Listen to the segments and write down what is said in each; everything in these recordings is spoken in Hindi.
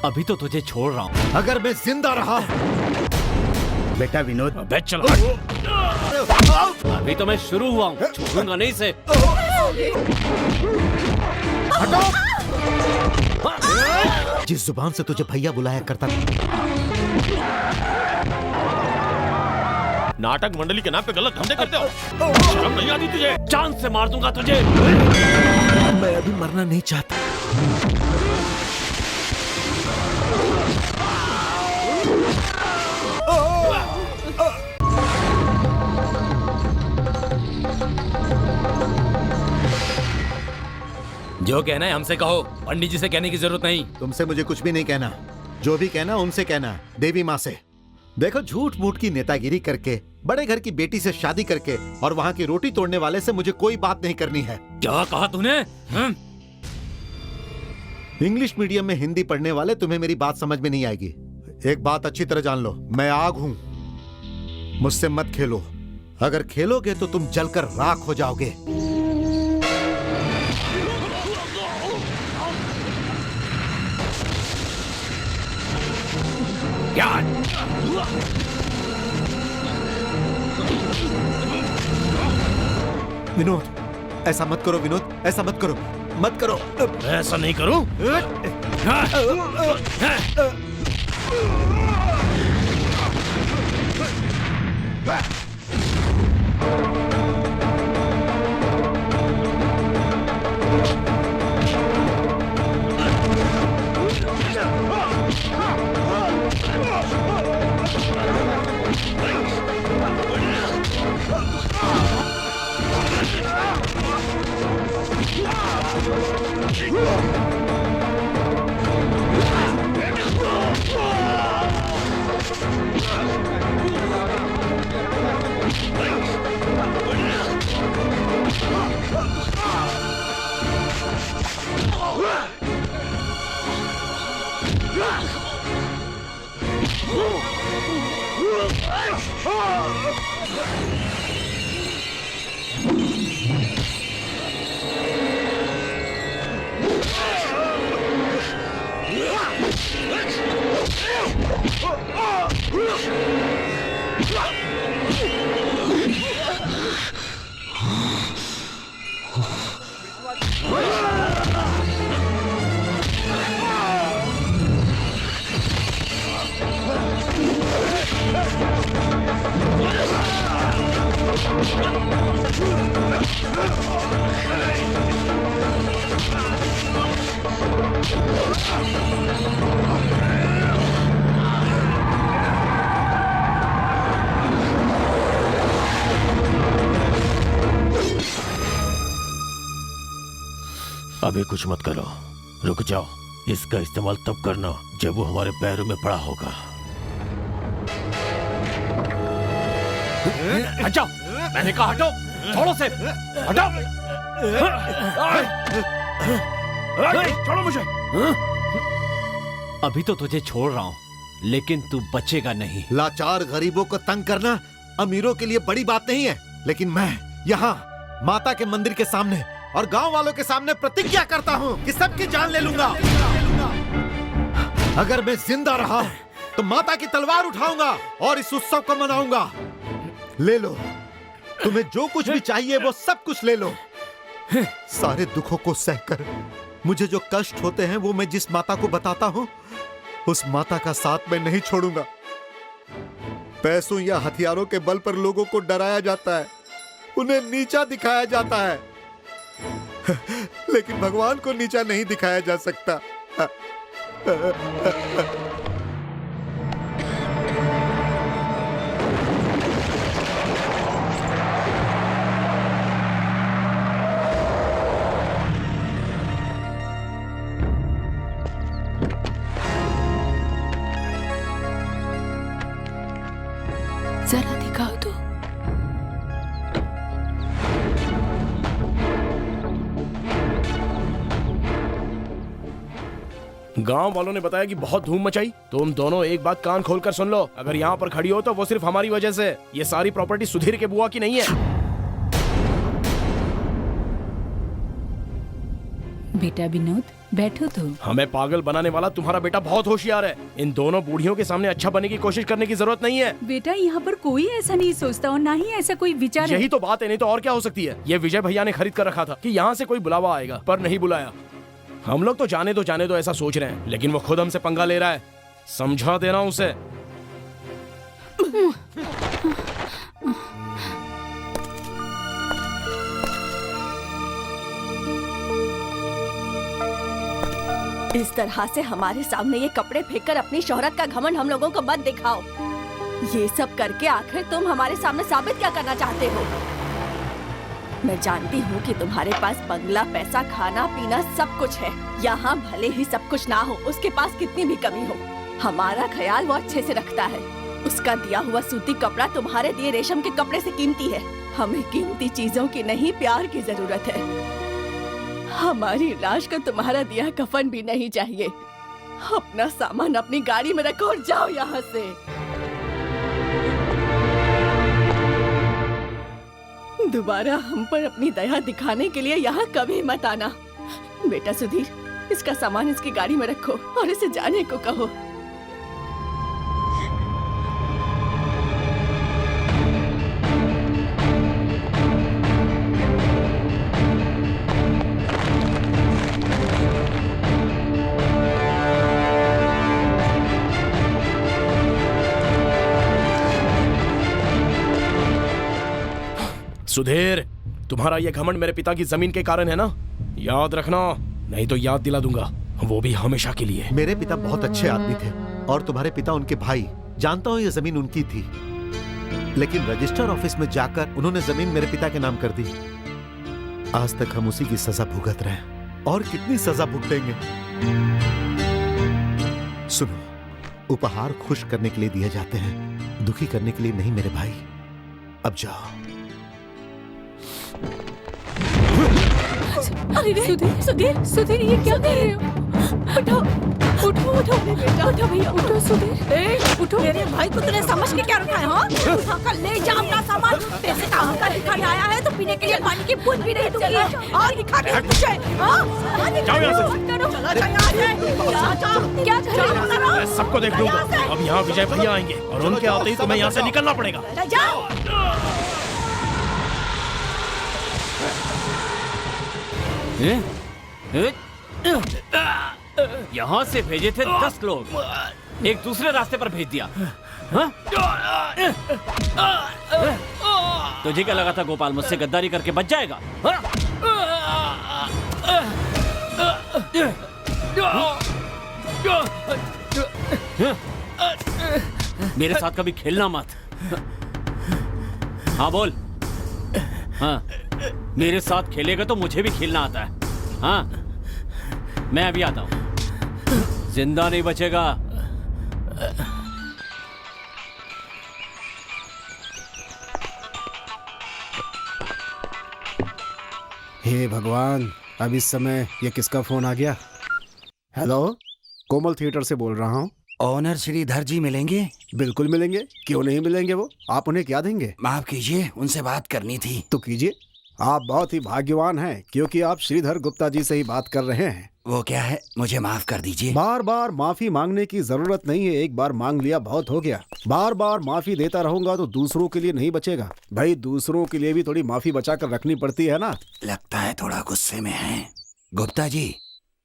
अभी तो तुझे छोड़ रहा हूँ। अगर मैं जिंदा रहा। बेटा विनोद, अबे चल हट। अभी तो मैं शुरू हुआ हूँ, छोड़ूंगा नहीं से। हटो। जिस जुबान से तुझे भैया बुलाया करता था। नाटक मंडली के नाम पे गलत धंधे करते हो। शर्म नहीं आती तुझे? चांद से मार दूंगा तुझे। मैं अभी मरना नहीं चाहता। जो कहना है हमसे कहो, पंडित जी से कहने की जरूरत नहीं। तुमसे मुझे कुछ भी नहीं कहना। जो भी कहना उनसे कहना, देवी माँ से। देखो, झूठ मूठ की नेतागिरी करके, बड़े घर की बेटी से शादी करके और वहाँ की रोटी तोड़ने वाले से मुझे कोई बात नहीं करनी है। क्या कहा तूने? इंग्लिश मीडियम में हिंदी पढ़ने वाले तुम्हें मेरी बात समझ में नहीं आएगी। एक बात अच्छी तरह जान लो, मैं आग हूं। मुझसे मत खेलो। अगर खेलोगे तो तुम जलकर राख हो जाओगे। विनोद, ऐसा मत करो। विनोद, ऐसा मत करो, मत करो। ऐसा नहीं करूं? अभी कुछ मत करो, रुक जाओ। इसका इस्तेमाल तब करना जब वो हमारे पैरों में पड़ा होगा। हट जाओ, मैंने कहा हटो। छोड़ो से, हटो। छोड़ो मुझे। अभी तो तुझे छोड़ रहा हूँ, लेकिन तू बचेगा नहीं। लाचार गरीबों को तंग करना अमीरों के लिए बड़ी बात नहीं है, लेकिन मैं यहाँ माता के मंदिर के सामने और गांव वालों के सामने प्रतिज्ञा करता हूँ कि सबकी जान ले लूंगा। अगर मैं जिंदा रहा तो माता की तलवार उठाऊंगा और इस उत्सव को मनाऊंगा। ले लो, तुम्हें जो कुछ भी चाहिए वो सब कुछ ले लो। सारे दुखों को सहकर मुझे जो कष्ट होते हैं वो मैं जिस माता को बताता हूँ, उस माता का साथ मैं नहीं छोड़ूंगा। पैसों या हथियारों के बल पर लोगों को डराया जाता है, उन्हें नीचा दिखाया जाता है, लेकिन भगवान को नीचा नहीं दिखाया जा सकता। जरा दिखाओ तो। गांव वालों ने बताया कि बहुत धूम मचाई। तुम दोनों एक बात कान खोलकर सुन लो, अगर यहाँ पर खड़ी हो तो वो सिर्फ हमारी वजह से। ये सारी प्रॉपर्टी सुधीर के बुआ की नहीं है। बेटा विनोद, बैठो तो। हमें पागल बनाने वाला तुम्हारा बेटा बहुत होशियार है। इन दोनों बूढ़ियों के सामने अच्छा बनने की कोशिश करने की जरूरत नहीं है। बेटा यहाँ पर कोई ऐसा नहीं सोचता और ना ही ऐसा कोई विचार है। यही तो बात है, नहीं तो और क्या हो सकती है। ये विजय भैया ने खरीद कर रखा था कि यहाँ से कोई बुलावा आएगा, पर नहीं बुलाया। हम लोग तो जाने दो ऐसा सोच रहे हैं, लेकिन वो खुद हमसे पंगा ले रहा है। समझा देना उसे। इस तरह से हमारे सामने ये कपड़े फेंककर अपनी शोहरत का घमंड हम लोगों को मत दिखाओ। ये सब करके आखिर तुम हमारे सामने साबित क्या करना चाहते हो? मैं जानती हूँ कि तुम्हारे पास बंगला, पैसा, खाना पीना सब कुछ है। यहाँ भले ही सब कुछ ना हो, उसके पास कितनी भी कमी हो, हमारा ख्याल वो अच्छे से रखता है। उसका दिया हुआ सूती कपड़ा तुम्हारे दिए रेशम के कपड़े से कीमती है। हमें कीमती चीजों की नहीं, प्यार की जरूरत है। हमारी लाश का तुम्हारा दिया कफन भी नहीं चाहिए। अपना सामान अपनी गाड़ी में रखो और जाओ यहाँ से। दोबारा हम पर अपनी दया दिखाने के लिए यहाँ कभी मत आना। बेटा सुधीर, इसका सामान इसकी गाड़ी में रखो और इसे जाने को कहो। सुधीर, तुम्हारा ये घमंड मेरे पिता की जमीन के कारण है ना? याद रखना, नहीं तो याद दिला दूंगा, वो भी हमेशा के लिए। मेरे पिता बहुत अच्छे आदमी थे और तुम्हारे पिता उनके भाई। जानता हूँ ये जमीन उनकी थी, लेकिन रजिस्टर ऑफिस में जाकर उन्होंने जमीन मेरे पिता के नाम कर दी। आज तक हम उसी की सजा भुगत रहे हैं और कितनी सजा भुगतेंगे। सुनो, उपहार खुश करने के लिए दिए जाते हैं, दुखी करने के लिए नहीं मेरे भाई। अब जाओ। अरे सुधीर, सुधीर, सुधीर, ये क्या कर रहे हो? उठो, उठो, उठो बेटा, उठो भैया, उठो सुधीर, उठो। मेरे भाई को तूने समझ के क्या रखा है? हाँ, उठा कर ले जा अपना सामान। पैसे कहाँ का भिखारी आया है तो पीने के लिए पानी की बूंद भी नहीं दूंगी। और दिखा के तुझे, हाँ? जाओ यहाँ से। चला जा यहाँ से। क्या कर रहे हो? मैं सबको देख लूंगा। अब यहाँ विजय भैया आएंगे और उनके आते ही तुम्हें यहाँ से निकलना पड़ेगा। जाओ। यहाँ से भेजे थे 10 लोग, एक दूसरे रास्ते पर भेज दिया। हाँ? तुझे क्या लगा था गोपाल मुझसे गद्दारी करके बच जाएगा? हाँ? मेरे साथ कभी खेलना मत। हाँ बोल। हाँ, मेरे साथ खेलेगा तो मुझे भी खेलना आता है। हाँ, मैं अभी आता हूं, जिंदा नहीं बचेगा। हे भगवान, अब इस समय ये किसका फोन आ गया? हेलो, कोमल थिएटर से बोल रहा हूँ। ऑनर श्रीधर जी मिलेंगे? बिल्कुल मिलेंगे, क्यों नहीं मिलेंगे? वो आप उन्हें क्या देंगे? माफ कीजिए, उनसे बात करनी थी। तो कीजिए। आप बहुत ही भाग्यवान हैं क्योंकि आप श्रीधर गुप्ता जी से ही बात कर रहे हैं। वो क्या है, मुझे माफ कर दीजिए। बार बार माफी मांगने की जरूरत नहीं है, एक बार मांग लिया बहुत हो गया। बार बार माफी देता रहूंगा तो दूसरों के लिए नहीं बचेगा। भाई, दूसरों के लिए भी थोड़ी माफी बचा कर रखनी पड़ती है ना। लगता है थोड़ा गुस्से में हैं। गुप्ता जी,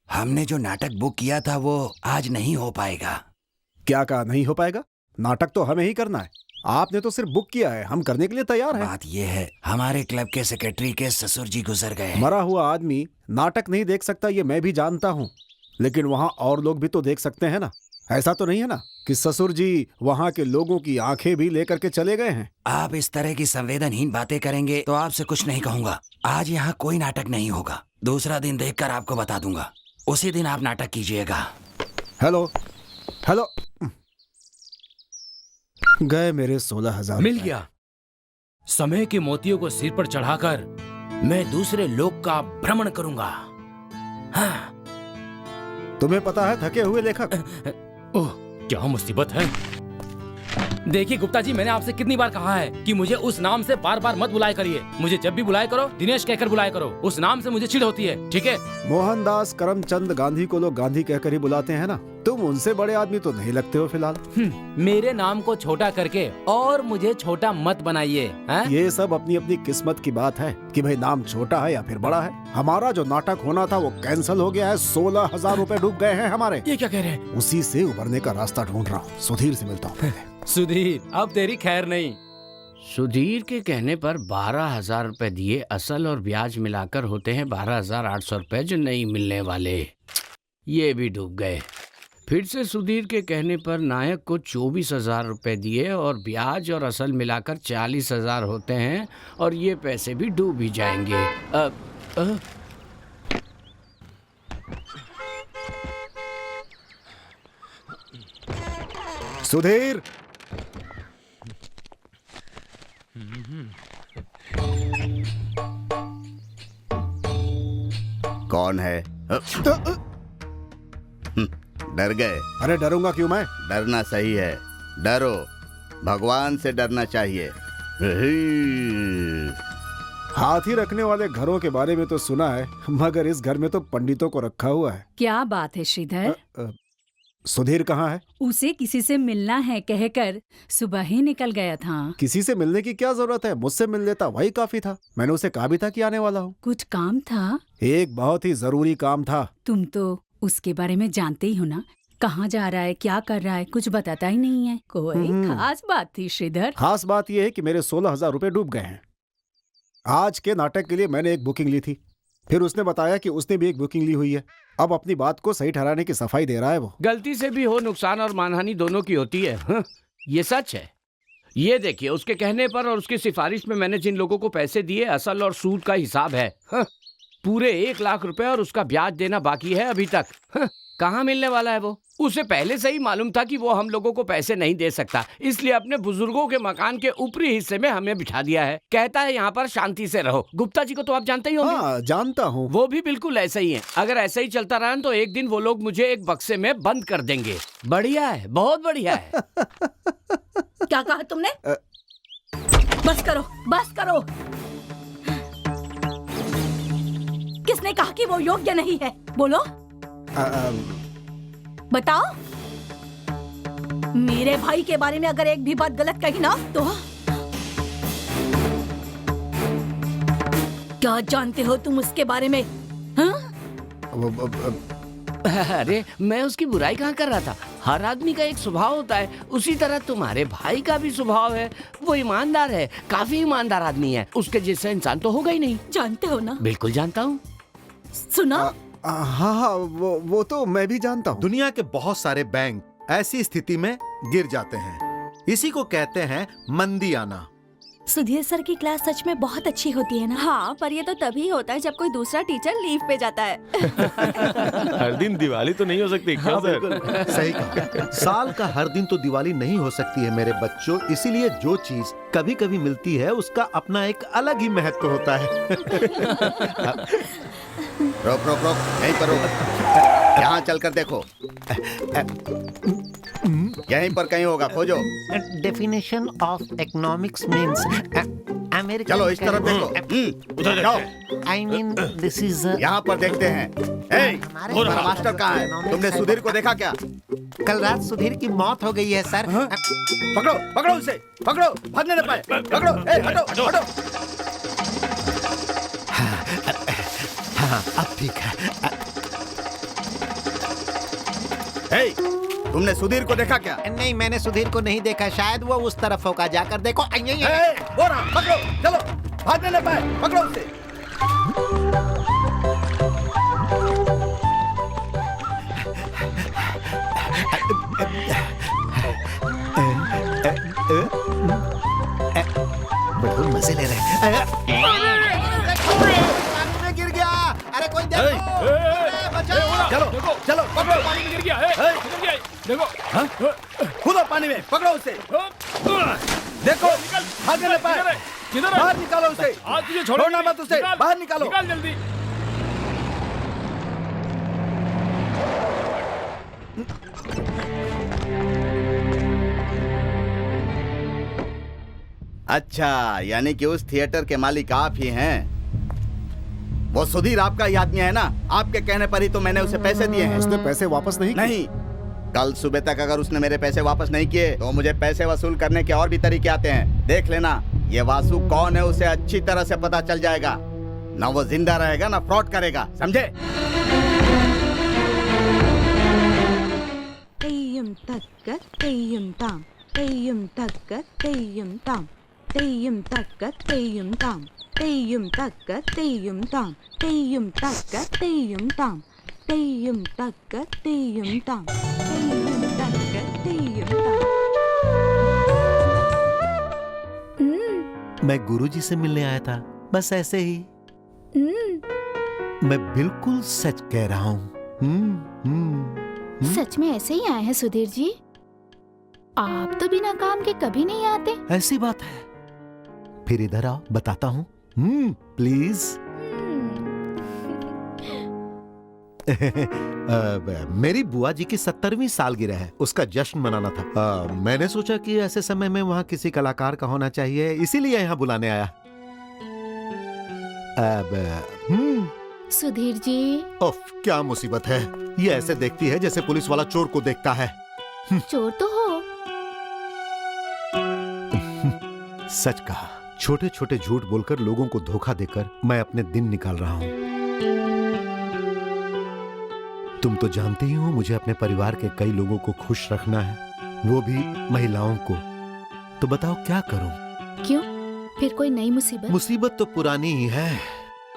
हमने जो नाटक बुक किया था वो आज नहीं हो पाएगा। क्या कहा नहीं हो पाएगा? नाटक तो हमें ही करना है, आपने तो सिर्फ बुक किया है, हम करने के लिए तैयार हैं। बात ये है, हमारे क्लब के सेक्रेटरी के ससुर जी गुजर गए। मरा हुआ आदमी नाटक नहीं देख सकता, ये मैं भी जानता हूँ, लेकिन वहाँ और लोग भी तो देख सकते हैं ना। ऐसा तो नहीं है ना कि ससुर जी वहाँ के लोगों की आंखें भी लेकर के चले गए हैं। आप इस तरह की संवेदनहीन बातें करेंगे तो आपसे कुछ नहीं कहूँगा। आज यहाँ कोई नाटक नहीं होगा, दूसरा दिन देखकर आपको बता दूंगा, उसी दिन आप नाटक कीजिएगा। हेलो हेलो, गए मेरे 16,000। मिल गया। समय के मोतियों को सिर पर चढ़ाकर मैं दूसरे लोक का भ्रमण करूंगा। हाँ। तुम्हें पता है थके हुए लेखक, ओह, क्या मुसीबत है। देखिए गुप्ता जी, मैंने आपसे कितनी बार कहा है कि मुझे उस नाम से बार बार मत बुलाया करिए। मुझे जब भी बुलाया करो दिनेश कहकर बुलाया करो। उस नाम से मुझे चिढ़ होती है, ठीक है? मोहनदास करमचंद गांधी को लोग गांधी कहकर ही बुलाते हैं ना। तुम उनसे बड़े आदमी तो नहीं लगते हो फिलहाल। मेरे नाम को छोटा करके और मुझे छोटा मत बनाइए। ये सब अपनी अपनी किस्मत की बात है कि भाई नाम छोटा है या फिर बड़ा है। हमारा जो नाटक होना था वो कैंसिल हो गया है। 16,000 रुपए डूब गए हैं हमारे। ये क्या कह रहे हैं? उसी से उबरने का रास्ता ढूंढ रहा हूँ। सुधीर से मिलता हूँ पहले। सुधीर, अब तेरी खैर नहीं। सुधीर के कहने पर 12,000 रुपए दिए, असल और ब्याज मिलाकर होते हैं 12,800 रुपए जो नहीं मिलने वाले। ये भी डूब गए। फिर से सुधीर के कहने पर नायक को 24,000 रुपए दिए और ब्याज और असल मिलाकर 40,000 होते हैं और ये पैसे भी डूब ही जाएंगे। सुधीर, कौन है? डर गए? अरे डरूंगा क्यों मैं? डरना सही है, डरो। भगवान से डरना चाहिए। हाथी रखने वाले घरों के बारे में तो सुना है, मगर इस घर में तो पंडितों को रखा हुआ है। क्या बात है श्रीधर? सुधीर कहाँ है? उसे किसी से मिलना है कहकर सुबह ही निकल गया था। किसी से मिलने की क्या जरूरत है? मुझसे मिल लेता वही काफी था। मैंने उसे कहा भी था कि आने वाला हूँ। कुछ काम था? एक बहुत ही जरूरी काम था। तुम तो उसके बारे में जानते ही हो ना। कहाँ जा रहा है, क्या कर रहा है, कुछ बताता ही नहीं है। कोई खास बात थी श्रीधर? खास बात यह है कि मेरे 16,000 रुपए डूब गए हैं। आज के नाटक के लिए मैंने एक बुकिंग ली थी, फिर उसने बताया कि उसने भी एक बुकिंग ली हुई है। अब अपनी बात को सही ठहराने की सफाई दे रहा है वो। गलती से भी हो, नुकसान और मानहानि दोनों की होती है। ये सच है। ये देखिए, उसके कहने पर और उसकी सिफारिश में मैंने जिन लोगों को पैसे दिए, असल और सूद का हिसाब है। पूरे 1 लाख रुपए और उसका ब्याज देना बाकी है अभी तक। कहाँ मिलने वाला है वो? उसे पहले से ही मालूम था कि वो हम लोगों को पैसे नहीं दे सकता, इसलिए अपने बुजुर्गों के मकान के ऊपरी हिस्से में हमें बिठा दिया है। कहता है यहाँ पर शांति से रहो। गुप्ता जी को तो आप जानते ही होंगे। हाँ, जानता हूँ। वो भी बिल्कुल ऐसा ही है। अगर ऐसा ही चलता रहा तो एक दिन वो लोग मुझे एक बक्से में बंद कर देंगे। बढ़िया है, बहुत बढ़िया है। क्या कहा तुमने? बस करो, बस करो। किसने कहा कि वो योग्य नहीं है? बोलो, बताओ। मेरे भाई के बारे में अगर एक भी बात गलत कही ना तो क्या जानते हो तुम उसके बारे में? हाँ? अरे मैं उसकी बुराई कहाँ कर रहा था। हर आदमी का एक स्वभाव होता है, उसी तरह तुम्हारे भाई का भी स्वभाव है। वो ईमानदार है, काफी ईमानदार आदमी है। उसके जैसा इंसान तो होगा ही नहीं। जानते हो ना? बिल्कुल जानता हूँ। सुना? हाँ, वो तो मैं भी जानता हूँ। दुनिया के बहुत सारे बैंक ऐसी स्थिति में गिर जाते हैं। इसी को कहते हैं मंदी आना। सुधीर सर की क्लास सच में बहुत अच्छी होती है ना? हाँ, पर ये तो तभी होता है जब कोई दूसरा टीचर लीव पे जाता है। हर दिन दिवाली तो नहीं हो सकती क्या सर? सही कहा। साल का हर दिन तो दिवाली नहीं हो सकती है मेरे बच्चों, इसीलिए जो चीज कभी कभी मिलती है उसका अपना एक अलग ही महत्व होता है। रोक रोक रोक, यहीं पर रोक। यहाँ चलकर देखो, यहीं पर कहीं होगा, खोजो। Definition of economics means American. चलो इस तरफ देखो। उधर जाओ। I mean this is. यहाँ पर देखते हैं। तुम्हारा मास्टर कहाँ है? तुमने सुधीर को देखा क्या? कल रात सुधीर की मौत हो गई है सर। पकड़ो पकड़ो उसे, पकड़ो, भागने न पाए। पकड़ो, हटो हटो। हाँ, अब ठीक है। तुमने सुधीर को देखा क्या? नहीं, मैंने सुधीर को नहीं देखा। शायद वो उस तरफ होगा, जाकर देखो। पकड़ो, चलो, भागने न पाए। पकड़ो उसे। बहुत मजे ले रहे हैं। पानी में गिर गया। अरे कोई देखो। चलो चलो, पकड़ो। पानी में गिर गया है। देखो, कूदो पानी में, पकड़ो उसे। देखो, भागने न पाए। बाहर निकालो उसे। आज तुझे छोड़ना मत उसे। बाहर निकालो। निकाल जल्दी। अच्छा, यानी कि उस थिएटर के मालिक आप ही हैं। वो सुधीर आपका ही आदमी है ना? आपके कहने पर ही तो मैंने उसे पैसे दिए हैं। उसने पैसे वापस नहीं किए? नहीं, कल सुबह तक अगर उसने मेरे पैसे वापस नहीं किए तो मुझे पैसे वसूल करने के और भी तरीके आते हैं। देख लेना, ये वासु कौन है उसे अच्छी तरह से पता चल जाएगा। ना वो जिंदा रहेगा ना फ्रॉड करेगा, समझे? तेयम तक्क तेयम ताम, तेयम तक्क तेयम ताम, तेयम तक्क तेयम ताम, तेयम तक्क तेयम ताम, तेयम तक्क तेयम ताम, तेयम तक्क तेयम ताम, तेयम तक्क तेयम ताम। मैं गुरुजी से मिलने आया था, बस ऐसे ही। मैं बिल्कुल सच कह रहा हूँ। सच में ऐसे ही आए हैं सुधीर जी? आप तो बिना काम के कभी नहीं आते। ऐसी बात है। फिर इधर आओ, बताता हूँ। प्लीज। मेरी बुआ जी की 70वीं सालगिरह है, उसका जश्न मनाना था। मैंने सोचा कि ऐसे समय में वहाँ किसी कलाकार का होना चाहिए, इसीलिए यहाँ बुलाने आया। सुधीर जी। उफ, क्या मुसीबत है। ये ऐसे देखती है जैसे पुलिस वाला चोर को देखता है। चोर तो हो। सच कहा, छोटे छोटे झूठ बोलकर लोगों को धोखा देकर मैं अपने दिन निकाल रहा हूँ। तुम तो जानती ही हो, मुझे अपने परिवार के कई लोगों को खुश रखना है, वो भी महिलाओं को। तो बताओ क्या करूं? क्यों? फिर कोई नई मुसीबत? मुसीबत तो पुरानी ही है।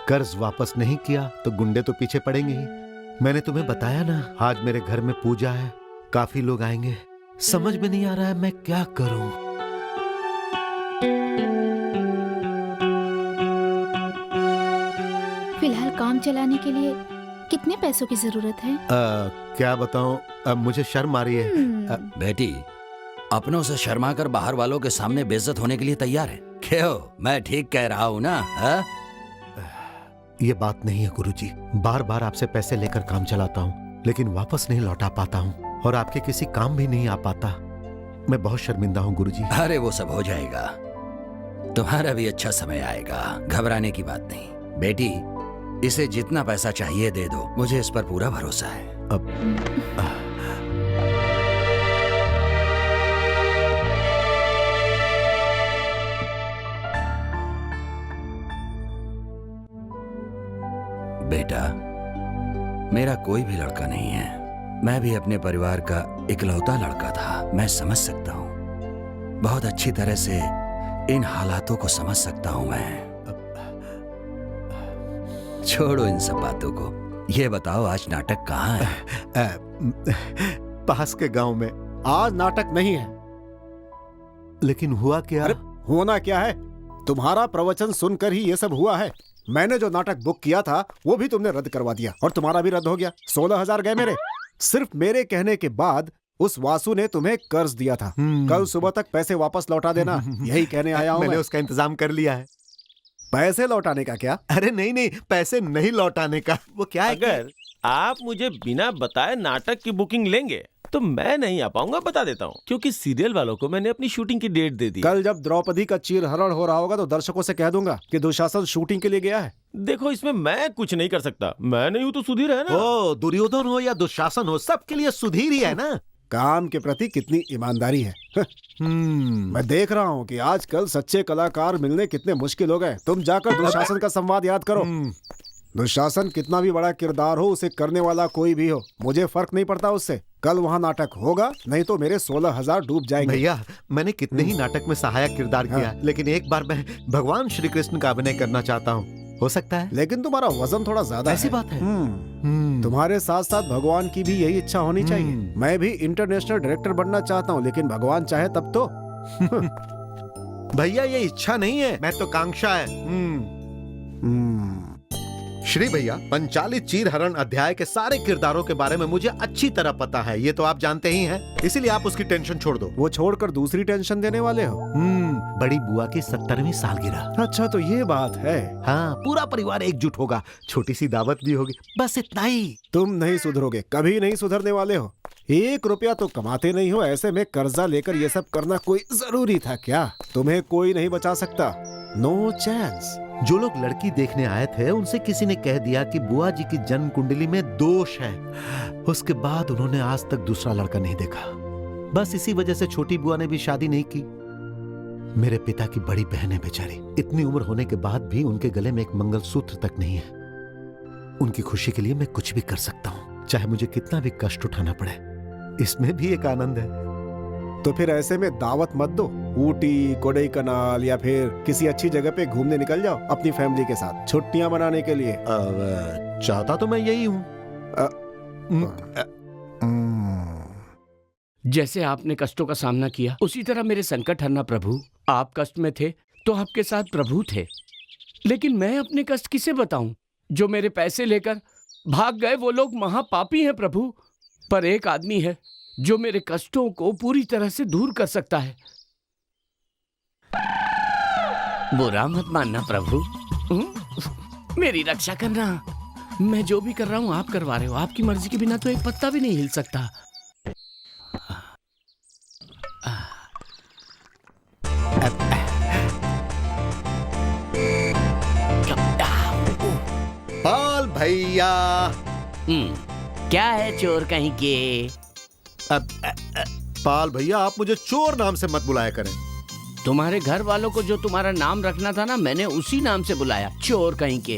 कर्ज वापस नहीं किया तो गुंडे तो पीछे पड़ेंगे ही। मैंने तुम्हें बताया ना, आज मेरे घर में पूजा है, काफी लोग आएंगे। समझ में नहीं आ रहा है मैं क्या करूं। फिलहाल काम चलाने के लिए कितने पैसों की जरूरत है? क्या बताऊं, मुझे शर्म आ रही है। बेटी, अपनों से शर्मा कर बाहर वालों के सामने बेइज्जत होने के लिए तैयार है? क्यों, मैं ठीक कह रहा हूँ ना? ये बात नहीं है गुरुजी। बार बार आपसे पैसे लेकर काम चलाता हूँ, लेकिन वापस नहीं लौटा पाता हूँ और आपके किसी काम भी नहीं आ पाता। मैं बहुत शर्मिंदा हूँ गुरुजी। अरे वो सब हो जाएगा, तुम्हारा भी अच्छा समय आएगा, घबराने की बात नहीं। बेटी, इसे जितना पैसा चाहिए दे दो, मुझे इस पर पूरा भरोसा है। बेटा, मेरा कोई भी लड़का नहीं है। मैं भी अपने परिवार का इकलौता लड़का था। मैं समझ सकता हूँ, बहुत अच्छी तरह से इन हालातों को समझ सकता हूँ मैं। छोड़ो इन सब बातों को। ये बताओ, आज नाटक कहाँ है? पास के गांव में। आज नाटक नहीं है। लेकिन हुआ क्या? अरे होना क्या है? तुम्हारा प्रवचन सुनकर ही ये सब हुआ है। मैंने जो नाटक बुक किया था वो भी तुमने रद्द करवा दिया और तुम्हारा भी रद्द हो गया। 16,000 गए मेरे। सिर्फ मेरे कहने के बाद उस वासु ने तुम्हें कर्ज दिया था। कल सुबह तक पैसे वापस लौटा देना, यही कहने आया हूँ। मैंने उसका इंतजाम कर लिया है। पैसे लौटाने का क्या? अरे नहीं नहीं, पैसे नहीं लौटाने का। वो क्या है, अगर आप मुझे बिना बताए नाटक की बुकिंग लेंगे तो मैं नहीं आ पाऊंगा, बता देता हूँ, क्योंकि सीरियल वालों को मैंने अपनी शूटिंग की डेट दे दी। कल जब द्रौपदी का चीरहरण हो रहा होगा तो दर्शकों से कह दूंगा कि दुशासन शूटिंग के लिए गया है। देखो, इसमें मैं कुछ नहीं कर सकता। मैं नहीं हूँ तो सुधीर है ना। ओ, दुर्योधन हो या दुशासन हो, सबके लिए सुधीर ही है ना। काम के प्रति कितनी ईमानदारी है। मैं देख रहा हूँ कि आजकल सच्चे कलाकार मिलने कितने मुश्किल हो गए। तुम जाकर दुशासन का संवाद याद करो। दुशासन कितना भी बड़ा किरदार हो, उसे करने वाला कोई भी हो, मुझे फर्क नहीं पड़ता उससे। कल वहाँ नाटक होगा, नहीं तो मेरे 16,000 डूब जाएंगे। भैया, मैंने कितने ही नाटक में सहायक किरदार किया, लेकिन एक बार मैं भगवान श्री कृष्ण का अभिनय करना चाहता हूँ। हो सकता है? लेकिन तुम्हारा वजन थोड़ा ज्यादा है। ऐसी बात है। तुम्हारे साथ साथ भगवान की भी यही इच्छा होनी चाहिए। मैं भी इंटरनेशनल डायरेक्टर बनना चाहता हूँ, लेकिन भगवान चाहे तब तो। भैया, ये इच्छा नहीं है, मैं तो कांक्षा है। श्री भैया, पंचाली चीर हरण अध्याय के सारे किरदारों के बारे में मुझे अच्छी तरह पता है, ये तो आप जानते ही हैं, इसीलिए आप उसकी टेंशन छोड़ दो। वो छोड़कर दूसरी टेंशन देने वाले हो? बड़ी बुआ की 70वीं सालगिरह। अच्छा, तो ये बात है। हाँ, पूरा परिवार एकजुट होगा, छोटी सी दावत भी होगी, बस इतना ही। तुम नहीं सुधरोगे, कभी नहीं सुधरने वाले हो। 1 रुपया तो कमाते नहीं हो, ऐसे में कर्जा लेकर ये सब करना कोई जरूरी था क्या? तुम्हें कोई नहीं बचा सकता। No chance. जो लोग लड़की देखने आए थे उनसे किसी ने कह दिया कि बुआ जी की जन्म कुंडली में दोष है। उसके बाद उन्होंने आज तक दूसरा लड़का नहीं देखा। बस इसी वजह से छोटी बुआ ने भी शादी नहीं की। मेरे पिता की बड़ी बहन है बेचारी, इतनी उम्र होने के बाद भी उनके गले में एक मंगलसूत्र तक नहीं है। उनकी खुशी के लिए मैं कुछ भी कर सकता हूँ, चाहे मुझे कितना भी कष्ट उठाना पड़े। इसमें भी एक आनंद है। तो फिर ऐसे में दावत मत दो। ऊटी, कोडाईकनाल या फिर किसी अच्छी जगह पे घूमने निकल जाओ अपनी फैमिली के साथ, छुट्टियां मनाने के लिए। चाहता तो मैं यही हूँ। जैसे आपने कष्टों का सामना किया, उसी तरह मेरे संकट हरना प्रभु। आप कष्ट में थे तो आपके साथ प्रभु थे, लेकिन मैं अपने कष्ट किसे बताऊं? जो मेरे पैसे लेकर भाग गए वो लोग महापापी हैं प्रभु। पर एक आदमी है जो मेरे कष्टों को पूरी तरह से दूर कर सकता है। बुरा मत मानना प्रभु, मेरी रक्षा करना। मैं जो भी कर रहा हूं आप करवा रहे हो। आपकी मर्जी के बिना तो एक पत्ता भी नहीं हिल सकता। पाल भैया। क्या है चोर कहीं के? पाल भैया, आप मुझे चोर नाम से मत बुलाया करें। तुम्हारे घर वालों को जो तुम्हारा नाम रखना था ना, मैंने उसी नाम से बुलाया, चोर कहीं के।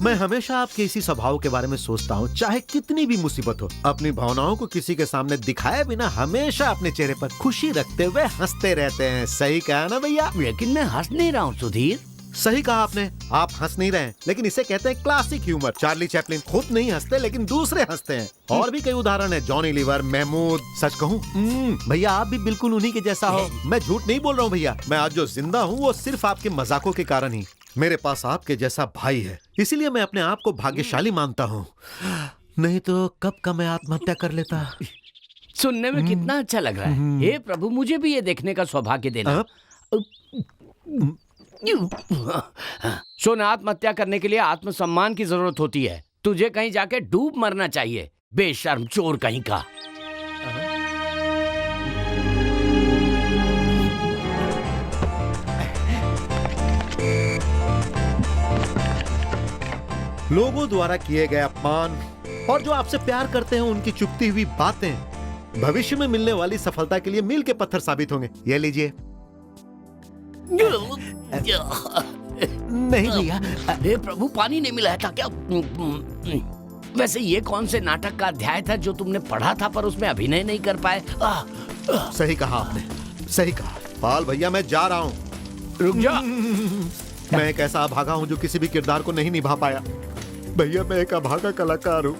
मैं हमेशा आपके इसी स्वभाव के बारे में सोचता हूँ, चाहे कितनी भी मुसीबत हो, अपनी भावनाओं को किसी के सामने दिखाए बिना हमेशा अपने चेहरे पर खुशी रखते हुए हंसते रहते हैं। सही कहा ना भैया? लेकिन मैं हंस नहीं रहा हूँ सुधीर। सही कहा आपने, आप हंस नहीं रहे, लेकिन इसे कहते हैं क्लासिक ह्यूमर। चार्ली चैपलिन खुद नहीं हंसते लेकिन दूसरे हंसते हैं। और भी कई उदाहरण है, जॉनी लीवर, महमूद। सच कहूँ भैया, आप भी बिल्कुल उन्हीं के जैसा हो। मैं झूठ नहीं बोल रहा हूँ भैया, मैं आज जो जिंदा हूँ वो सिर्फ आपके मजाकों के कारण ही। मेरे पास आपके जैसा भाई है, इसीलिए मैं अपने आप को भाग्यशाली मानता हूँ, नहीं तो कब का मैं आत्महत्या कर लेता। सुनने में कितना अच्छा लग रहा है। हे प्रभु, मुझे भी ये देखने का सौभाग्य देना। सुन, आत्महत्या करने के लिए आत्मसम्मान की जरूरत होती है। तुझे कहीं जाके डूब मरना चाहिए, बेशर्म चोर कहीं का। लोगों द्वारा किए गए अपमान और जो आपसे प्यार करते हैं उनकी चुपती हुई बातें भविष्य में मिलने वाली सफलता के लिए मील के पत्थर साबित होंगे। ये लीजिए। नहीं भैया, हे प्रभु, पानी नहीं मिला था क्या? वैसे ये कौन से नाटक का अध्याय था जो तुमने पढ़ा था पर उसमें अभिनय नहीं कर पाए? सही कहा आपने, सही कहा। पाल भैया, मैं जा रहा हूँ। रुक जा। मैं एक ऐसा अभागा हूँ जो किसी भी किरदार को नहीं निभा पाया। भैया, मैं एक अभागा कलाकार हूँ,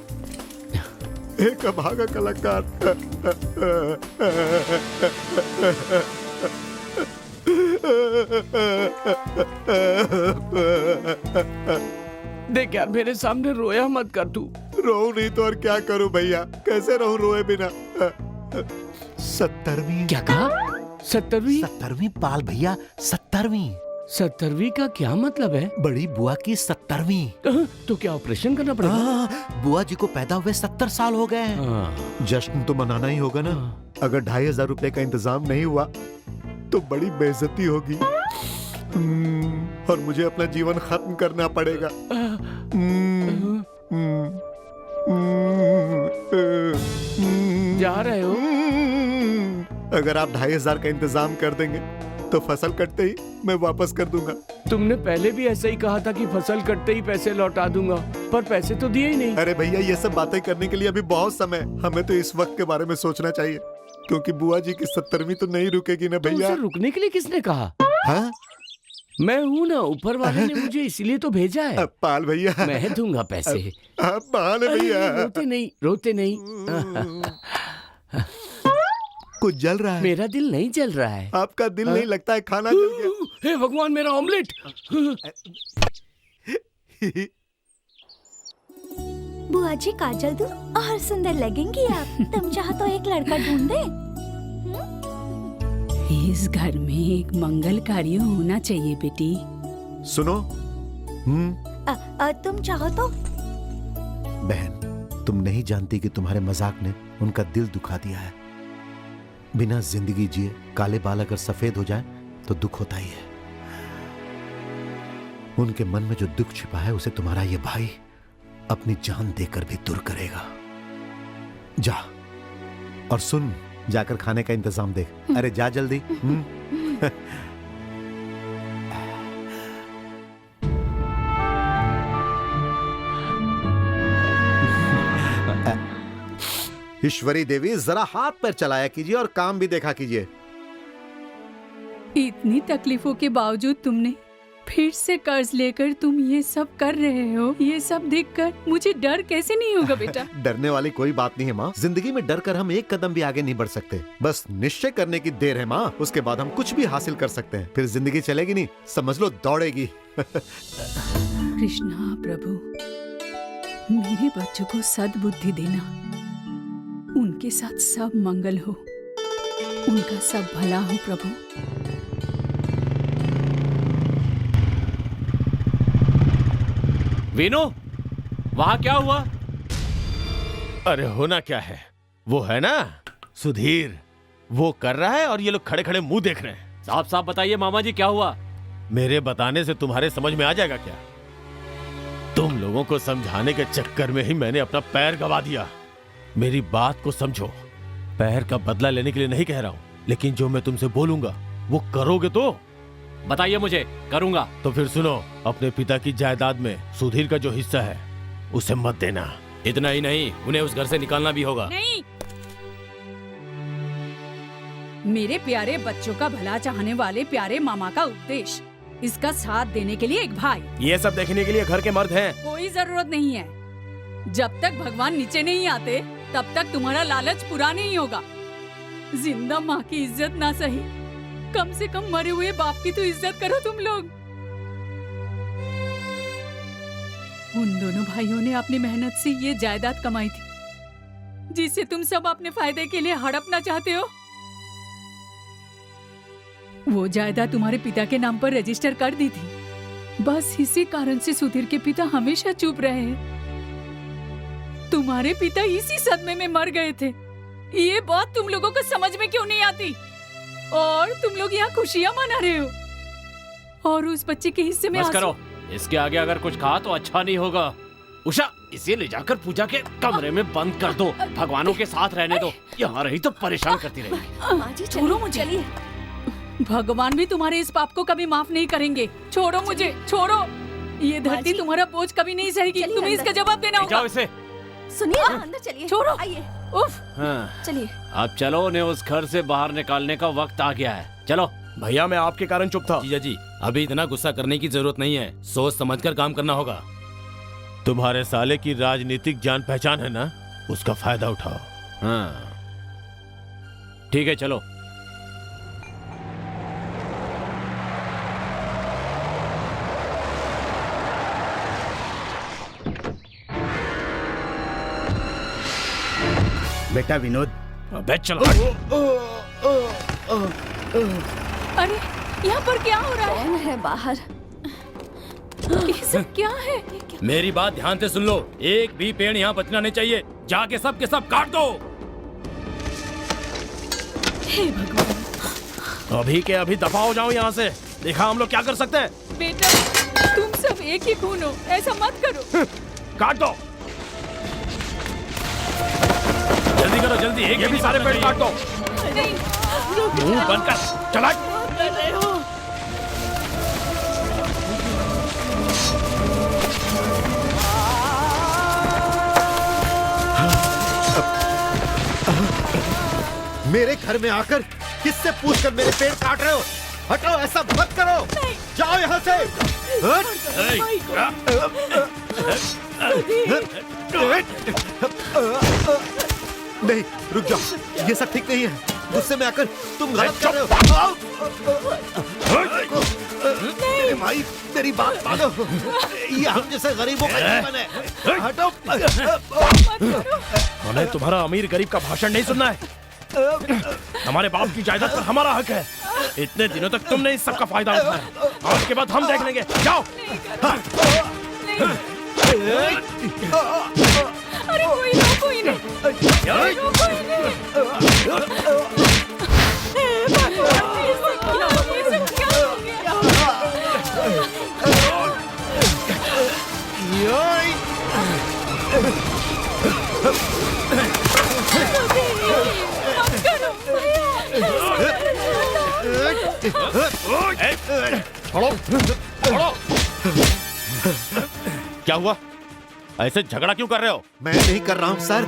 एक अभागा कलाकार। देख यार, मेरे सामने रोया मत कर तू। रो नहीं तो और क्या करूं भैया, कैसे रहूं रोए बिना। 70वीं। क्या कहा? 70वीं? 70वीं पाल भैया, 70वीं। 70वीं का क्या मतलब है? बड़ी बुआ की 70वीं। तो क्या ऑपरेशन करना पड़ेगा? बुआ जी को पैदा हुए 70 साल हो गए हैं। जश्न तो मनाना ही होगा ना। अगर 2500 रुपए का इंतजाम नहीं हुआ तो बड़ी बेइज्जती होगी और मुझे अपना जीवन खत्म करना पड़ेगा। जा रहे हो? अगर आप 2500 का इंतजाम कर देंगे तो फसल कटते ही मैं वापस कर दूंगा। तुमने पहले भी ऐसा ही कहा था कि फसल कटते ही पैसे लौटा दूंगा, पर पैसे तो दिए ही नहीं। अरे भैया, ये सब बातें करने के लिए अभी बहुत समय, हमें तो इस वक्त के बारे में सोचना चाहिए, क्योंकि बुआ जी की 70वीं तो नहीं रुकेगी ना भैया। तो उसे रुकने के लिए किसने कहा? हाँ? मैं हूँ ना, ऊपर वाले ने मुझे इसलिए तो भेजा है। पाल भैया, मैं दूंगा पैसे। भैया, रोते नहीं, रोते नहीं। कुछ जल रहा है? मेरा दिल नहीं जल रहा है। आपका दिल नहीं लगता है, खाना जल गया। हे भगवान, मेरा ऑमलेट। बुआ जी काजल दूं और सुंदर लगेंगी आप। तुम चाहो तो एक लड़का ढूंढ दे। इस घर में एक मंगल कार्य होना चाहिए बेटी। सुनो, तुम चाहो तो। बहन, तुम नहीं जानती कि तुम्हारे मजाक ने उनका दिल दुखा दिया है। बिना जिंदगी जिए काले बाल अगर सफेद हो जाए तो दुख होता ही है। उनके मन में जो दुख छिपा है उसे तुम्हारा ये भाई अपनी जान देकर भी दूर करेगा। जा, और सुन, जाकर खाने का इंतजाम देख। अरे जा जल्दी। ईश्वरी देवी, जरा हाथ पैर चलाया कीजिए और काम भी देखा कीजिए। इतनी तकलीफों के बावजूद तुमने फिर से कर्ज लेकर तुम ये सब कर रहे हो। ये सब देखकर मुझे डर कैसे नहीं होगा बेटा? डरने वाली कोई बात नहीं है माँ। जिंदगी में डर कर हम एक कदम भी आगे नहीं बढ़ सकते। बस निश्चय करने की देर है माँ, उसके बाद हम कुछ भी हासिल कर सकते हैं। फिर जिंदगी चलेगी नहीं, समझ लो दौड़ेगी। कृष्णा प्रभु, मेरे बच्चों को सद्बुद्धि देना, उनके साथ सब मंगल हो, उनका सब भला हो प्रभु। वीनू, वहां क्या हुआ? अरे होना क्या है, वो है ना सुधीर, वो कर रहा है और ये लोग खड़े खड़े मुंह देख रहे हैं। साफ साफ बताइए मामा जी, क्या हुआ? मेरे बताने से तुम्हारे समझ में आ जाएगा क्या? तुम लोगों को समझाने के चक्कर में ही मैंने अपना पैर गवा दिया। मेरी बात को समझो। पैर का बदला लेने के लिए नहीं कह रहा हूं, लेकिन जो मैं तुमसे बोलूंगा वो करोगे तो? बताइए मुझे, करूंगा। तो फिर सुनो, अपने पिता की जायदाद में सुधीर का जो हिस्सा है उसे मत देना। इतना ही नहीं, उन्हें उस घर से निकालना भी होगा। नहीं, मेरे प्यारे बच्चों का भला चाहने वाले प्यारे मामा का उपदेश, इसका साथ देने के लिए एक भाई। ये सब देखने के लिए घर के मर्द हैं। कोई जरूरत नहीं है। जब तक भगवान नीचे नहीं आते तब तक तुम्हारा लालच पूरा नहीं होगा। जिंदा माँ की इज्जत ना सही, कम से कम मरे हुए बाप की तो इज्जत करो तुम लोग। उन दोनों भाइयों ने अपनी मेहनत से ये जायदाद कमाई थी, जिसे तुम सब अपने फायदे के लिए हड़पना चाहते हो। वो जायदाद तुम्हारे पिता के नाम पर रजिस्टर कर दी थी। बस इसी कारण से सुधीर के पिता हमेशा चुप रहे हैं। तुम्हारे पिता इसी सदमे में मर गए थे। ये बात तुम लोगों को समझ में क्यों नहीं आती? और तुम लोग यहाँ खुशियाँ मना रहे हो और उस बच्चे के हिस्से में बस करो, इसके आगे अगर कुछ कहा तो अच्छा नहीं होगा। उषा, इसे ले जाकर पूजा के कमरे में बंद कर दो। भगवानों के साथ रहने दो, यहाँ रही तो परेशान करती रहेगी। छोड़ो मुझे। भगवान भी तुम्हारे इस पाप को कभी माफ नहीं करेंगे। छोड़ो मुझे, छोड़ो। ये धरती तुम्हारा बोझ कभी नहीं सहेगी। तुम्हें इसका जवाब देना होगा। जाओ इसे। सुनिए, अंदर चलिए। छोड़ो। आइए। उफ। हाँ। चलिए। अब चलो, उन्हें उस घर से बाहर निकालने का वक्त आ गया है। चलो। भैया, मैं आपके कारण चुप था। जीजा जी, अभी इतना गुस्सा करने की जरूरत नहीं है। सोच समझकर काम करना होगा। तुम्हारे साले की राजनीतिक जान पहचान है ना, उसका फायदा उठाओ। हाँ, ठीक है, चलो। बेटा विनोद, बैठ चलो। अरे यहाँ पर क्या हो रहा है? कौन है बाहर? ये सब क्या है? मेरी बात ध्यान से सुन लो। एक भी पेड़ यहाँ बचना नहीं चाहिए। जाके सब के सब काट दो। हे भगवान। अभी के अभी दफा हो जाओ यहाँ से। देखा हम लोग क्या कर सकते हैं। बेटा, तुम सब एक ही खून हो, ऐसा मत करो। काट दो, जल्दी करो, जल्दी। ये भी सारे पेड़ काट दो। नहीं, मुंह बंद कर, चला। कर रहे हो। मेरे घर में आकर किससे पूछकर मेरे पेड़ काट रहे हो? हटो, ऐसा मत करो। जाओ यहाँ से। नहीं, रुक जाओ, ये सब ठीक नहीं है। गुस्से में आकर तुम गलत कर रहे हो। मेरे भाई मेरी बात मानो, ये हम जैसे गरीबों का जीवन है। हटो। हमें तुम्हारा अमीर गरीब का भाषण नहीं सुनना है। हमारे बाप की जायदाद पर हमारा हक है। इतने दिनों तक तुमने इस सब का फायदा उठाया, आज के बाद हम देख लेंगे। जाओ। अरे कोई नहीं। क्या हुआ? ऐसे झगड़ा क्यों कर रहे हो? मैं नहीं कर रहा हूँ सर,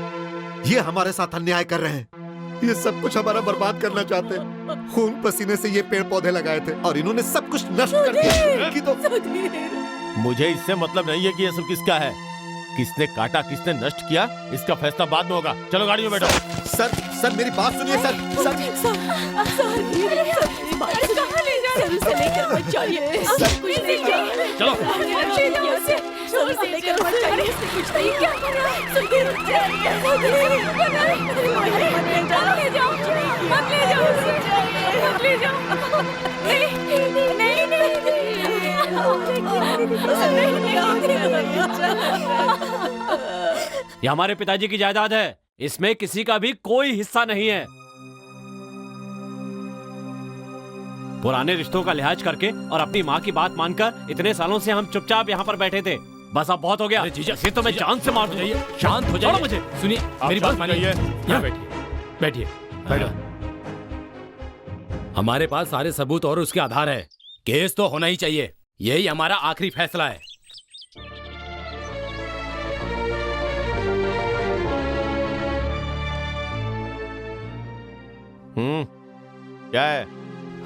ये हमारे साथ अन्याय कर रहे हैं। ये सब कुछ हमारा बर्बाद करना चाहते हैं। खून पसीने से ये पेड़ पौधे लगाए थे और इन्होंने सब कुछ नष्ट कर दिया। इनकी तो मुझे इससे मतलब नहीं है कि ये सब किसका है। किसने काटा, किसने नष्ट किया, इसका फैसला बाद में होगा। चलो गाड़ी में बैठो। सर मेरी बात सुनिए सर। ये हमारे पिताजी की जायदाद है, इसमें किसी का भी कोई हिस्सा नहीं है। पुराने रिश्तों का लिहाज करके और अपनी माँ की बात मानकर इतने सालों से हम चुपचाप यहाँ पर बैठे थे। बस अब बहुत हो गया। इसे तो मैं जान से मार दूंगा। शांत हो जाइए। मुझे सुनिए, मेरी बात मानिए। यहाँ बैठिए। बैठो। हमारे पास सारे सबूत और उसके आधार है। केस तो होना ही चाहिए। यही हमारा आखिरी फैसला है। क्या है?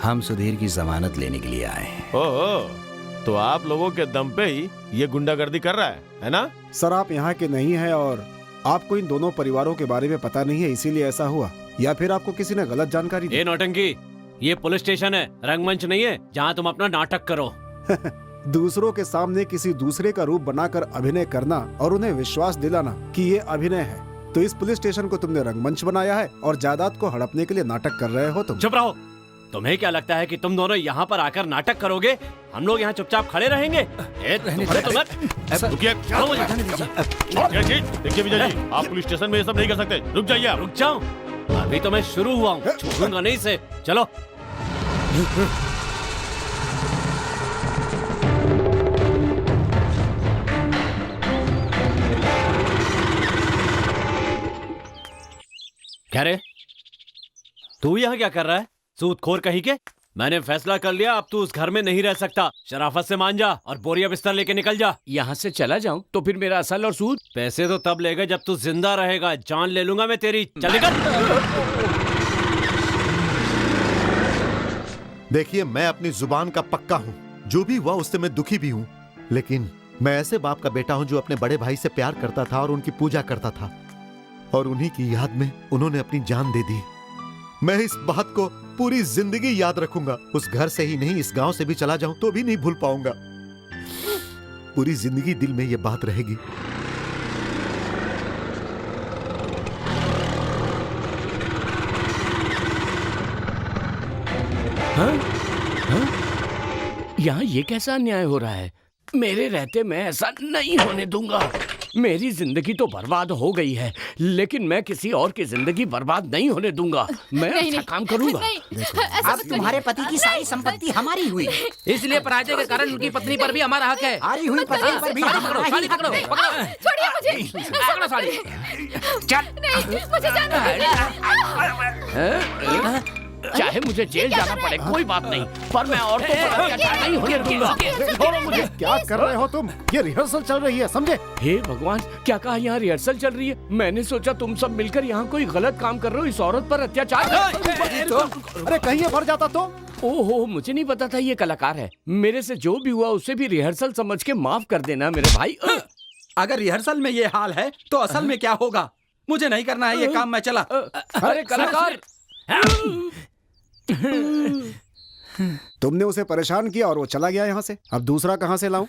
हम सुधीर की जमानत लेने के लिए आए हैं। ओह, तो आप लोगों के दम पे ही ये गुंडागर्दी कर रहा है ना? सर आप यहाँ के नहीं हैं और आपको इन दोनों परिवारों के बारे में पता नहीं है, इसीलिए ऐसा हुआ, या फिर आपको किसी ने गलत जानकारी दी? ये नौटंकी, ये पुलिस स्टेशन है, रंगमंच नहीं है जहाँ तुम अपना नाटक करो। दूसरों के सामने किसी दूसरे का रूप बनाकर अभिनय करना और उन्हें विश्वास दिलाना कि ये अभिनय है, तो इस पुलिस स्टेशन को तुमने रंगमंच बनाया है और जायदाद को हड़पने के लिए नाटक कर रहे हो तुम। चुप रहो। तुम्हें क्या लगता है कि तुम दोनों यहाँ पर आकर नाटक करोगे? हम लोग यहाँ चुपचाप खड़े रहेंगे? देखिए विजय जी, आप पुलिस स्टेशन में ये सब नहीं कर सकते। रुक जाइए। रुक जाओ, अभी तो मैं शुरू हुआ हूँ, छोड़ूंगा नहीं से। चलो। क्या रे, तू यहाँ क्या कर रहा है? सूदखोर कहीं के। मैंने फैसला कर लिया, अब तू उस घर में नहीं रह सकता। शराफत से मान जा और बोरिया बिस्तर लेके निकल जा। यहाँ से चला जाऊं तो फिर मेरा असल और सूद? पैसे तो तब लेगा जब तू जिंदा रहेगा। जान ले लूंगा मैं तेरी। चल निकल। देखिए, मैं अपनी जुबान का पक्का हूँ। जो भी हुआ उससे मैं दुखी भी हूँ, लेकिन मैं ऐसे बाप का बेटा हूँ जो अपने बड़े भाई से प्यार करता था और उनकी पूजा करता था, और उन्हीं की याद में उन्होंने अपनी जान दे दी। मैं इस बात को पूरी जिंदगी याद रखूंगा। उस घर से ही नहीं, इस गांव से भी चला जाऊं तो भी नहीं भूल पाऊंगा। पूरी जिंदगी दिल में ये बात रहेगी। यहाँ ये कैसा अन्याय हो रहा है? मेरे रहते मैं ऐसा नहीं होने दूंगा। मेरी जिंदगी तो बर्बाद हो गई है, लेकिन मैं किसी और की जिंदगी बर्बाद नहीं होने दूंगा। मैं अच्छा काम करूंगा। अब तुम्हारे पति की सारी संपत्ति हमारी हुई, इसलिए पराजय के कारण उनकी पत्नी पर भी हमारा हक है। हारी हुई पत्नी पर भी हमारा ही हक है। छोड़िए मुझे। पकड़ो साड़ी। चल। नहीं, मुझे जाना है। चाहे मुझे जेल जाना पड़े, कोई बात नहीं, पर मैं औरतों पर अत्याचार नहीं होने दूंगा। छोड़ो मुझे। क्या कर रहे हो तुम? ये रिहर्सल चल रही है, समझे? हे भगवान, क्या कहा यहाँ रिहर्सल चल रही है? मैंने सोचा तुम सब मिलकर यहाँ कोई गलत काम कर रहे हो, इस औरत पर अत्याचार। अरे कहीं ये भर जाता तो? ओहो, मुझे नहीं पता था ये कलाकार है। मेरे से जो भी हुआ उसे भी रिहर्सल समझ के माफ कर देना मेरे भाई। अगर रिहर्सल में ये हाल है तो असल में क्या होगा? मुझे नहीं करना है ये काम, मैं चला। अरे कलाकार, तुमने उसे परेशान किया और वो चला गया यहाँ से। अब दूसरा कहाँ से लाऊं?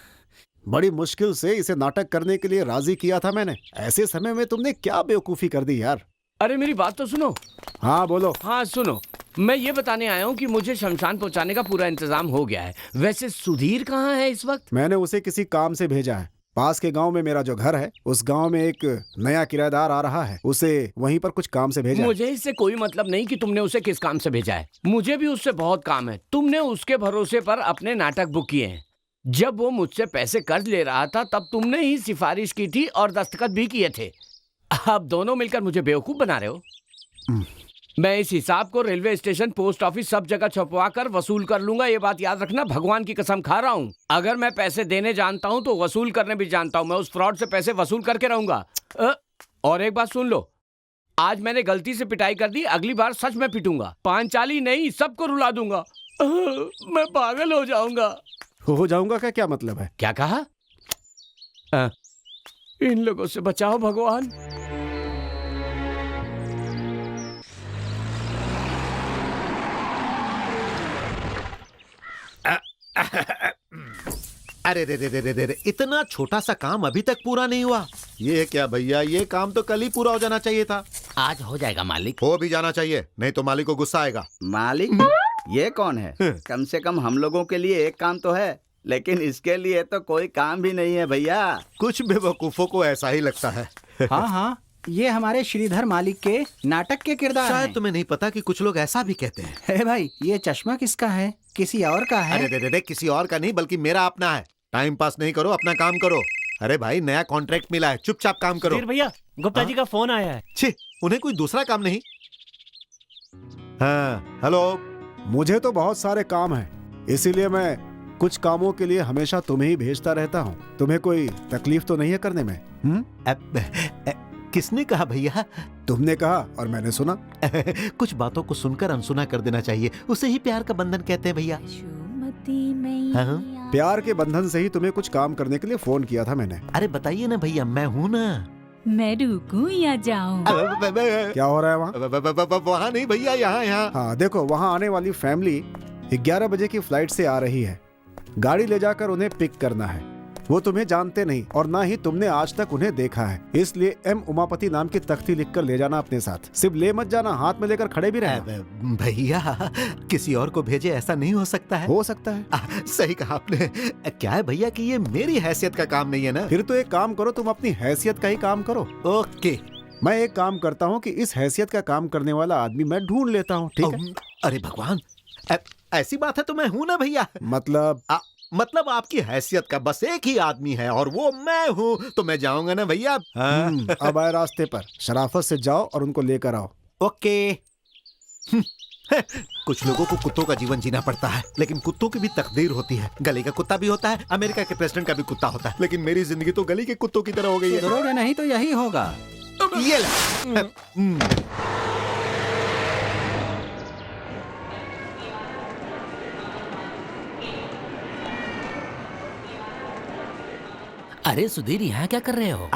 बड़ी मुश्किल से इसे नाटक करने के लिए राजी किया था मैंने। ऐसे समय में तुमने क्या बेवकूफी कर दी यार। अरे मेरी बात तो सुनो। हाँ बोलो। हाँ सुनो, मैं ये बताने आया हूँ कि मुझे शमशान पहुँचाने का पूरा इंतजाम हो गया है। वैसे सुधीर कहाँ है इस वक्त? मैंने उसे किसी काम से भेजा है। पास के गांव में मेरा जो घर है, उस गांव में एक नया किराएदार आ रहा है, उसे वहीं पर कुछ काम से भेजा है। मुझे इससे कोई मतलब नहीं कि तुमने उसे किस काम से भेजा है। मुझे भी उससे बहुत काम है। तुमने उसके भरोसे पर अपने नाटक बुक किए हैं। जब वो मुझसे पैसे कर्ज ले रहा था तब तुमने ही सिफारिश की थी और दस्तखत भी किए थे। अब दोनों मिलकर मुझे बेवकूफ बना रहे हो। मैं इस हिसाब को रेलवे स्टेशन, पोस्ट ऑफिस, सब जगह छपवा कर वसूल कर लूंगा। ये बात याद रखना, भगवान की कसम खा रहा हूँ। अगर मैं पैसे देने जानता हूँ तो वसूल करने भी जानता हूँ। मैं उस फ्रॉड से पैसे वसूल करके रहूंगा। और एक बात सुन लो, आज मैंने गलती से पिटाई कर दी, अगली बार सच में पिटूंगा। पांचाली नहीं, सबको रुला दूंगा। मैं पागल हो जाऊंगा। हो जाऊंगा का क्या मतलब है? क्या कहा? इन लोगों से बचाओ भगवान। अरे रे रे रे रे रे, इतना छोटा सा काम अभी तक पूरा नहीं हुआ। ये क्या भैया, ये काम तो कल ही पूरा हो जाना चाहिए था। आज हो जाएगा मालिक। हो भी जाना चाहिए, नहीं तो मालिक को गुस्सा आएगा। मालिक? ये कौन है? कम से कम हम लोगों के लिए एक काम तो है, लेकिन इसके लिए तो कोई काम भी नहीं है भैया। कुछ बेवकूफों को ऐसा ही लगता है। हाँ हाँ, ये हमारे श्रीधर मालिक के नाटक के किरदार शायद हैं। तुम्हें नहीं पता कि कुछ लोग ऐसा भी कहते हैं। अरे भाई, ये चश्मा किसका है? किसी और का है? अरे रे रे, किसी और का नहीं बल्कि मेरा अपना है। टाइम पास नहीं करो, अपना काम करो। अरे भाई, नया कॉन्ट्रैक्ट मिला है, चुपचाप काम करो। भैया, गुप्ता जी का फोन आया है। छी, उन्हें कोई दूसरा काम नहीं? हाँ, हेलो। मुझे तो बहुत सारे काम हैं, इसीलिए मैं कुछ कामों के लिए हमेशा तुम्हें ही भेजता रहता हूँ। तुम्हें कोई तकलीफ तो नहीं है करने में? किसने कहा भैया? तुमने कहा और मैंने सुना। कुछ बातों को सुनकर अनसुना कर देना चाहिए, उसे ही प्यार का बंधन कहते हैं भैया। हाँ? प्यार के बंधन से ही तुम्हें कुछ काम करने के लिए फोन किया था मैंने। अरे बताइए ना भैया, मैं हूँ ना। मैं रुकूं या जाऊं? क्या हो रहा है वहाँ? वहाँ नहीं भैया, यहाँ यहाँ। हाँ देखो, वहाँ आने वाली फैमिली 11 बजे की फ्लाइट से आ रही है। गाड़ी ले जाकर उन्हें पिक करना है। वो तुम्हें जानते नहीं और ना ही तुमने आज तक उन्हें देखा है, इसलिए एम उमापति नाम की तख्ती लिखकर ले जाना अपने साथ। सिर्फ ले मत जाना, हाथ में लेकर खड़े भी रहना। भैया, किसी और को भेजे, ऐसा नहीं हो सकता है। हो सकता है। सही कहा आपने। क्या है भैया कि ये मेरी हैसियत का काम नहीं है ना। फिर तो एक काम करो, तुम अपनी हैसियत का ही काम करो। ओके, मैं एक काम करता हूँ कि इस हैसियत का काम करने वाला आदमी मैं ढूंढ लेता हूँ, ठीक है? अरे भगवान, ऐसी बात है तो मैं हूँ ना भैया। मतलब आपकी हैसियत का बस एक ही आदमी है और वो मैं हूँ, तो मैं जाऊंगा ना भैया। अब आए रास्ते पर, शराफत से जाओ और उनको लेकर आओ। ओके। कुछ लोगों को कुत्तों का जीवन जीना पड़ता है, लेकिन कुत्तों की भी तकदीर होती है। गली का कुत्ता भी होता है, अमेरिका के प्रेसिडेंट का भी कुत्ता होता है, लेकिन मेरी जिंदगी तो गली के कुत्तों की तरह हो गई है। सुधरोगे नहीं तो यही होगा। ये ले। अरे सुधीर, यहाँ क्या कर रहे हो?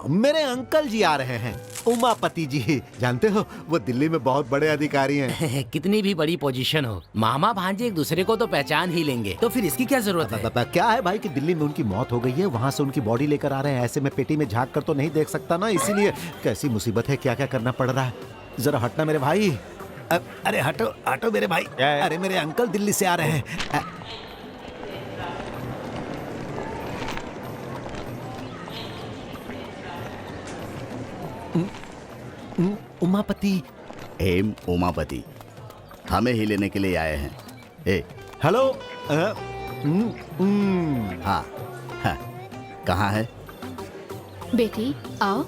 मेरे अंकल जी आ रहे हैं, उमापति जी। जानते हो, वो दिल्ली में बहुत बड़े अधिकारी हैं। कितनी भी बड़ी पोजीशन हो, मामा भांजे एक दूसरे को तो पहचान ही लेंगे, तो फिर इसकी क्या जरूरत है? क्या है भाई कि दिल्ली में उनकी मौत हो गई है, वहाँ से उनकी बॉडी लेकर आ रहे हैं। ऐसे में पेटी में झाँक कर तो नहीं देख सकता ना, इसीलिए। कैसी मुसीबत है, क्या क्या करना पड़ रहा है। जरा हटना मेरे भाई। अरे हटो हटो मेरे भाई। अरे मेरे अंकल दिल्ली से आ रहे हैं। उमापति। एम उमापति हमें ही लेने के लिए आए हैं। हेलो। हाँ हाँ, कहाँ है? बेटी आओ।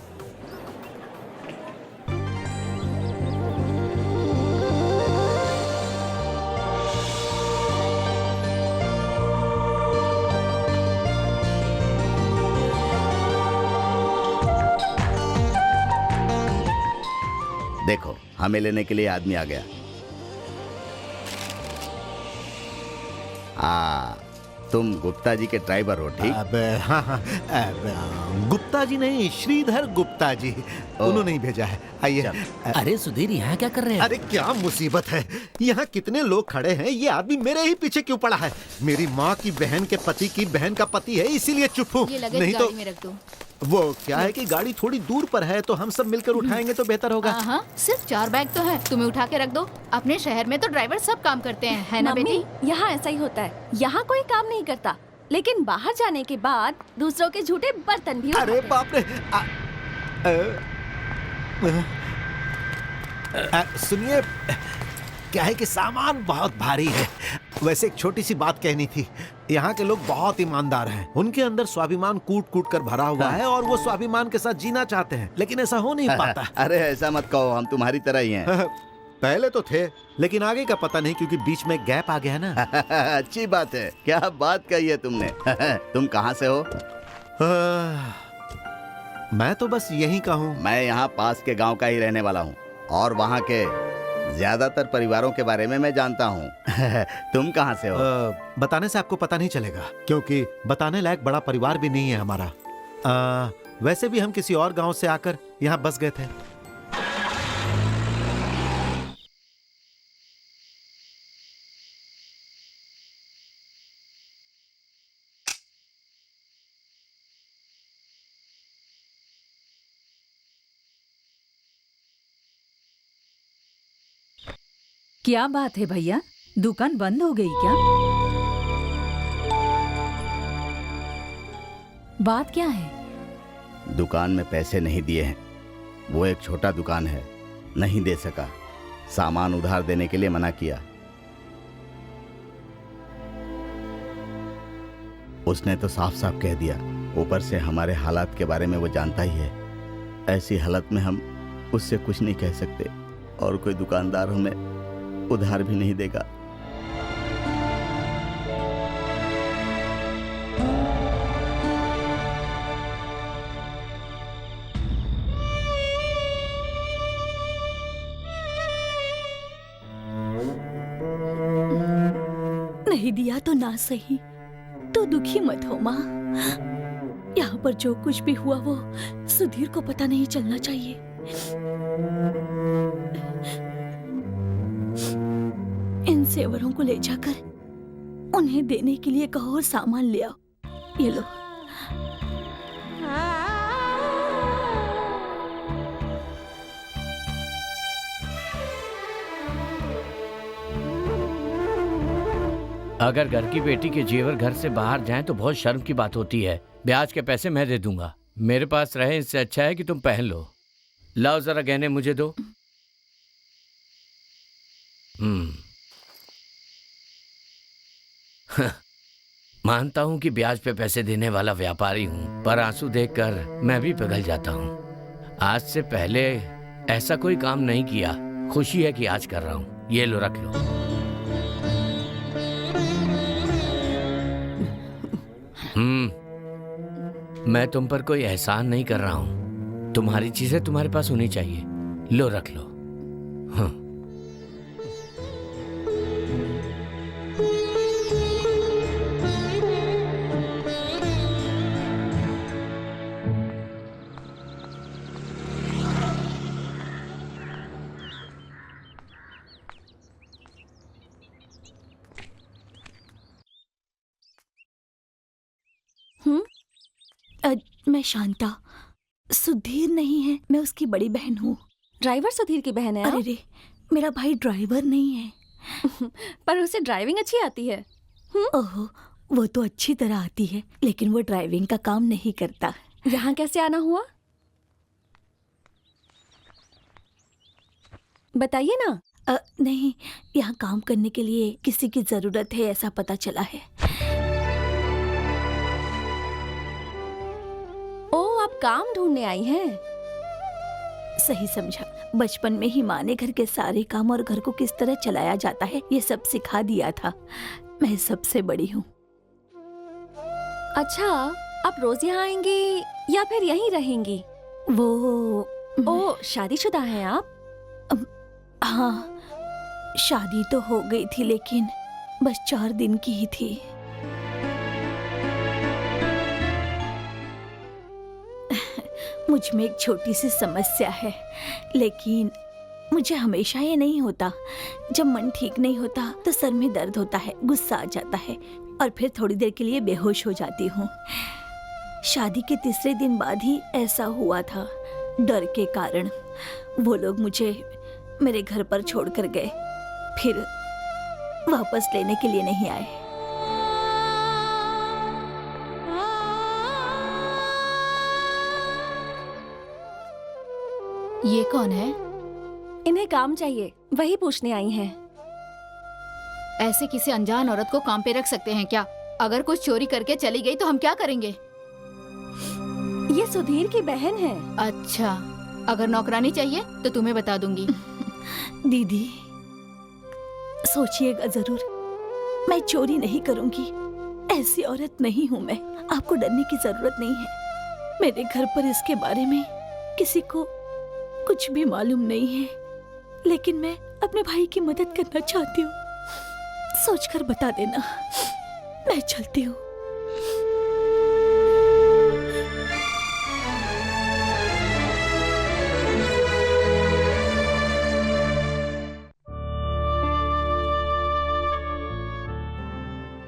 देखो, हमें लेने के लिए आदमी आ गया। तुम गुप्ता जी के ड्राइवर हो, ठीक? हाँ, गुप्ता जी नहीं, श्रीधर गुप्ता जी, उन्होंने ही भेजा है। आइए। अरे सुधीर, यहाँ क्या कर रहे हैं? अरे क्या मुसीबत है, यहाँ कितने लोग खड़े हैं, ये आदमी मेरे ही पीछे क्यों पड़ा है? मेरी माँ की बहन के पति की बहन का पति है, इसीलिए चुप हूँ। नहीं तो में रख दो। वो क्या है कि गाड़ी थोड़ी दूर पर है, तो हम सब मिलकर उठाएंगे तो बेहतर होगा। हाँ, सिर्फ 4 बैग तो है, तुम्हें उठा के रख दो। अपने शहर में तो ड्राइवर सब काम करते हैं, है ना बेटी? यहाँ ऐसा ही होता है, यहाँ कोई काम नहीं करता, लेकिन बाहर जाने के बाद दूसरों के झूठे बर्तन भी अरे बाप रे। सुनिए, क्या है कि सामान बहुत भारी है। वैसे एक छोटी सी बात कहनी थी। यहाँ के लोग बहुत ईमानदार हैं, उनके अंदर स्वाभिमान कूट कूट कर भरा हुआ है और वो स्वाभिमान के साथ जीना चाहते हैं, लेकिन ऐसा हो नहीं पाता। अरे ऐसा मत कहो, हम तुम्हारी तरह ही हैं। पहले तो थे, लेकिन आगे का पता नहीं, क्योंकि बीच में गैप आ गया ना। अच्छी बात है, क्या बात कही है तुमने। तुम कहाँ से हो? मैं तो बस यहीं का हूँ। मैं यहाँ पास के गांव का ही रहने वाला हूँ और वहाँ के ज्यादातर परिवारों के बारे में मैं जानता हूँ। तुम कहाँ से हो? बताने से आपको पता नहीं चलेगा, क्योंकि बताने लायक बड़ा परिवार भी नहीं है हमारा। वैसे भी हम किसी और गांव से आकर यहाँ बस गए थे। क्या बात है भैया, दुकान बंद हो गई क्या? बात क्या है? दुकान में पैसे नहीं दिए हैं। वो एक छोटा दुकान है, नहीं दे सका। सामान उधार देने के लिए मना किया। उसने तो साफ साफ कह दिया। ऊपर से हमारे हालात के बारे में वो जानता ही है। ऐसी हालत में हम उससे कुछ नहीं कह सकते और कोई दुकानदार हमें उधार भी नहीं देगा। नहीं दिया तो ना सही, तो दुखी मत हो माँ। यहाँ पर जो कुछ भी हुआ वो सुधीर को पता नहीं चलना चाहिए। इन सेवरों को ले जाकर उन्हें देने के लिए कहो और सामान ले आओ। ये लो। अगर घर की बेटी के जेवर घर से बाहर जाएं तो बहुत शर्म की बात होती है। ब्याज के पैसे मैं दे दूंगा, मेरे पास रहे इससे अच्छा है कि तुम पहन लो। लाओ जरा गहने मुझे दो। मानता हूं कि ब्याज पे पैसे देने वाला व्यापारी हूं, पर आंसू देखकर मैं भी पिघल जाता हूं। आज से पहले ऐसा कोई काम नहीं किया, खुशी है कि आज कर रहा हूं। ये लो, रख लो। मैं तुम पर कोई एहसान नहीं कर रहा हूं। तुम्हारी चीजें तुम्हारे पास होनी चाहिए। लो, रख लो। हाँ। मैं शांता, सुधीर नहीं है, मैं उसकी बड़ी बहन हूँ। ड्राइवर सुधीर की बहन है? अरे रे, मेरा भाई ड्राइवर नहीं है। पर उसे ड्राइविंग अच्छी आती है। ओहो, वो तो अच्छी तरह आती है, लेकिन वो ड्राइविंग का काम नहीं करता। यहाँ कैसे आना हुआ बताइए ना। नहीं, यहाँ काम करने के लिए किसी की जरूरत है, ऐसा पता चला है। आप काम ढूंढने आई हैं? सही समझा। बचपन में ही माँ ने घर के सारे काम और घर को किस तरह चलाया जाता है ये सब सिखा दिया था। मैं सबसे बड़ी हूँ। अच्छा, आप रोज यहाँ आएंगी या फिर यहीं रहेंगी? शादीशुदा हैं आप? हाँ, शादी तो हो गई थी, लेकिन बस 4 दिन की ही थी। मुझ में एक छोटी सी समस्या है, लेकिन मुझे हमेशा ये नहीं होता। जब मन ठीक नहीं होता तो सर में दर्द होता है, गुस्सा आ जाता है और फिर थोड़ी देर के लिए बेहोश हो जाती हूँ। शादी के तीसरे दिन बाद ही ऐसा हुआ था। डर के कारण वो लोग मुझे मेरे घर पर छोड़कर गए, फिर वापस लेने के लिए नहीं आए। ये कौन है? इन्हें काम चाहिए, वही पूछने आई हैं। ऐसे किसी अनजान औरत को काम पे रख सकते हैं क्या? अगर कुछ चोरी करके चली गई तो हम क्या करेंगे? ये सुधीर की बहन है। अच्छा, अगर नौकरानी चाहिए तो तुम्हें बता दूंगी। दीदी सोचिएगा जरूर, मैं चोरी नहीं करूंगी। ऐसी औरत नहीं हूँ मैं। आपको डरने की जरूरत नहीं है। मेरे घर पर इसके बारे में किसी को कुछ भी मालूम नहीं है, लेकिन मैं अपने भाई की मदद करना चाहती हूँ। सोचकर बता देना। मैं चलती हूँ।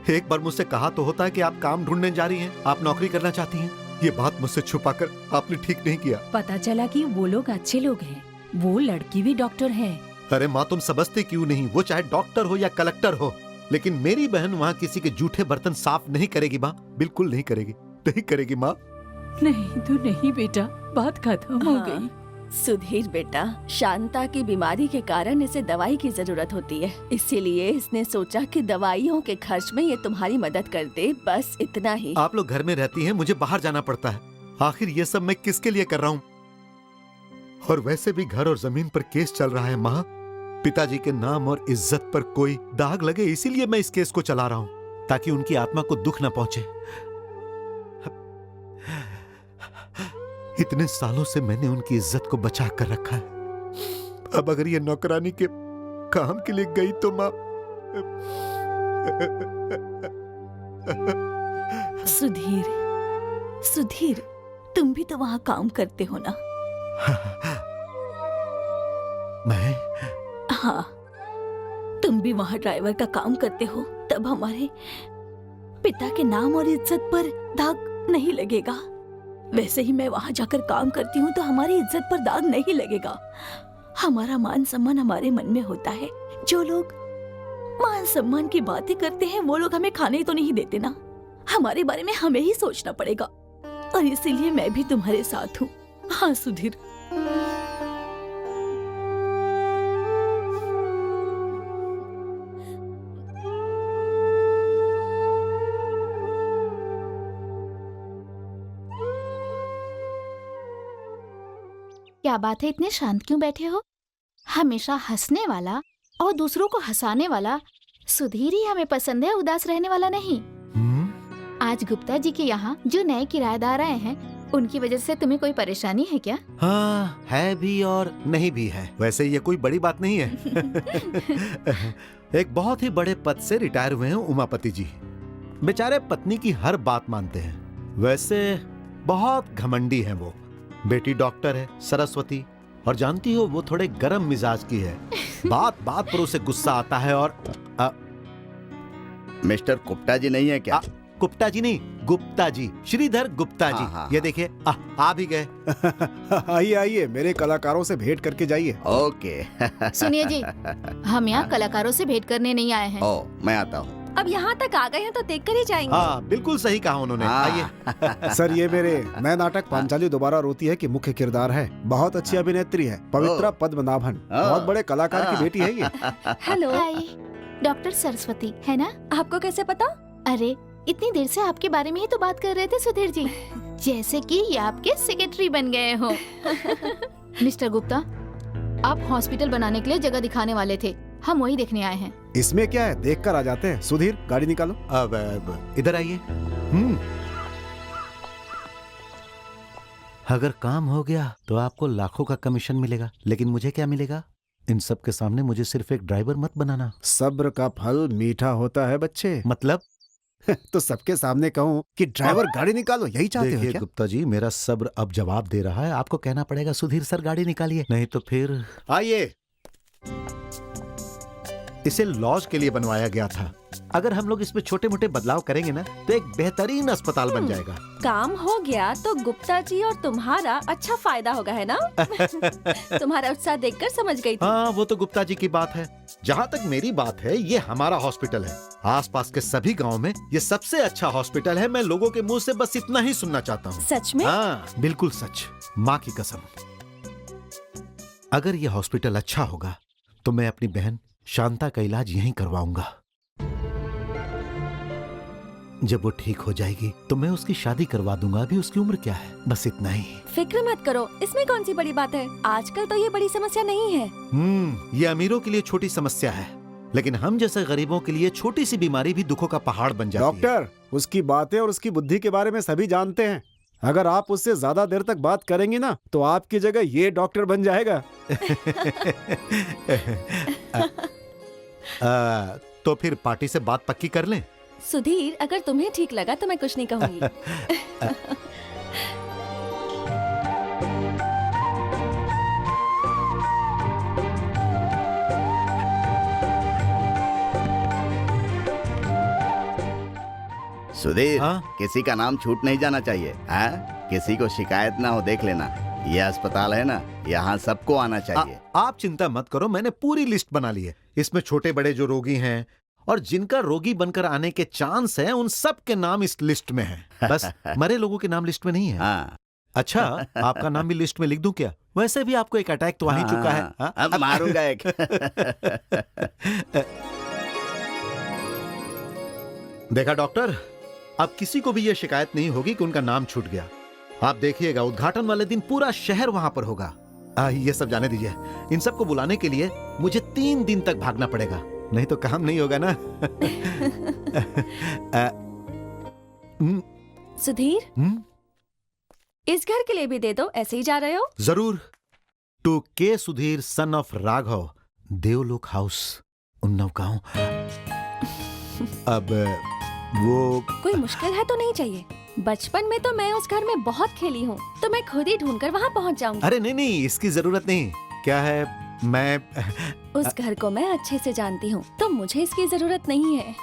एक बार मुझसे कहा तो होता है कि आप काम ढूंढने जा रही हैं, आप नौकरी करना चाहती हैं। ये बात मुझसे छुपाकर आपने ठीक नहीं किया। पता चला कि वो लोग अच्छे लोग हैं। वो लड़की भी डॉक्टर है। अरे माँ, तुम समझते क्यों नहीं? वो चाहे डॉक्टर हो या कलेक्टर हो, लेकिन मेरी बहन वहाँ किसी के जूठे बर्तन साफ नहीं करेगी माँ। बिल्कुल नहीं करेगी, नहीं करेगी माँ। नहीं तो नहीं बेटा, बात खत्म हो गई। सुधीर बेटा, शांता की बीमारी के कारण इसे दवाई की जरूरत होती है, इसीलिए इसने सोचा कि दवाइयों के खर्च में ये तुम्हारी मदद कर दे, बस इतना ही। आप लोग घर में रहती हैं, मुझे बाहर जाना पड़ता है। आखिर ये सब मैं किसके लिए कर रहा हूँ? और वैसे भी घर और जमीन पर केस चल रहा है माँ। पिताजी के नाम और इज्जत पर कोई दाग लगे, इसीलिए मैं इस केस को चला रहा हूँ, ताकि उनकी आत्मा को दुख न पहुंचे। इतने सालों से मैंने उनकी इज्जत को बचा कर रखा है। अब अगर ये नौकरानी के काम के लिए गई तो माँ। सुधीर, सुधीर, तुम भी तो वहाँ काम करते हो ना? मैं? हाँ, तुम भी वहाँ ड्राइवर का काम करते हो, तब हमारे पिता के नाम और इज्जत पर दाग नहीं लगेगा। वैसे ही मैं वहाँ जाकर काम करती हूँ तो हमारी इज्जत पर दाग नहीं लगेगा। हमारा मान सम्मान हमारे मन में होता है। जो लोग मान सम्मान की बातें करते हैं वो लोग हमें खाने तो नहीं देते ना। हमारे बारे में हमें ही सोचना पड़ेगा, और इसीलिए मैं भी तुम्हारे साथ हूँ। हाँ सुधीर। क्या बात है, इतने शांत क्यों बैठे हो? हमेशा हंसने वाला और दूसरों को हंसाने वाला सुधीर ही हमें पसंद है, उदास रहने वाला नहीं। आज गुप्ता जी के यहाँ जो नए किराएदार आए हैं, उनकी वजह से तुम्हें कोई परेशानी है क्या? हाँ, है भी और नहीं भी है। वैसे ये कोई बड़ी बात नहीं है। एक बहुत ही बड़े पद से रिटायर हुए हैं उमापति जी। बेचारे पत्नी की हर बात मानते हैं। वैसे बहुत घमंडी हैं वो। बेटी डॉक्टर है, सरस्वती, और जानती हो वो थोड़े गरम मिजाज की है। बात बात पर उसे गुस्सा आता है। और मिस्टर गुप्ता जी नहीं है क्या? गुप्ता जी नहीं, गुप्ता जी, श्रीधर गुप्ता जी। हाँ, ये देखिए, आ भी गए। आइए आइए, मेरे कलाकारों से भेंट करके जाइए। ओके। सुनिए जी, हम यहाँ कलाकारों से भेंट करने नहीं आए हैं। ओ, मैं आता हूँ। अब यहाँ तक आ गए हैं तो देख कर ही जाएंगे। हाँ, बिल्कुल सही कहा उन्होंने। आइए। सर, ये मेरे नए नाटक पांचाली दोबारा रोती है कि मुख्य किरदार है। बहुत अच्छी अभिनेत्री है, पवित्रा पद्मनाभन। बहुत बड़े कलाकार की बेटी है ये। हेलो। हाय, डॉक्टर सरस्वती है ना? आपको कैसे पता? अरे, इतनी देर से आपके बारे में ही तो बात कर रहे थे सुधीर जी, जैसे कि ये आपके सेक्रेटरी बन गए हो। मिस्टर गुप्ता, आप हॉस्पिटल बनाने के लिए जगह दिखाने वाले थे, हम वही देखने आए हैं। इसमें क्या है, देख कर आ जाते हैं। सुधीर, गाड़ी निकालो। अब इधर आइए। अगर काम हो गया तो आपको लाखों का कमीशन मिलेगा, लेकिन मुझे क्या मिलेगा? इन सब के सामने मुझे सिर्फ एक ड्राइवर मत बनाना। सब्र का फल मीठा होता है बच्चे। मतलब तो सबके सामने कहूँ कि ड्राइवर गाड़ी निकालो, यही चाहते हो देखिए क्या? गुप्ता जी, मेरा सब्र अब जवाब दे रहा है। आपको कहना पड़ेगा सुधीर सर गाड़ी निकालिए, नहीं तो फिर। आइए, इसे लॉज के लिए बनवाया गया था। अगर हम लोग इसमें छोटे मोटे बदलाव करेंगे ना तो एक बेहतरीन अस्पताल बन जाएगा। काम हो गया तो गुप्ता जी और तुम्हारा अच्छा फायदा होगा, है ना? तुम्हारा उत्साह देखकर समझ गई थी। हाँ, वो तो गुप्ता जी की बात है। जहाँ तक मेरी बात है, ये हमारा हॉस्पिटल है। आसपास के सभी गांव में ये सबसे अच्छा हॉस्पिटल है। मैं लोगों के मुंह से बस इतना ही सुनना चाहता हूँ। सच में? हाँ, बिल्कुल सच, माँ की कसम। अगर ये हॉस्पिटल अच्छा होगा तो मैं अपनी बहन शांता का इलाज यहीं करवाऊंगा। जब वो ठीक हो जाएगी तो मैं उसकी शादी करवा दूंगा। अभी उसकी उम्र क्या है, बस इतना ही। फिक्र मत करो, इसमें कौन सी बड़ी बात है। आजकल तो ये बड़ी समस्या नहीं है। ये अमीरों के लिए छोटी समस्या है, लेकिन हम जैसे गरीबों के लिए छोटी सी बीमारी भी दुखों का पहाड़ बन जाती है। डॉक्टर, उसकी बातें और उसकी बुद्धि के बारे में सभी जानते हैं। अगर आप उससे ज्यादा देर तक बात करेंगी ना तो आपकी जगह ये डॉक्टर बन जाएगा। तो फिर पार्टी से बात पक्की कर लें। सुधीर, अगर तुम्हें ठीक लगा तो मैं कुछ नहीं कहूंगी। सुधीर, हाँ? किसी का नाम छूट नहीं जाना चाहिए। किसी को शिकायत ना हो, देख लेना। ये अस्पताल है ना, यहाँ सबको आना चाहिए। आप चिंता मत करो, मैंने पूरी लिस्ट बना ली है। इसमें छोटे बड़े जो रोगी हैं और जिनका रोगी बनकर आने के चांस हैं, उन सब के नाम इस लिस्ट में हैं। बस मरे लोगों के नाम लिस्ट में नहीं है। हाँ। अच्छा, आपका नाम भी लिस्ट में लिख दूं क्या? वैसे भी आपको एक अटैक तो आ ही चुका है। हाँ? अब मारूंगा एक। देखा डॉक्टर, अब किसी को भी यह शिकायत नहीं होगी कि उनका नाम छूट गया। आप देखिएगा, उद्घाटन वाले दिन पूरा शहर वहां पर होगा। ये सब जाने दीजिए। इन सबको बुलाने के लिए मुझे 3 दिन तक भागना पड़ेगा, नहीं तो काम नहीं होगा ना। सुधीर, इस घर के लिए भी दे दो। ऐसे ही जा रहे हो? जरूर। टू के सुधीर, सन ऑफ राघव, देवलोक हाउस, उन्नाव गांव। अब वो कोई मुश्किल है तो नहीं चाहिए। बचपन में तो मैं उस घर में बहुत खेली हूँ, तो मैं खुद ही ढूंढकर वहाँ पहुँच जाऊंगी। अरे नहीं नहीं, इसकी जरूरत नहीं। क्या है, मैं उस घर को मैं अच्छे से जानती हूँ, तो मुझे इसकी जरूरत नहीं है।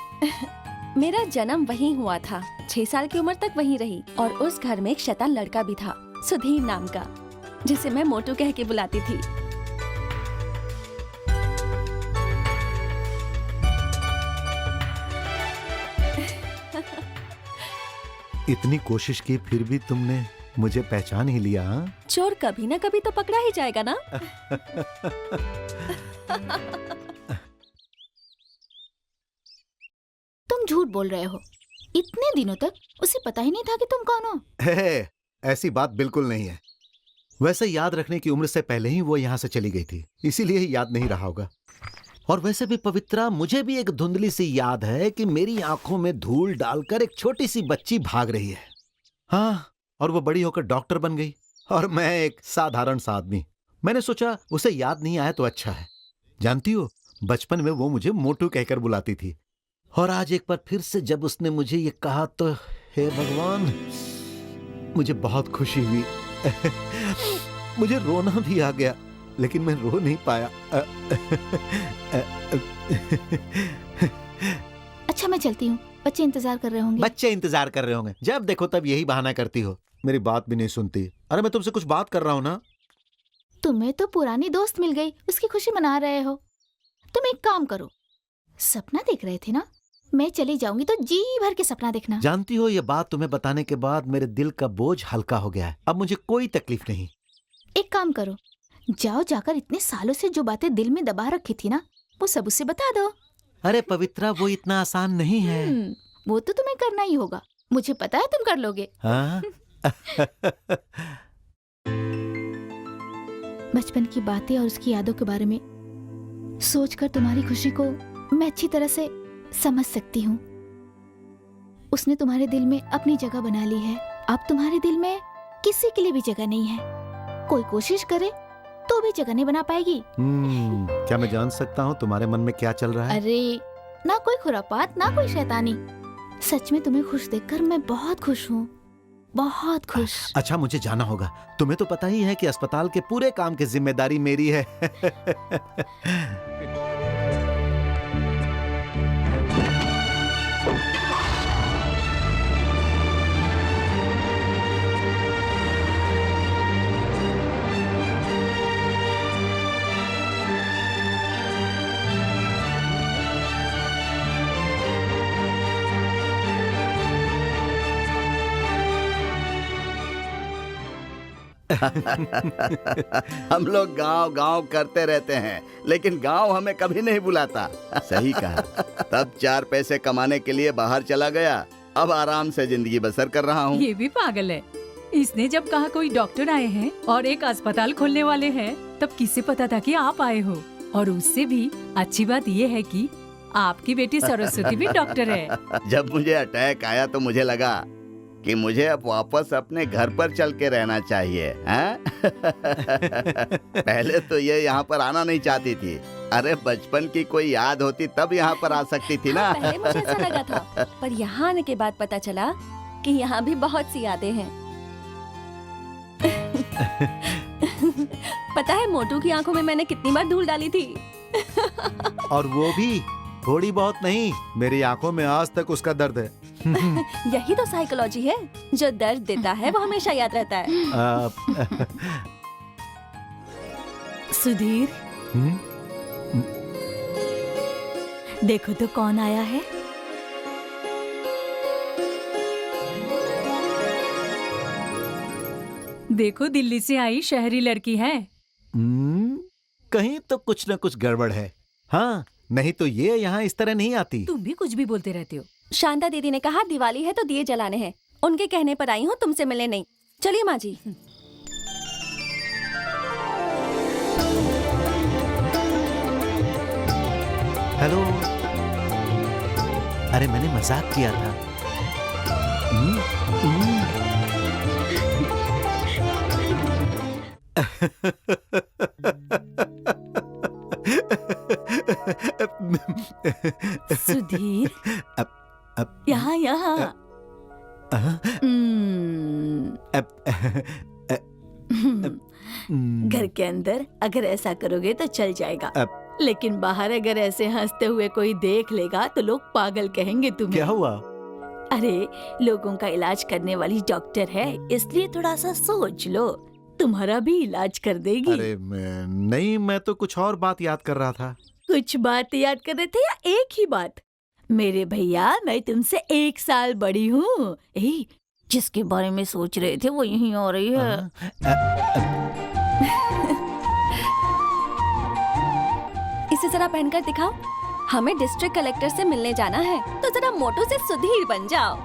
मेरा जन्म वहीं हुआ था, 6 साल की उम्र तक वहीं रही। और उस घर में एक शैतान लड़का भी था, सुधीर नाम का, जिसे मैं मोटू कह के बुलाती थी। इतनी कोशिश की फिर भी तुमने मुझे पहचान ही लिया। हाँ? चोर कभी न कभी तो पकड़ा ही जाएगा ना। तुम झूठ बोल रहे हो। इतने दिनों तक उसे पता ही नहीं था कि तुम कौन हो। ऐसी बात बिल्कुल नहीं है। वैसे याद रखने की उम्र से पहले ही वो यहाँ से चली गई थी, इसीलिए ही याद नहीं रहा होगा। और वैसे भी पवित्रा, मुझे भी एक धुंधली सी याद है कि मेरी आंखों में धूल डालकर एक छोटी सी बच्ची भाग रही है। हाँ, और वो बड़ी होकर डॉक्टर बन गई और मैं एक साधारण सा आदमी। मैंने सोचा उसे याद नहीं आया तो अच्छा है। जानती हो, बचपन में वो मुझे मोटू कहकर बुलाती थी, और आज एक बार फिर से जब उसने मुझे ये कहा तो हे भगवान, मुझे बहुत खुशी हुई। मुझे रोना भी आ गया, लेकिन मैं रो नहीं पाया। अच्छा, मैं चलती हूँ, बच्चे इंतजार कर रहे होंगे। बच्चे इंतजार कर रहे होंगे, जब देखो तब यही बहाना करती हो, मेरी बात भी नहीं सुनती। अरे मैं तुमसे कुछ बात कर रहा हूँ ना। तुम्हें तो पुरानी दोस्त मिल गई, उसकी खुशी मना रहे हो। तुम एक काम करो, सपना देख रहे थे ना, मैं चली जाऊंगी तो जी भर के सपना देखना। जानती हो, ये बात तुम्हें बताने के बाद मेरे दिल का बोझ हल्का हो गया है। अब मुझे कोई तकलीफ नहीं। एक काम करो, जाओ, जाकर इतने सालों से जो बातें दिल में दबा रखी थी ना, वो सब उससे बता दो। अरे पवित्रा, वो इतना आसान नहीं है। वो तो तुम्हें करना ही होगा, मुझे पता है तुम कर लोगे। हाँ? बचपन की बातें और उसकी यादों के बारे में सोचकर तुम्हारी खुशी को मैं अच्छी तरह से समझ सकती हूँ। उसने तुम्हारे दिल में अपनी जगह बना ली है। अब तुम्हारे दिल में किसी के लिए भी जगह नहीं है। कोई कोशिश करे तो भी जगह नहीं बना पाएगी। क्या मैं जान सकता हूँ तुम्हारे मन में क्या चल रहा है? अरे ना कोई खुरापात, ना कोई शैतानी, सच में तुम्हें खुश देखकर मैं बहुत खुश हूँ, बहुत खुश। अच्छा, मुझे जाना होगा। तुम्हें तो पता ही है कि अस्पताल के पूरे काम की जिम्मेदारी मेरी है। हम लोग गांव गांव करते रहते हैं, लेकिन गांव हमें कभी नहीं बुलाता। सही कहा। तब 4 पैसे कमाने के लिए बाहर चला गया, अब आराम से जिंदगी बसर कर रहा हूँ। ये भी पागल है। इसने जब कहा कोई डॉक्टर आए हैं और एक अस्पताल खोलने वाले हैं, तब किसे पता था कि आप आए हो। और उससे भी अच्छी बात ये है कि आपकी बेटी सरस्वती भी डॉक्टर है। जब मुझे अटैक आया तो मुझे लगा कि मुझे अब वापस अपने घर पर चल के रहना चाहिए, हैं? पहले तो ये यहाँ पर आना नहीं चाहती थी। अरे बचपन की कोई याद होती तब यहाँ पर आ सकती थी ना। पहले मुझे ऐसा लगा था, पर यहाँ आने के बाद पता चला कि यहाँ भी बहुत सी यादें हैं। पता है मोटू की आंखों में मैंने कितनी बार धूल डाली थी। और वो भी थोड़ी बहुत नहीं, मेरी आंखों में आज तक उसका दर्द है। यही तो साइकोलॉजी है, जो दर्द देता है वो हमेशा याद रहता है। सुधीर, देखो तो कौन आया है। देखो, दिल्ली से आई शहरी लड़की है। कहीं तो कुछ न कुछ गड़बड़ है। हाँ, नहीं तो ये यहाँ इस तरह नहीं आती। तुम भी कुछ भी बोलते रहते हो। शांता दीदी ने कहा दिवाली है तो दिए जलाने हैं। उनके कहने पर आई हूँ, तुमसे मिलने नहीं। चलिए माँ जी। हेलो। अरे मैंने मजाक किया था। सुधीर, यहाँ यहाँ। घर के अंदर अगर ऐसा करोगे तो चल जाएगा, लेकिन बाहर अगर ऐसे हंसते हुए कोई देख लेगा तो लोग पागल कहेंगे तुम्हें। क्या हुआ? अरे, लोगों का इलाज करने वाली डॉक्टर है, इसलिए थोड़ा सा सोच लो, तुम्हारा भी इलाज कर देगी। अरे नहीं, मैं तो कुछ और बात याद कर रहा था। कुछ बात याद कर रहे थे या एक ही बात? मेरे भैया, मैं तुमसे 1 साल बड़ी हूँ। जिसके बारे में सोच रहे थे वो यहीं आ रही है। इसे जरा पहनकर दिखाओ। हमें डिस्ट्रिक्ट कलेक्टर से मिलने जाना है, तो जरा मोटू से सुधीर बन जाओ।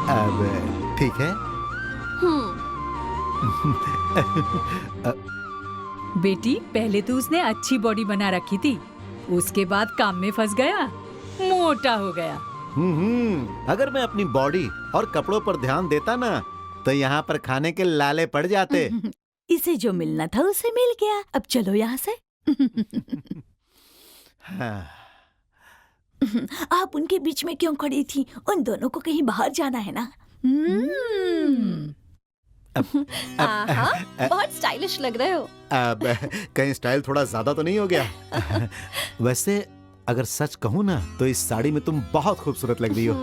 अब ठीक है। बेटी, पहले तो उसने अच्छी बॉडी बना रखी थी, उसके बाद काम में फंस गया, मोटा हो गया। अगर मैं अपनी बॉडी और कपड़ों पर ध्यान देता ना, तो यहाँ पर खाने के लाले पड़ जाते। इसे जो मिलना था उसे मिल गया, अब चलो यहाँ से। हाँ। आप उनके बीच में क्यों खड़ी थी? उन दोनों को कहीं बाहर जाना है ना। बहुत स्टाइलिश लग रहे हो। अब कहीं स्टाइल थोड़ा ज्यादा तो नहीं हो गया? वैसे अगर सच कहूँ ना, तो इस साड़ी में तुम बहुत खूबसूरत लग रही हो।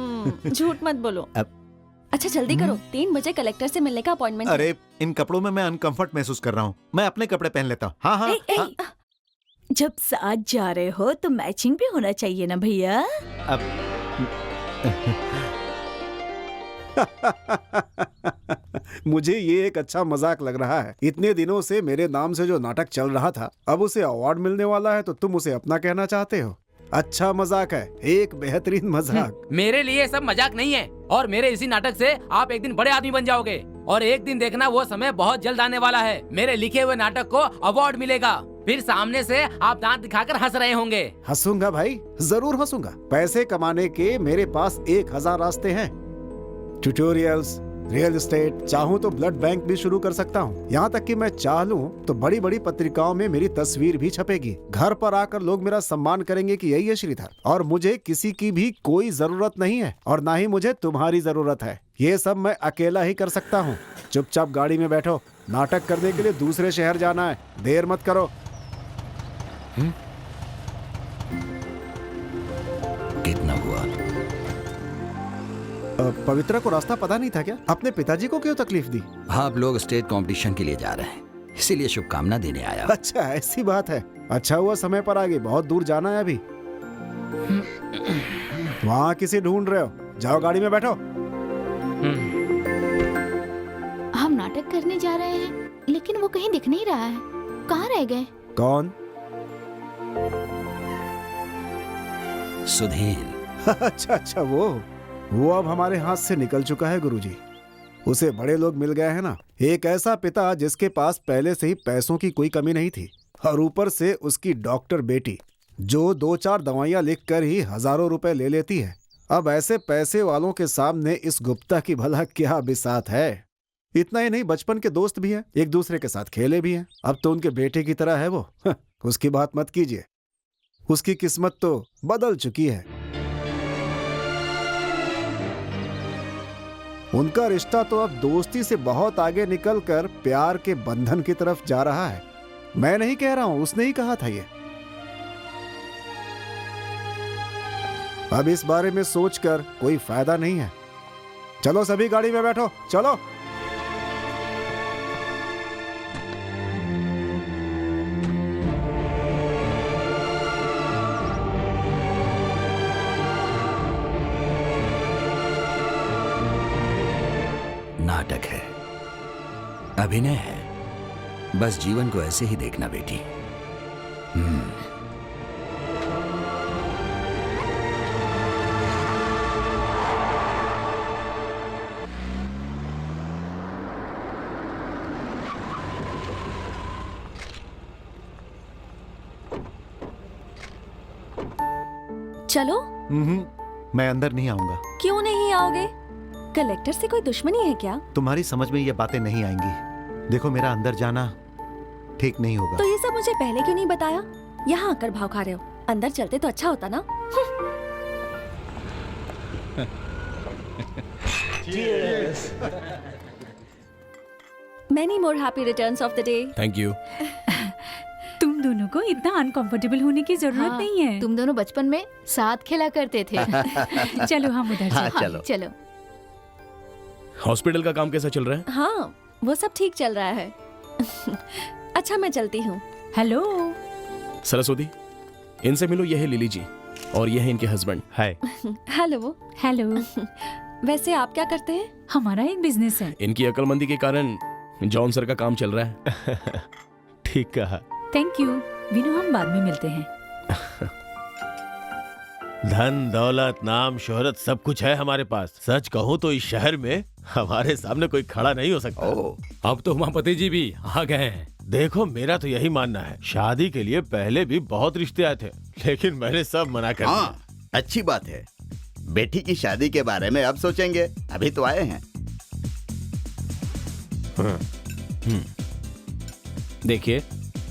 झूठ मत बोलो। अच्छा जल्दी करो, 3 बजे कलेक्टर से मिलने का अपॉइंटमेंट। अरे इन कपड़ों में मैं अनकंफर्ट महसूस कर रहा हूँ, मैं अपने कपड़े पहन लेता हूँ। हाँ हाँ, हाँ। जब साथ जा रहे हो तो मैचिंग भी होना चाहिए ना भैया। मुझे ये एक अच्छा मजाक लग रहा है। इतने दिनों से मेरे नाम से जो नाटक चल रहा था, अब उसे अवार्ड मिलने वाला है तो तुम उसे अपना कहना चाहते हो। अच्छा मजाक है, एक बेहतरीन मजाक। मेरे लिए सब मजाक नहीं है, और मेरे इसी नाटक से आप एक दिन बड़े आदमी बन जाओगे। और एक दिन देखना, वो समय बहुत जल्द आने वाला है। मेरे लिखे हुए नाटक को अवार्ड मिलेगा। फिर सामने से आप दांत दिखाकर हंस रहे होंगे। हंसूंगा भाई, जरूर हंसूंगा। पैसे कमाने के मेरे पास 1000 रास्ते हैं। ट्यूटोरियल्स, रियल एस्टेट, चाहूँ तो ब्लड बैंक भी शुरू कर सकता हूँ। यहाँ तक कि मैं चाह लूँ तो बड़ी बड़ी पत्रिकाओं में मेरी तस्वीर भी छपेगी। घर पर आकर लोग मेरा सम्मान करेंगे कि यही है श्रीधर। और मुझे किसी की भी कोई जरूरत नहीं है और ना ही मुझे तुम्हारी जरूरत है। ये सब मैं अकेला ही कर सकता हूँ। चुपचाप गाड़ी में बैठो, नाटक करने के लिए दूसरे शहर जाना है, देर मत करो। कितना हुआ? पवित्रा को रास्ता पता नहीं था क्या? अपने पिताजी को क्यों तकलीफ दी? आप लोग स्टेट कंपटीशन के लिए जा रहे हैं, इसीलिए शुभकामना देने आया। अच्छा, ऐसी बात है। अच्छा हुआ समय पर आ गई, बहुत दूर जाना है अभी। वहाँ किसी ढूंढ रहे हो? जाओ गाड़ी में बैठो। हम नाटक करने जा रहे हैं लेकिन वो कहीं दिख नहीं रहा है। कहाँ रह गए? कौन? सुधीर। अच्छा, वो अब हमारे हाथ से निकल चुका है गुरुजी। उसे बड़े लोग मिल गए हैं ना। एक ऐसा पिता जिसके पास पहले से ही पैसों की कोई कमी नहीं थी और ऊपर से उसकी डॉक्टर बेटी जो 2-4 दवाइयां लिखकर ही हजारों रुपए ले लेती है। अब ऐसे पैसे वालों के सामने इस गुप्ता की भला क्या बिसात है। इतना ही नहीं, बचपन के दोस्त भी हैं, एक दूसरे के साथ खेले भी हैं। अब तो उनके बेटे की तरह है वो। उसकी बात मत कीजिए, उसकी किस्मत तो बदल चुकी है। उनका रिश्ता तो अब दोस्ती से बहुत आगे निकलकर प्यार के बंधन की तरफ जा रहा है। मैं नहीं कह रहा हूं, उसने ही कहा था ये। अब इस बारे में सोचकर कोई फायदा नहीं है। चलो सभी गाड़ी में बैठो, चलो। नाटक है, अभिनय है, बस जीवन को ऐसे ही देखना बेटी। चलो। मैं अंदर नहीं आऊंगा। क्यों नहीं आओगे? कलेक्टर से कोई दुश्मनी है क्या? तुम्हारी समझ में ये बातें नहीं आएंगी। देखो, मेरा अंदर जाना ठीक नहीं होगा। तो ये सब मुझे पहले क्यों नहीं बताया? यहाँ आकर भाव खा रहे हो। अंदर चलते तो अच्छा होता ना। Many more happy returns of the day. Thank you. तुम दोनों को इतना अनकंफर्टेबल होने की जरूरत नहीं है। तुम दोनों बचपन में साथ खेला करते थे। चलो हम उधर चलो। चलो। हॉस्पिटल का काम कैसा चल रहा है? हाँ, वो सब ठीक चल रहा है। अच्छा, मैं चलती हूँ। हेलो सरस्वती, इनसे मिलो। ये है लिली जी और ये है इनके हस्बैंड। हाय। हेलो। हेलो। वैसे आप क्या करते हैं? हमारा एक बिजनेस है। इनकी अक्लमंदी के कारण जॉन सर का काम चल रहा है। ठीक कहा। थैंक यू विनू, हम बाद में मिलते हैं। धन दौलत नाम शोहरत सब कुछ है हमारे पास। सच कहूँ तो इस शहर में हमारे सामने कोई खड़ा नहीं हो सकता। अब तो उमापति जी भी आ गए हैं। देखो, मेरा तो यही मानना है, शादी के लिए पहले भी बहुत रिश्ते आए थे लेकिन मैंने सब मना कर दिया। अच्छी बात है। बेटी की शादी के बारे में अब सोचेंगे, अभी तो आए हैं। देखिए,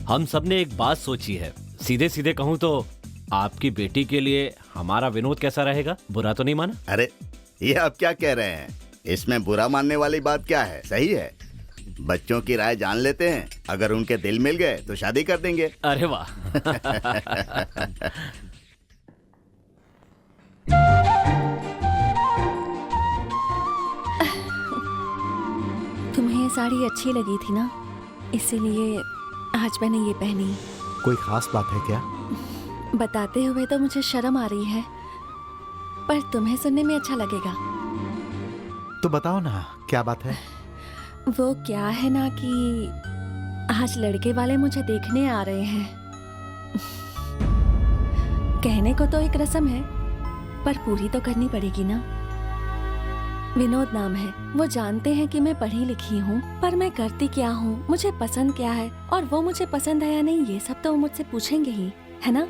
हम सबने एक बात सोची है। सीधे सीधे कहूँ तो आपकी बेटी के लिए हमारा विनोद कैसा रहेगा? बुरा तो नहीं माना? अरे, ये आप क्या कह रहे हैं? इसमें बुरा मानने वाली बात क्या है? सही है। बच्चों की राय जान लेते हैं, अगर उनके दिल मिल गए तो शादी कर देंगे। अरे वाह। तुम्हें ये साड़ी अच्छी लगी थी ना, इसीलिए आज मैंने ये पहनी। कोई खास बात है क्या? बताते हुए तो मुझे शर्म आ रही है, पर तुम्हें सुनने में अच्छा लगेगा। तो बताओ ना, क्या बात है? वो क्या है ना कि आज लड़के वाले मुझे देखने आ रहे हैं। कहने को तो एक रस्म है, पर पूरी तो करनी पड़ेगी ना। विनोद नाम है। वो जानते हैं कि मैं पढ़ी लिखी हूँ, पर मैं करती क्या हूँ, मुझे पसंद क्या है और वो मुझे पसंद है या नहीं, ये सब तो वो मुझसे पूछेंगे ही, है ना?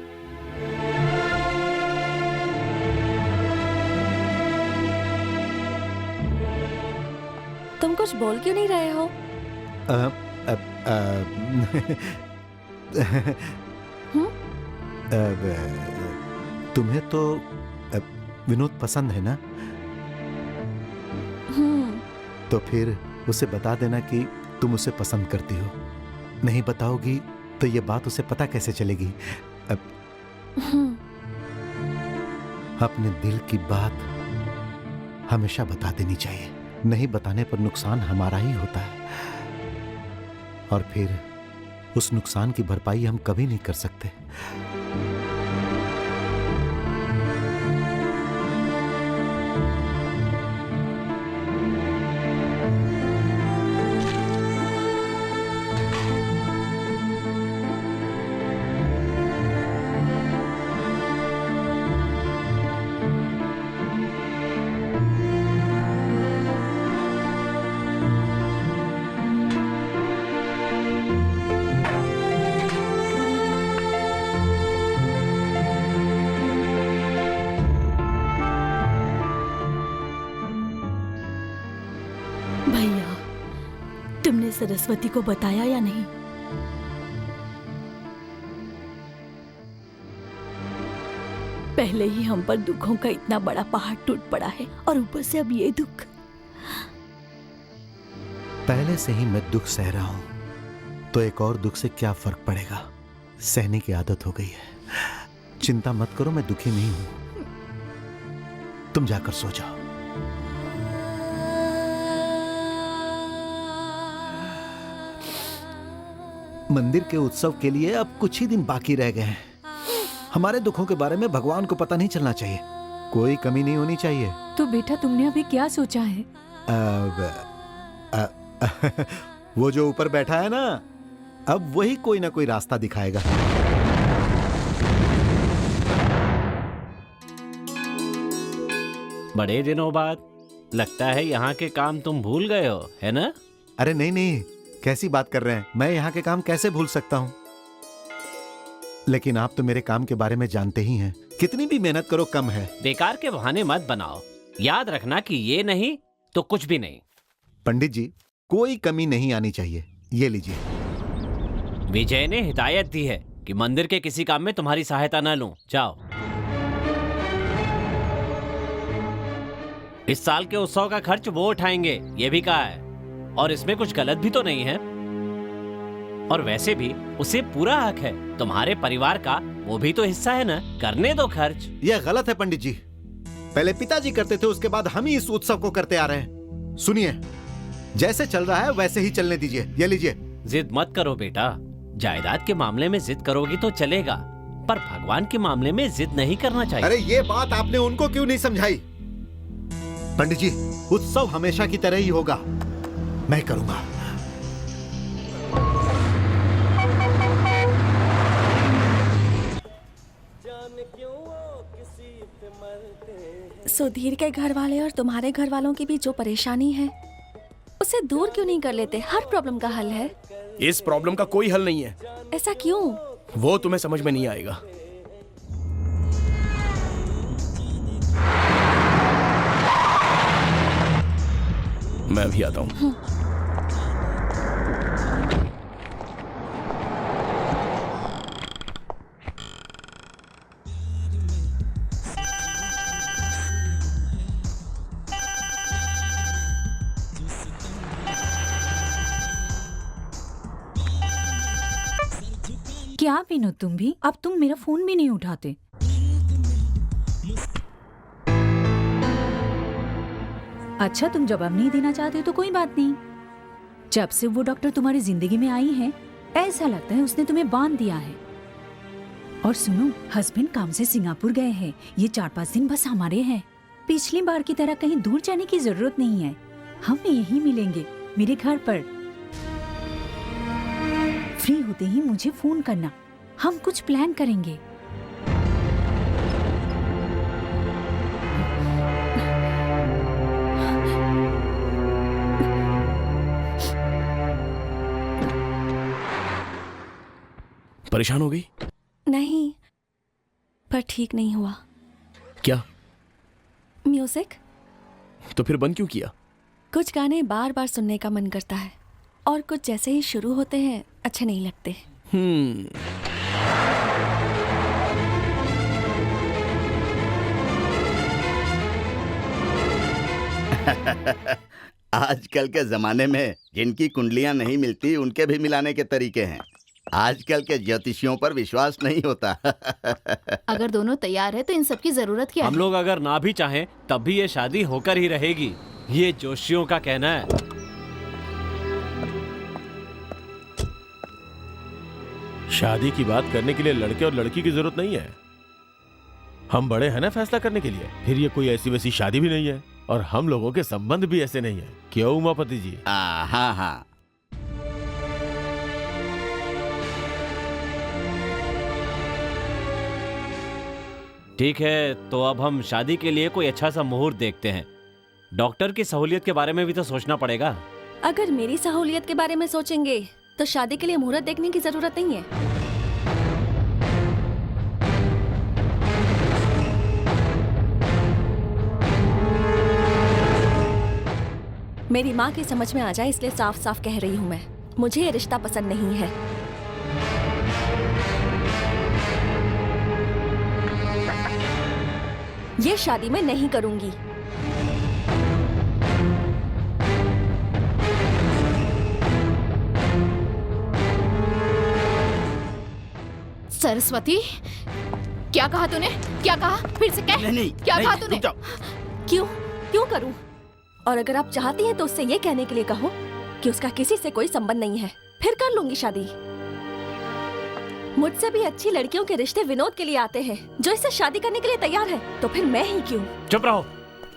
तुम कुछ बोल क्यों नहीं रहे हो? तुम्हें तो विनोद पसंद है ना? तो फिर उसे बता देना कि तुम उसे पसंद करती हो। नहीं बताओगी तो ये बात उसे पता कैसे चलेगी? अपने दिल की बात हमेशा बता देनी चाहिए। नहीं बताने पर नुकसान हमारा ही होता है और फिर उस नुकसान की भरपाई हम कभी नहीं कर सकते। भैया, तुमने सरस्वती को बताया या नहीं? पहले ही हम पर दुखों का इतना बड़ा पहाड़ टूट पड़ा है और ऊपर से अब ये दुख। पहले से ही मैं दुख सह रहा हूं तो एक और दुख से क्या फर्क पड़ेगा? सहने की आदत हो गई है। चिंता मत करो, मैं दुखी नहीं हूं। तुम जाकर सो जाओ। मंदिर के उत्सव के लिए अब कुछ ही दिन बाकी रह गए हैं। हमारे दुखों के बारे में भगवान को पता नहीं चलना चाहिए। कोई कमी नहीं होनी चाहिए। तो बेटा तुमने अभी क्या सोचा है? वो जो ऊपर बैठा है ना, अब वही कोई ना कोई रास्ता दिखाएगा। बड़े दिनों बाद लगता है यहाँ के काम तुम भूल गए हो, है ना? अरे नहीं नहीं, कैसी बात कर रहे हैं? मैं यहाँ के काम कैसे भूल सकता हूँ? लेकिन आप तो मेरे काम के बारे में जानते ही हैं। कितनी भी मेहनत करो कम है। बेकार के बहाने मत बनाओ। याद रखना कि ये नहीं तो कुछ भी नहीं। पंडित जी, कोई कमी नहीं आनी चाहिए। ये लीजिए। विजय ने हिदायत दी है कि मंदिर के किसी काम में तुम्हारी सहायता न लूं। जाओ। इस साल के उत्सव का खर्च वो उठाएंगे, ये भी कहा है। और इसमें कुछ गलत भी तो नहीं है। और वैसे भी उसे पूरा हक है। तुम्हारे परिवार का वो भी तो हिस्सा है ना। करने दो खर्च। यह गलत है पंडित जी। पहले पिताजी करते थे, उसके बाद हम ही इस उत्सव को करते आ रहे हैं। सुनिए, जैसे चल रहा है वैसे ही चलने दीजिए। ये लीजिए। जिद मत करो बेटा। जायदाद के मामले में जिद करोगी तो चलेगा, पर भगवान के मामले में जिद नहीं करना चाहिए। अरे ये बात आपने उनको क्यों नहीं समझाई? पंडित जी, उत्सव हमेशा की तरह ही होगा। मैं करूंगा। सुधीर के घर वाले और तुम्हारे घर वालों की भी जो परेशानी है, उसे दूर क्यों नहीं कर लेते? हर प्रॉब्लम का हल है। इस प्रॉब्लम का कोई हल नहीं है। ऐसा क्यों? वो तुम्हें समझ में नहीं आएगा। मैं भी आता हूँ। क्या विनोद, तुम भी? अब तुम मेरा फोन भी नहीं उठाते। अच्छा, तुम जवाब नहीं देना चाहते तो कोई बात नहीं। जब से वो डॉक्टर तुम्हारी जिंदगी में आई है, ऐसा लगता है उसने तुम्हें बांध दिया है। और सुनो, हस्बैंड काम से सिंगापुर गए हैं। ये 4-5 दिन बस हमारे हैं। पिछली बार की तरह कहीं दूर जाने की जरूरत नहीं है। हम यहीं मिलेंगे, मेरे घर पर। फ्री होते ही मुझे फोन करना, हम कुछ प्लान करेंगे। परेशान हो गई? नहीं, पर ठीक नहीं हुआ। क्या? म्यूजिक। तो फिर बंद क्यों किया? कुछ गाने बार बार सुनने का मन करता है और कुछ जैसे ही शुरू होते हैं अच्छे नहीं लगते। आजकल के जमाने में जिनकी कुंडलियां नहीं मिलती उनके भी मिलाने के तरीके हैं। आजकल के ज्योतिषियों पर विश्वास नहीं होता। अगर दोनों तैयार है तो इन सब की जरूरत क्या हम है? लोग अगर ना भी चाहें तब भी ये शादी होकर ही रहेगी, ये जोशियों का कहना है। शादी की बात करने के लिए लड़के और लड़की की जरूरत नहीं है। हम बड़े हैं ना फैसला करने के लिए। फिर ये कोई ऐसी वैसी शादी भी नहीं है और हम लोगों के संबंध भी ऐसे नहीं है। क्यों उमापति जी? हाँ हाँ। ठीक है, तो अब हम शादी के लिए कोई अच्छा सा मुहूर्त देखते हैं। डॉक्टर की सहूलियत के बारे में भी तो सोचना पड़ेगा। अगर मेरी सहूलियत के बारे में सोचेंगे तो शादी के लिए मुहूर्त देखने की जरूरत नहीं है। मेरी माँ की समझ में आ जाए इसलिए साफ साफ कह रही हूँ मैं, मुझे ये रिश्ता पसंद नहीं है। ये शादी मैं नहीं करूंगी। सरस्वती, क्या कहा तूने? क्या कहा? फिर से कह। नहीं, क्या नहीं, कहा तूने? रुक जाओ। क्यों करूं? और अगर आप चाहती हैं तो उससे ये कहने के लिए कहो कि उसका किसी से कोई संबंध नहीं है, फिर कर लूंगी शादी। मुझसे भी अच्छी लड़कियों के रिश्ते विनोद के लिए आते हैं जो इससे शादी करने के लिए तैयार है, तो फिर मैं ही क्यों? चुप रहो,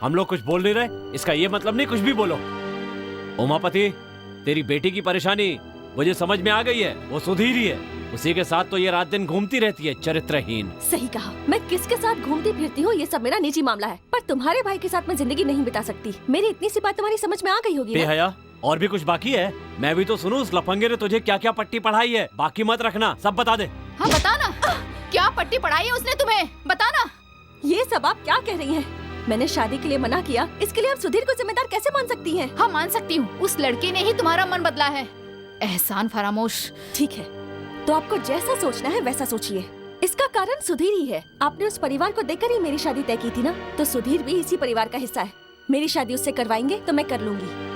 हम लोग कुछ बोल नहीं रहे, इसका ये मतलब नहीं कुछ भी बोलो। उमापति, तेरी बेटी की परेशानी मुझे समझ में आ गई है, वो सुधीर ही है। उसी के साथ तो ये रात दिन घूमती रहती है, चरित्रहीन। सही कहा, मैं किसके साथ घूमती फिरती हूँ ये सब मेरा निजी मामला है, पर तुम्हारे भाई के साथ मैं जिंदगी नहीं बिता सकती। मेरी इतनी सी बात तुम्हारी समझ में आ गई होगी ना? बेहया, और भी कुछ बाकी है? मैं भी तो सुनूं उस लफंगे ने तुझे क्या क्या पट्टी पढ़ाई है। बाकी मत रखना, सब बता दे। हाँ बताना, क्या पट्टी पढ़ाई है उसने तुम्हें? बताना। ये सब आप क्या कह रही हैं? मैंने शादी के लिए मना किया, इसके लिए आप सुधीर को जिम्मेदार कैसे मान सकती हैं? हाँ मान सकती हूँ, उस लड़के ने ही तुम्हारा मन बदला है। एहसान फरामोश। ठीक है, तो आपको जैसा सोचना है वैसा सोचिए। इसका कारण सुधीर ही है। आपने उस परिवार को देखकर ही मेरी शादी तय की थी ना, तो सुधीर भी इसी परिवार का हिस्सा है। मेरी शादी उससे करवाएंगे तो मैं कर लूंगी।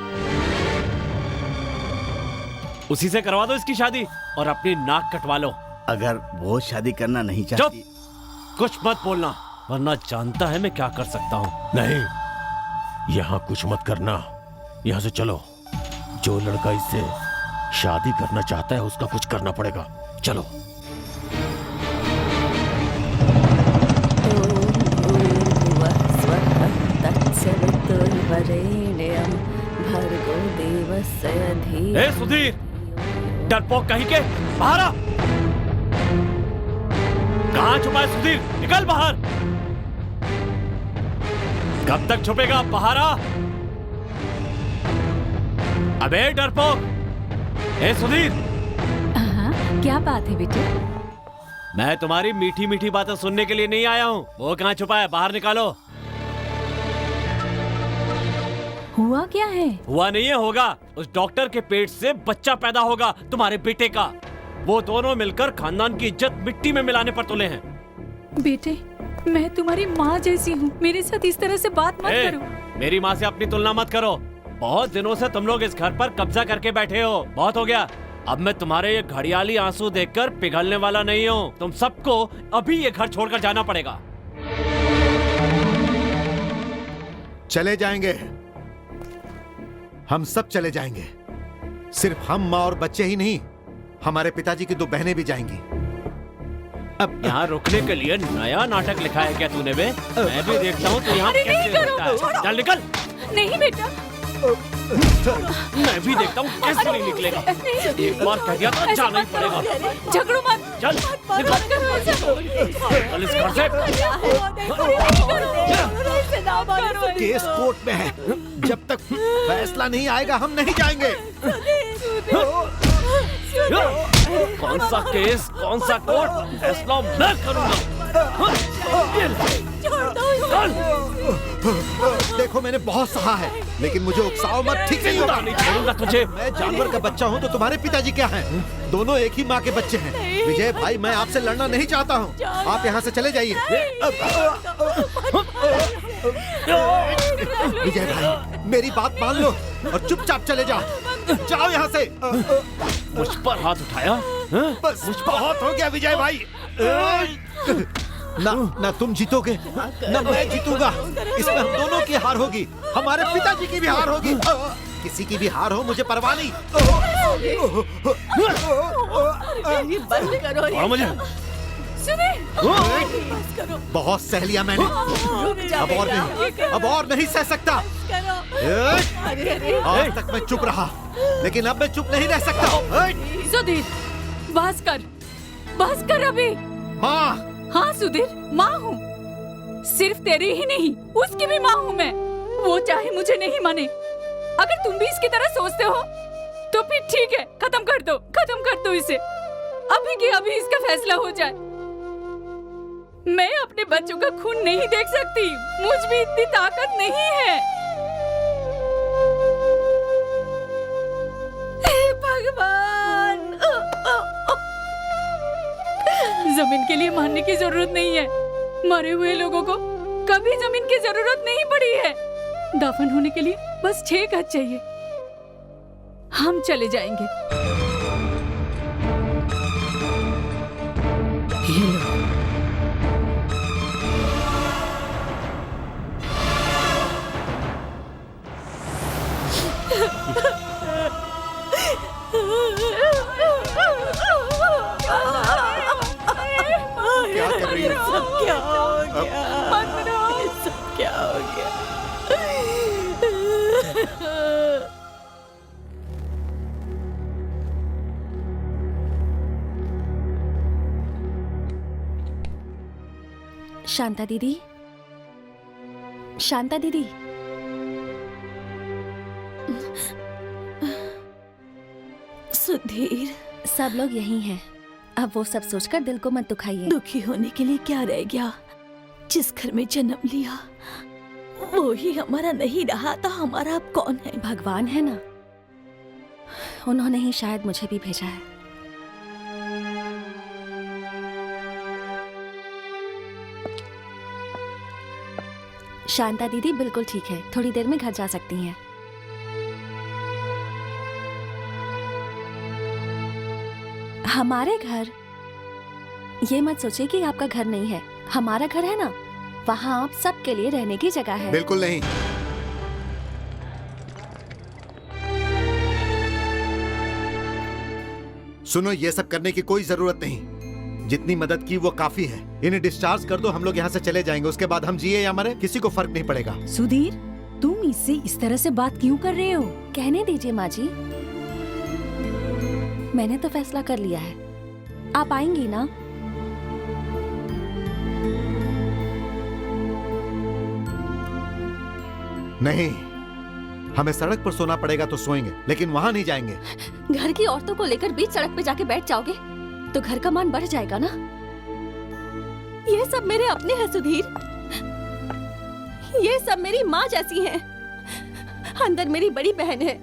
उसी से करवा दो इसकी शादी और अपनी नाक कटवा लो। अगर वो शादी करना नहीं चाहती। कुछ मत बोलना, वरना जानता है मैं क्या कर सकता हूँ। नहीं, यहाँ कुछ मत करना, यहाँ से चलो। जो लड़का इससे शादी करना चाहता है उसका कुछ करना पड़ेगा। चलो। ए सुधीर, डरपोक कहीं के, बाहर आ। कहाँ छुपा है सुधीर? निकल बाहर। कब तक छुपेगा? बाहर आ। अबे डरपोक। ए सुधीर। क्या बात है बेटे? मैं तुम्हारी मीठी मीठी बातें सुनने के लिए नहीं आया हूँ। वो कहाँ छुपा है? बाहर निकालो। हुआ क्या है? हुआ नहीं है, होगा। उस डॉक्टर के पेट से बच्चा पैदा होगा, तुम्हारे बेटे का। वो दोनों मिलकर खानदान की इज्जत मिट्टी में मिलाने पर तुले हैं। बेटे, मैं तुम्हारी माँ जैसी हूँ, मेरे साथ इस तरह से बात मत करो। मेरी माँ से अपनी तुलना मत करो। बहुत दिनों से तुम लोग इस घर पर कब्जा करके बैठे हो, बहुत हो गया। अब मैं तुम्हारे ये घड़ियाली आंसू देखकर पिघलने वाला नहीं हूँ। तुम सबको अभी ये घर छोड़कर जाना पड़ेगा। चले जाएंगे, हम सब चले जाएंगे। सिर्फ हम, माँ और बच्चे ही नहीं, हमारे पिताजी की 2 बहनें भी जाएंगी। अब यहाँ रुकने के लिए नया नाटक लिखा है क्या तूने बे? मैं भी देखता हूँ तो यहाँ कैसे रहता है। चल निकल। नहीं बेटा, मैं भी देखता हूँ कैसे नहीं निकलेगा। एक बार कह दिया तो जाना ही पड़ेगा। झगड़ो मत। चल निकल इस घर से। केस कोर्ट में है, जब तक फैसला नहीं आएगा हम नहीं जाएंगे। कौन सा केस, कौन सा कोर्ट, फैसला मैं करूंगा। देखो मैंने बहुत सहा है, लेकिन मुझे उकसाओ मत, ठीक नहीं होगा। नहीं छोड़ूंगा तुझे। मैं जानवर का बच्चा हूँ तो तुम्हारे पिताजी क्या हैं? दोनों एक ही माँ के बच्चे हैं। विजय भाई, मैं आपसे लड़ना नहीं चाहता हूँ, आप यहाँ से चले जाइए। विजय भाई, मेरी बात मान लो और चुपचाप चले जाओ। जाओ यहाँ से। मुझ पर हाथ उठाया? बस मुझ पर हाथ हो गया विजय भाई। ना तुम जीतोगे ना मैं जीतूंगा, इसमें हम दोनों की हार होगी, हमारे पिताजी की भी हार होगी, किसी की भी हार हो मुझे परवाह नहीं। बंद करो ये। मुझे बस करो। बहुत सह लिया मैंने, अब और नहीं सह सकता। आज तक मैं चुप रहा, लेकिन अब मैं चुप नहीं रह सकता। सुधीर, बस कर अभी। माँ। हाँ सुधीर, माँ हूँ, सिर्फ तेरी ही नहीं उसकी भी माँ हूँ मैं। वो चाहे मुझे नहीं माने, अगर तुम भी इसकी तरह सोचते हो तो फिर ठीक है, खत्म कर दो इसे, अभी की अभी इसका फैसला हो जाए। मैं अपने बच्चों का खून नहीं देख सकती, मुझ में इतनी ताकत नहीं है। हे भगवान, जमीन के लिए मारने की जरूरत नहीं है, मरे हुए लोगों को कभी जमीन की जरूरत नहीं पड़ी है। दफन होने के लिए बस 6 गज चाहिए, हम चले जाएंगे। ये लो। क्या कर रही हो? क्या हो गया? सब क्या हो गया? शांता दीदी, शांता दीदी, सुधीर, सब लोग यही हैं। अब वो सब सोचकर दिल को मत दुखाइए। दुखी होने के लिए क्या रह गया? जिस घर में जन्म लिया वो ही हमारा नहीं रहा तो हमारा अब कौन है? भगवान है ना, उन्होंने ही शायद मुझे भी भेजा है। शांता दीदी बिल्कुल ठीक है, थोड़ी देर में घर जा सकती हैं। हमारे घर? ये मत सोचिए कि आपका घर नहीं है, हमारा घर है ना, वहाँ आप सबके लिए रहने की जगह है। बिल्कुल नहीं। सुनो, ये सब करने की कोई जरूरत नहीं, जितनी मदद की वो काफी है। इन्हें डिस्चार्ज कर दो, हम लोग यहाँ से चले जाएंगे, उसके बाद हम जिए या मरे किसी को फर्क नहीं पड़ेगा। सुधीर, तुम इससे इस तरह से बात क्यों कर रहे हो? कहने दीजिए माँ जी, मैंने तो फैसला कर लिया है। आप आएंगी ना? नहीं, हमें सड़क पर सोना पड़ेगा तो सोएंगे, लेकिन वहाँ नहीं जाएंगे। घर की औरतों को लेकर बीच सड़क पे जाके बैठ जाओगे तो घर का मान बढ़ जाएगा ना। ये सब मेरे अपने हैं सुधीर, ये सब मेरी माँ जैसी हैं। अंदर मेरी बड़ी बहन है,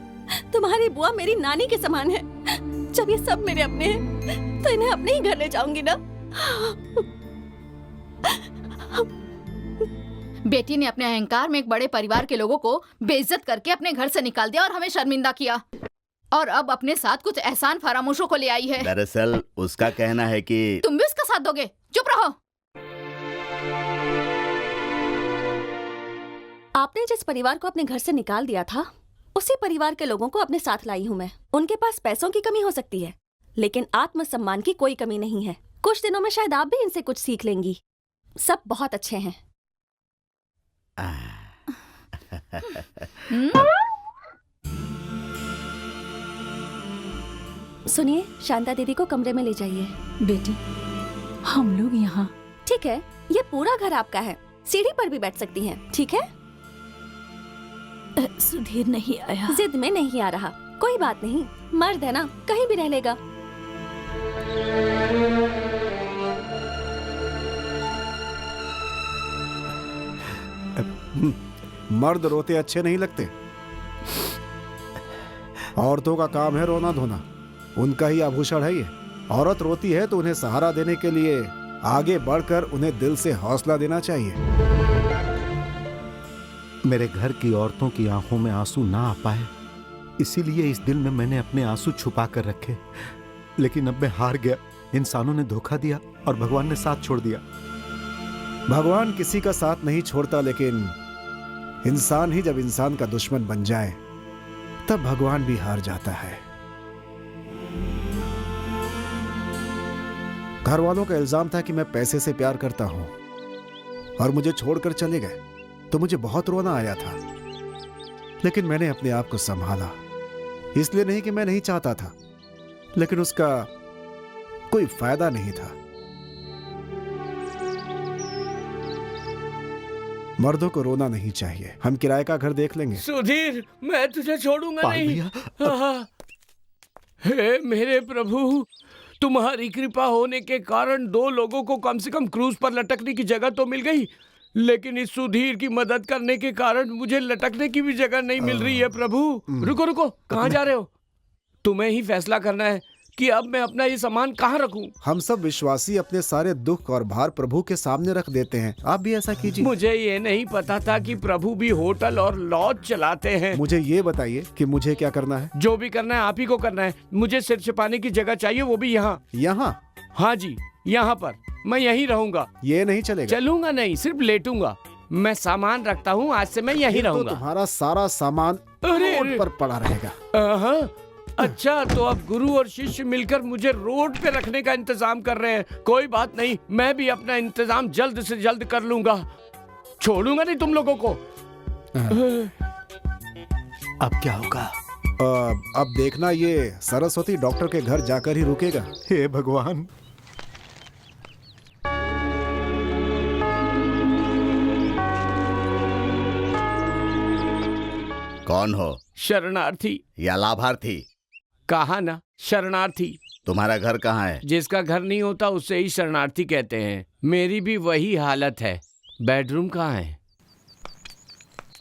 तुम्हारी बुआ मेरी नानी के समान है। जब ये सब मेरे अपने हैं तो इन्हें अपने ही घर ले जाऊंगी ना। बेटी ने अपने अहंकार में एक बड़े परिवार के लोगों को बेइज्जत करके अपने घर से निकाल दिया और हमें शर्मिंदा किया, और अब अपने साथ कुछ एहसान फरामोशों को ले आई है। दरअसल उसका कहना है कि तुम भी उसका साथ दोगे? चुप रहो। आपने जिस परिवार को अपने घर से निकाल दिया था, उसी परिवार के लोगों को अपने साथ लाई हूँ मैं। उनके पास पैसों की कमी हो सकती है, लेकिन आत्मसम्मान की कोई कमी नहीं है। कुछ दिनों में शायद आप भी इनसे कुछ सीख लेंगी। सब बहुत अच्छे हैं। सुनिए, शांता दीदी को कमरे में ले जाइए। बेटी, हम लोग यहाँ। ठीक है, ये पूरा घर आपका है, सीढ़ी पर भी बैठ सकती हैं, ठीक है? सुधीर नहीं आया। जिद में नहीं आ रहा, कोई बात नहीं, मर्द है ना, कहीं भी रह लेगा। मर्द रोते अच्छे नहीं लगते। औरतों का काम है रोना धोना, उनका ही आभूषण है ये। औरत रोती है तो उन्हें सहारा देने के लिए आगे बढ़कर उन्हें दिल से हौसला देना चाहिए। मेरे घर की औरतों की आंखों में आंसू ना आ पाए, इसीलिए इस दिल में मैंने अपने आंसू छुपा कर रखे। लेकिन अब मैं हार गया, इंसानों ने धोखा दिया और भगवान ने साथ छोड़ दिया। भगवान किसी का साथ नहीं छोड़ता, लेकिन इंसान ही जब इंसान का दुश्मन बन जाए तब भगवान भी हार जाता है। घर वालों का इल्जाम था कि मैं पैसे से प्यार करता हूं और मुझे छोड़कर चले गए, तो मुझे बहुत रोना आया था। लेकिन मैंने अपने आप को संभाला, इसलिए नहीं कि मैं नहीं चाहता था, लेकिन उसका कोई फायदा नहीं था। मर्दों को रोना नहीं चाहिए। हम किराए का घर देख लेंगे। सुधीर, मैं तुझे छोड़ूंगा नहीं। हाँ। हे मेरे प्रभु, तुम्हारी कृपा होने के कारण 2 लोगों को कम से कम क्रूज पर लटकने की जगह तो मिल गई, लेकिन इस सुधीर की मदद करने के कारण मुझे लटकने की भी जगह नहीं मिल रही है। प्रभु, रुको रुको, कहाँ जा रहे हो? तुम्हें ही फैसला करना है कि अब मैं अपना ये सामान कहाँ रखूं। हम सब विश्वासी अपने सारे दुख और भार प्रभु के सामने रख देते हैं, आप भी ऐसा कीजिए। मुझे ये नहीं पता था कि प्रभु भी होटल और लॉज चलाते हैं। मुझे ये बताइए कि मुझे क्या करना है। जो भी करना है आप ही को करना है। मुझे सिर छिपाने की जगह चाहिए, वो भी यहाँ। यहाँ? हाँ जी, यहाँ पर। मैं यहीं रहूंगा। ये नहीं चलेगा। चलूंगा नहीं, सिर्फ लेटूंगा। मैं सामान रखता हूँ, आज से मैं यहीं रहूंगा। तो तुम्हारा सारा सामान रोड पर पड़ा रहेगा। अच्छा, तो अब गुरु और शिष्य मिलकर मुझे रोड पे रखने का इंतजाम कर रहे हैं। कोई बात नहीं, मैं भी अपना इंतजाम जल्द से जल्द कर लूंगा। छोड़ूंगा नहीं तुम लोगों को। अब क्या होगा? अब देखना, ये सरस्वती डॉक्टर के घर जाकर ही रुकेगा। हे भगवान। कौन हो? शरणार्थी या लाभार्थी? कहा ना, शरणार्थी। तुम्हारा घर कहाँ है? जिसका घर नहीं होता उसे ही शरणार्थी कहते हैं। मेरी भी वही हालत है। बेडरूम कहाँ है?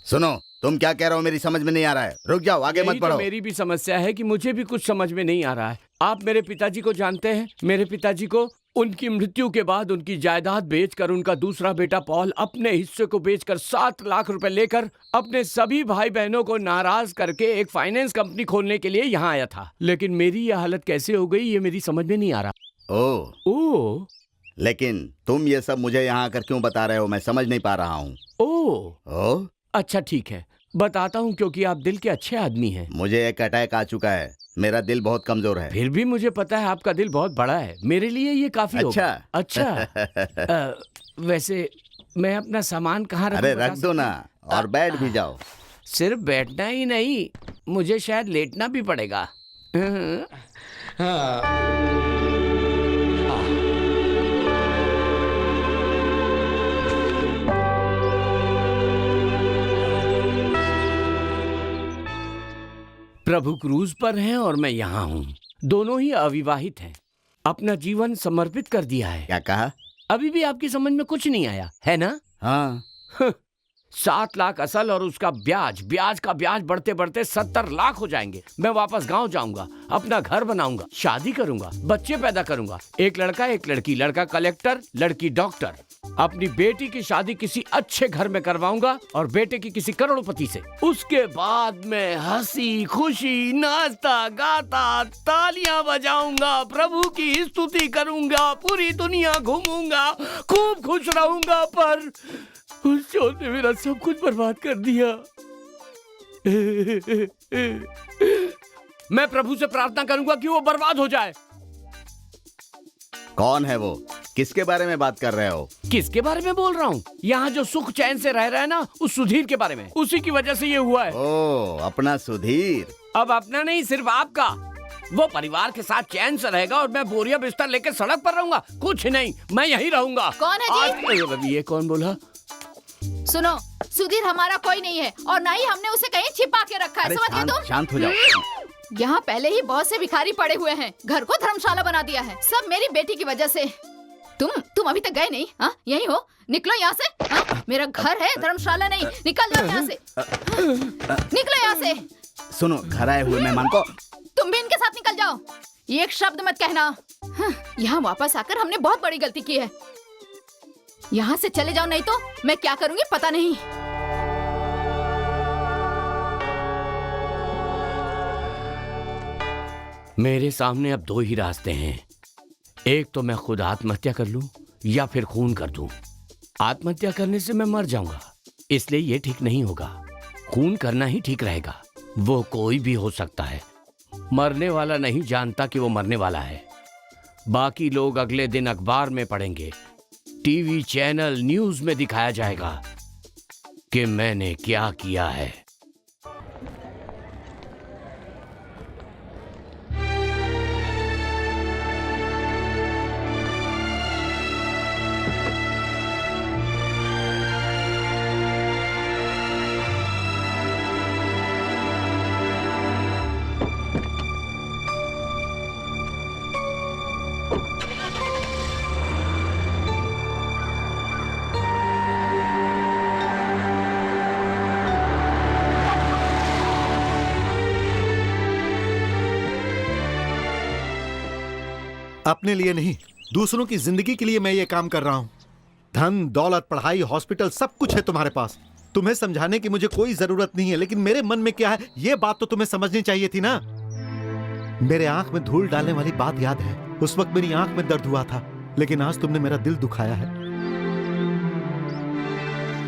सुनो, तुम क्या कह रहे हो मेरी समझ में नहीं आ रहा है। रुक जाओ, आगे मत बढ़ो। तो मेरी भी समस्या है कि मुझे भी कुछ समझ में नहीं आ रहा है। आप मेरे पिताजी को जानते हैं? मेरे पिताजी को उनकी मृत्यु के बाद उनकी जायदाद बेचकर उनका दूसरा बेटा पॉल अपने हिस्से को बेचकर 7 लाख रुपए लेकर अपने सभी भाई बहनों को नाराज करके एक फाइनेंस कंपनी खोलने के लिए यहाँ आया था। लेकिन मेरी यह हालत कैसे हो गई, ये मेरी समझ में नहीं आ रहा। ओह, लेकिन तुम ये सब मुझे यहाँ आकर क्यों बता रहे हो? मैं समझ नहीं पा रहा हूँ। ओह, अच्छा ठीक है, बताता हूँ, क्योंकि आप दिल के अच्छे आदमी हैं। मुझे एक अटैक आ चुका है, मेरा दिल बहुत कमजोर है। फिर भी मुझे पता है आपका दिल बहुत बड़ा है, मेरे लिए ये काफी अच्छा होगा। अच्छा वैसे मैं अपना सामान कहाँ रखूं? अरे रख दो ना, और बैठ भी जाओ। सिर्फ बैठना ही नहीं, मुझे शायद लेटना भी पड़ेगा। प्रभु क्रूज पर हैं और मैं यहाँ हूँ। दोनों ही अविवाहित हैं। अपना जीवन समर्पित कर दिया है। क्या कहा? अभी भी आपकी समझ में कुछ नहीं आया है ना? हाँ। 7 लाख असल और उसका ब्याज, ब्याज का ब्याज बढ़ते बढ़ते 70 लाख हो जाएंगे। मैं वापस गांव जाऊंगा, अपना घर बनाऊंगा, शादी करूंगा, बच्चे पैदा करूंगा। एक लड़का एक लड़की, लड़का कलेक्टर, लड़की डॉक्टर। अपनी बेटी की शादी किसी अच्छे घर में करवाऊंगा और बेटे की किसी करोड़पति से। उसके बाद मैं हंसी खुशी नाचता गाता तालियां बजाऊंगा, प्रभु की स्तुति करूंगा, पूरी दुनिया घूमूंगा, खूब खुश रहूंगा। पर उस चोर ने मेरा सब कुछ बर्बाद कर दिया। मैं प्रभु से प्रार्थना करूंगा कि वो बर्बाद हो जाए। कौन है वो? किसके बारे में बात कर रहे हो? किसके बारे में बोल रहा हूँ? यहाँ जो सुख चैन से रह रहा है ना, उस सुधीर के बारे में। उसी की वजह से ये हुआ है। ओह, अपना सुधीर। अब अपना नहीं, सिर्फ आपका। वो परिवार के साथ चैन से रहेगा और मैं बोरिया बिस्तर लेकर सड़क पर रहूंगा। कुछ नहीं, मैं यहीं रहूंगा। कौन है जी? ये कौन बोला? सुनो, सुधीर हमारा कोई नहीं है और ना ही हमने उसे कहीं छिपा के रखा है। समझ गए तुम? शांत हो जाओ। यहाँ पहले ही बहुत से भिखारी पड़े हुए हैं, घर को धर्मशाला बना दिया है, सब मेरी बेटी की वजह से। तुम अभी तक गए नहीं? हाँ, यहीं हो, निकलो यहाँ से। हाँ, मेरा घर है, धर्मशाला नहीं। निकल जाओ यहाँ से, निकलो यहाँ से। सुनो, घर आए हुए मेहमान को तुम भी इनके साथ निकल जाओ, एक शब्द मत कहना। हाँ, यहाँ वापस आकर हमने बहुत बड़ी गलती की है। यहाँ से चले जाओ, नहीं तो मैं क्या करूँगी पता नहीं। मेरे सामने अब दो ही रास्ते हैं, एक तो मैं खुद आत्महत्या कर लूं या फिर खून कर दूं। आत्महत्या करने से मैं मर जाऊंगा, इसलिए ये ठीक नहीं होगा। खून करना ही ठीक रहेगा। वो कोई भी हो सकता है, मरने वाला नहीं जानता कि वो मरने वाला है। बाकी लोग अगले दिन अखबार में पढ़ेंगे, टीवी चैनल न्यूज में दिखाया जाएगा कि मैंने क्या किया है। अपने लिए नहीं, दूसरों की जिंदगी के लिए मैं ये काम कर रहा हूं। धन दौलत पढ़ाई हॉस्पिटल सब कुछ है तुम्हारे पास। तुम्हें समझाने की मुझे कोई जरूरत नहीं है, लेकिन मेरे मन में क्या है ये बात तो तुम्हें समझनी चाहिए थी ना। मेरे आंख में धूल डालने वाली बात याद है? उस वक्त मेरी आंख में दर्द हुआ था, लेकिन आज तुमने मेरा दिल दुखाया है।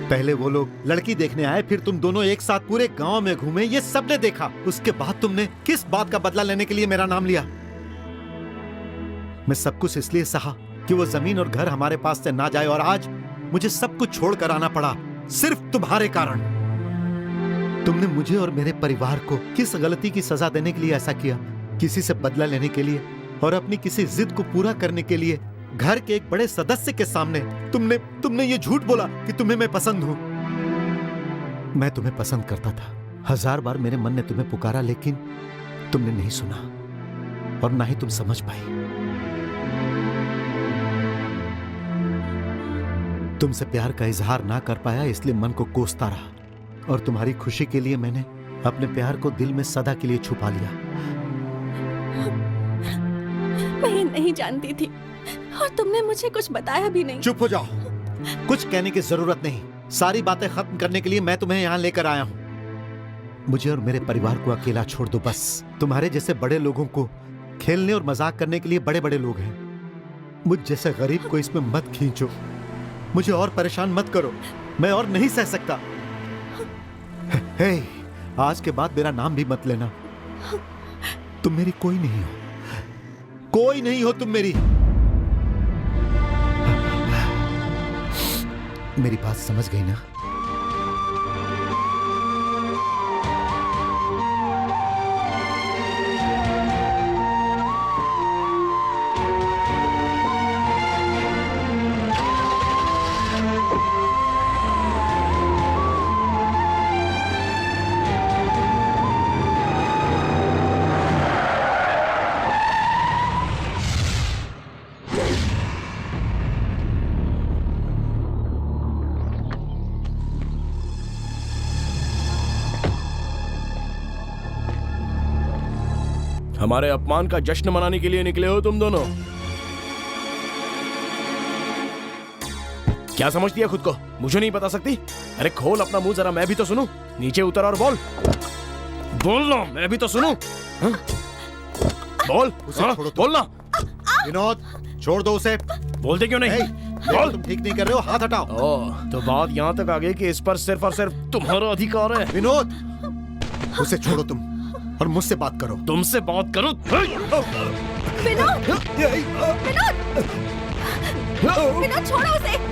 पहले वो लोग लड़की देखने आए, फिर तुम दोनों एक साथ पूरे गांव में घूमे, ये सबने देखा। उसके बाद तुमने किस बात का बदला लेने के लिए मेरा नाम लिया? मैं सब कुछ इसलिए सहा कि वो जमीन और घर हमारे पास से ना जाए, और आज मुझे सब कुछ छोड़कर आना पड़ा सिर्फ तुम्हारे कारण। तुमने मुझे और मेरे परिवार को किस गलती की सजा देने के लिए ऐसा किया? किसी से बदला लेने के लिए और अपनी किसी जिद को पूरा करने के लिए घर के एक बड़े सदस्य के सामने तुमने ये झूठ बोला कि तुम्हें मैं पसंद हूं। मैं तुम्हें पसंद करता था, 1000 बार मेरे मन ने तुम्हें पुकारा, लेकिन तुमने नहीं सुना और ना ही तुम समझ पाई। तुमसे प्यार का इजहार ना कर पाया, इसलिए मन को कोसता रहा, और तुम्हारी खुशी के लिए मैंने अपने प्यार को दिल में सदा के लिए छुपा लिया। मैं ये नहीं जानती थी और तुमने मुझे कुछ बताया भी नहीं। चुप हो जाओ, कुछ कहने की जरूरत नहीं। सारी बातें खत्म करने के लिए मैं तुम्हें यहाँ लेकर आया हूँ। मुझे और मेरे परिवार को अकेला छोड़ दो बस। तुम्हारे जैसे बड़े लोगों को खेलने और मजाक करने के लिए बड़े बड़े लोग हैं। मुझ जैसे गरीब को इसमें मत खींचो। मुझे और परेशान मत करो, मैं और नहीं सह सकता। हे, आज के बाद मेरा नाम भी मत लेना। तुम मेरी कोई नहीं हो, कोई नहीं हो तुम मेरी। मेरी बात समझ गई ना? हमारे अपमान का जश्न मनाने के लिए निकले हो तुम दोनों? क्या समझती है खुद को? मुझे नहीं बता सकती? अरे खोल अपना मुंह जरा, मैं भी तो सुनूं। नीचे उतर और बोल। बोल लो, मैं भी तो सुनूं। हाँ? बोल, हाँ, बोलना। विनोद, छोड़ दो उसे। बोलते क्यों नहीं? बोल। तुम ठीक नहीं कर रहे हो, हाथ हटाओ। तो बात यहाँ तक आ गई कि इस पर सिर्फ और सिर्फ तुम्हारा अधिकार है। विनोद, उसे छोड़ो तुम और मुझसे बात करो। तुमसे बात करो? विनोद, विनोद छोड़ो उसे।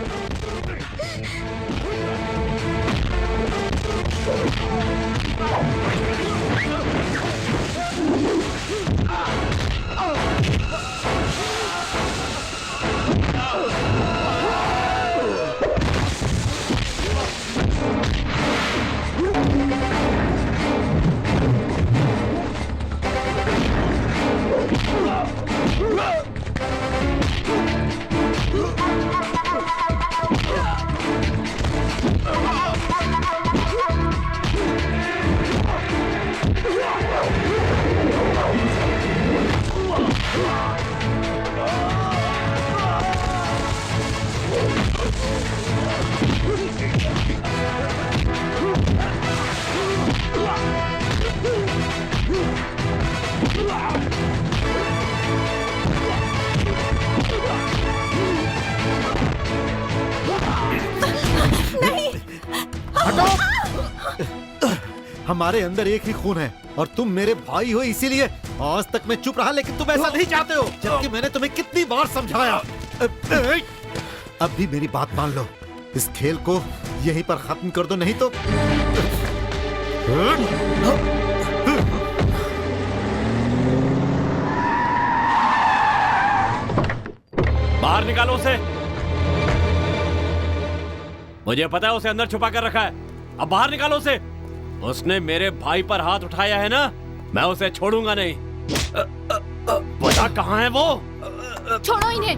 हमारे अंदर एक ही खून है और तुम मेरे भाई हो, इसीलिए आज तक मैं चुप रहा, लेकिन तुम ऐसा नहीं चाहते हो, जबकि मैंने तुम्हें कितनी बार समझाया। अब भी मेरी बात मान लो, इस खेल को यहीं पर खत्म कर दो, नहीं तो बाहर निकालो उसे। मुझे पता है उसे अंदर छुपा कर रखा है, अब बाहर निकालो उसे। उसने मेरे भाई पर हाथ उठाया है ना, मैं उसे छोड़ूंगा नहीं। पता कहाँ है वो? छोड़ो इन्हें,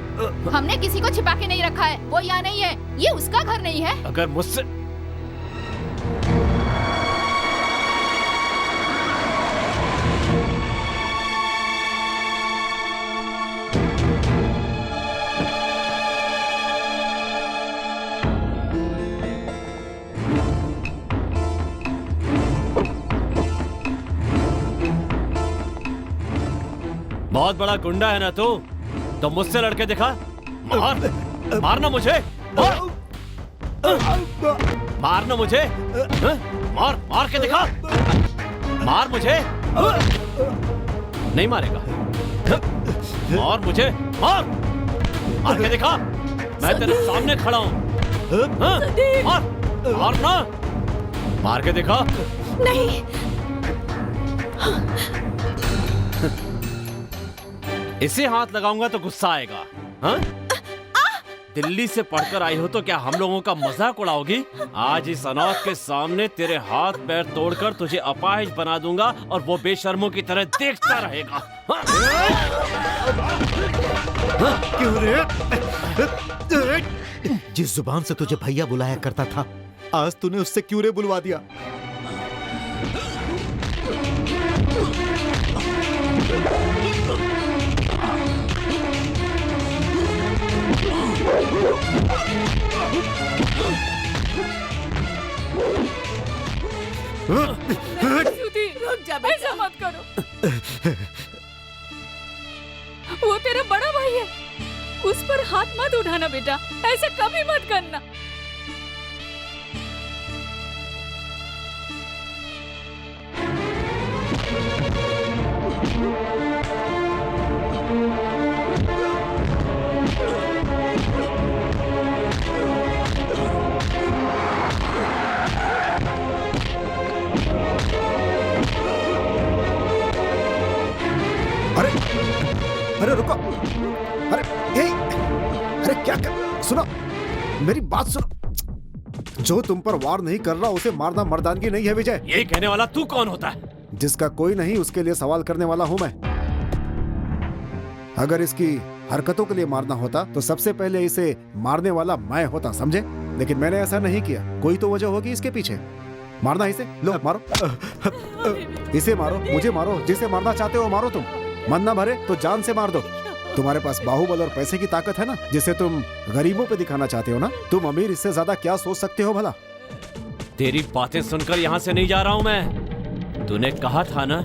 हमने किसी को छिपा के नहीं रखा है, वो यहाँ नहीं है, ये उसका घर नहीं है। अगर मुझसे बहुत बड़ा गुंडा है ना तू, तो मुझसे लड़के दिखा। मार, मारना मुझे, मार, मारना मुझे, मार, मार के दिखा, मार मुझे। नहीं मारेगा, मार मुझे, मार, मार के दिखा, मैं तेरे सामने खड़ा हूँ। मार, मारना, मार के दिखा। नहीं, इसे हाथ लगाऊंगा तो गुस्सा आएगा, हाँ? दिल्ली से पढ़कर आई हो तो क्या हम लोगों का मजाक उड़ाओगी? आज इस अनाथ के सामने तेरे हाथ पैर तोड़कर तुझे अपाहिज बना दूंगा और वो बेशर्मों की तरह देखता रहेगा। हाँ? क्यों रे? जिस जुबान से तुझे भैया बुलाया करता था, आज तूने उससे क्यों रे बुलवा दिया? रुक जा, ऐसा मत करो। वो तेरा बड़ा भाई है, उस पर हाथ मत उठाना बेटा, ऐसा कभी मत करना। अरे रुको, अरे क्या कर, सुनो मेरी बात सुनो। जो तुम पर वार नहीं कर रहा उसे मारना मर्दानगी नहीं है विजय। ये कहने वाला तू कौन होता है? जिसका कोई नहीं उसके लिए सवाल करने वाला हूं मैं। अगर इसकी हरकतों के लिए मारना होता तो सबसे पहले इसे मारने वाला मैं होता, समझे? लेकिन मैंने ऐसा नहीं किया, कोई तो वजह होगी इसके पीछे। मारना इसे, लो मारो, इसे मारो, मुझे मारो, जिसे मारना चाहते हो मारो। तुम मन ना भरे तो जान से मार दो। तुम्हारे पास बाहुबल और पैसे की ताकत है ना, जिसे तुम गरीबों पे दिखाना चाहते हो ना। तुम अमीर इससे ज्यादा क्या सोच सकते हो भला? तेरी बातें सुनकर यहाँ से नहीं जा रहा हूँ मैं। तूने कहा था ना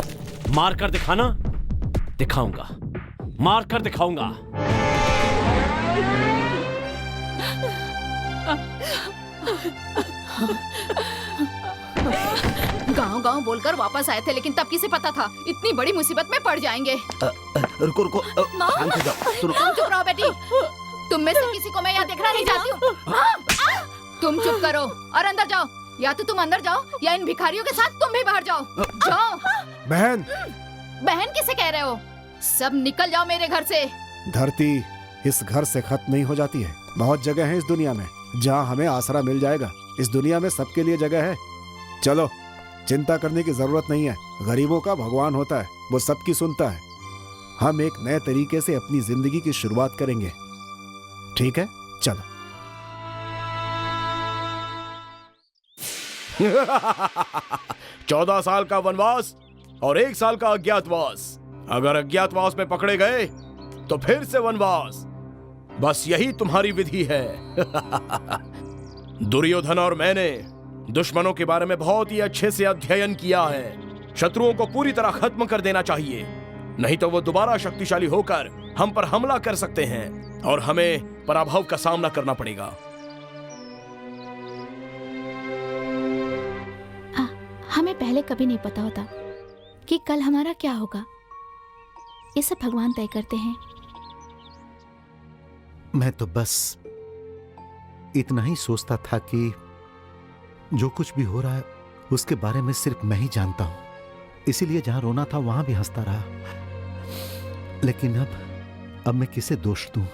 मार कर दिखाना, दिखाऊंगा, मार कर दिखाऊंगा। गांव-गांव बोलकर वापस आए थे, लेकिन तब किसे पता था इतनी बड़ी मुसीबत में पड़ जाएंगे। रुको रुको, शांत हो जाओ। तुम चुप रहो बेटी, तुम में से किसी को मैं यहाँ देखना नहीं चाहती हूँ। तुम चुप करो और अंदर जाओ, या तो तुम अंदर जाओ या इन भिखारियों के साथ तुम भी बाहर जाओ। जाओ। बहन, बहन किसे कह रहे हो? सब निकल जाओ मेरे घर से। धरती इस घर से खत्म नहीं हो जाती है। बहुत जगह है इस दुनिया में जहाँ हमें आसरा मिल जाएगा। इस दुनिया में सबके लिए जगह है। चलो, चिंता करने की जरूरत नहीं है। गरीबों का भगवान होता है, वो सबकी सुनता है। हम एक नए तरीके से अपनी जिंदगी की शुरुआत करेंगे, ठीक है? चलो। 14 साल का वनवास और 1 साल का अज्ञातवास। अगर अज्ञातवास में पकड़े गए तो फिर से वनवास। बस यही तुम्हारी विधि है। दुर्योधन और मैंने दुश्मनों के बारे में बहुत ही अच्छे से अध्ययन किया है। शत्रुओं को पूरी तरह खत्म कर देना चाहिए, नहीं तो वो दोबारा शक्तिशाली होकर हम पर हमला कर सकते हैं और हमें पराभव का सामना करना पड़ेगा। हमें पहले कभी नहीं पता होता कि कल हमारा क्या होगा। ये सब भगवान तय करते हैं। मैं तो बस इतना ही सोचता था कि जो कुछ भी हो रहा है उसके बारे में सिर्फ मैं ही जानता हूं, इसीलिए जहां रोना था वहां भी हंसता रहा। लेकिन अब मैं किसे दोष दूं?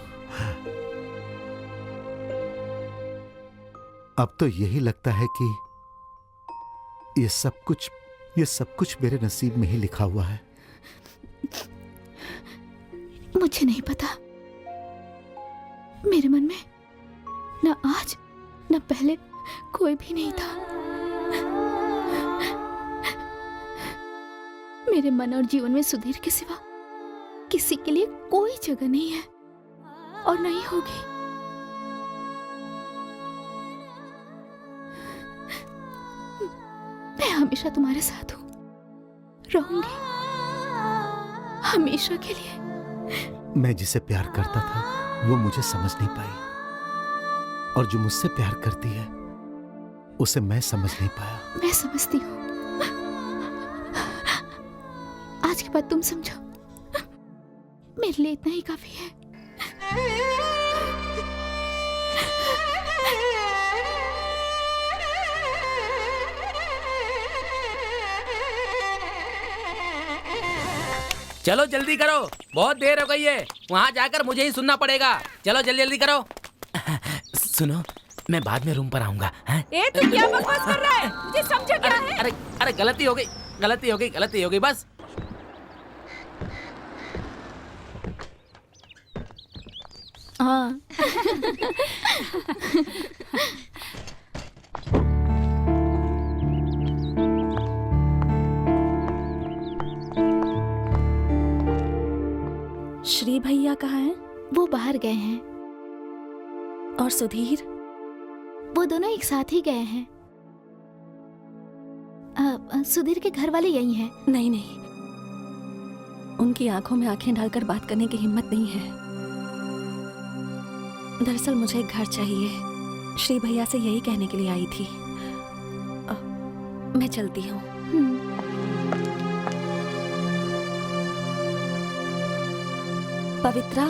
अब तो यही लगता है कि ये सब कुछ मेरे नसीब में ही लिखा हुआ है। मुझे नहीं पता, मेरे मन में न आज न पहले कोई भी नहीं था। मेरे मन और जीवन में सुधीर के सिवा किसी के लिए कोई जगह नहीं है और नहीं होगी। मैं हमेशा तुम्हारे साथ हूं, रहूंगी हमेशा के लिए। मैं जिसे प्यार करता था वो मुझे समझ नहीं पाई, और जो मुझसे प्यार करती है उसे मैं समझ नहीं पाया। मैं समझती हूँ। आज के बाद तुम समझो, मेरे लिए इतना ही काफी है। चलो जल्दी करो, बहुत देर हो गई है। वहाँ जाकर मुझे ही सुनना पड़ेगा। चलो जल्दी जल्दी करो। सुनो, मैं बाद में रूम पर आऊंगा। ए, तू क्या बकवास कर रहा है? मुझे समझा क्या है? अरे गलती हो गई बस। हाँ। श्री भैया कहाँ हैं? वो बाहर गए हैं। और सुधीर? वो दोनों एक साथ ही गए हैं। सुधीर के घर वाले यही हैं। नहीं, उनकी आंखों में आंखें डालकर बात करने की हिम्मत नहीं है। दरअसल मुझे एक घर चाहिए, श्री भैया से यही कहने के लिए आई थी। मैं चलती हूँ। पवित्रा,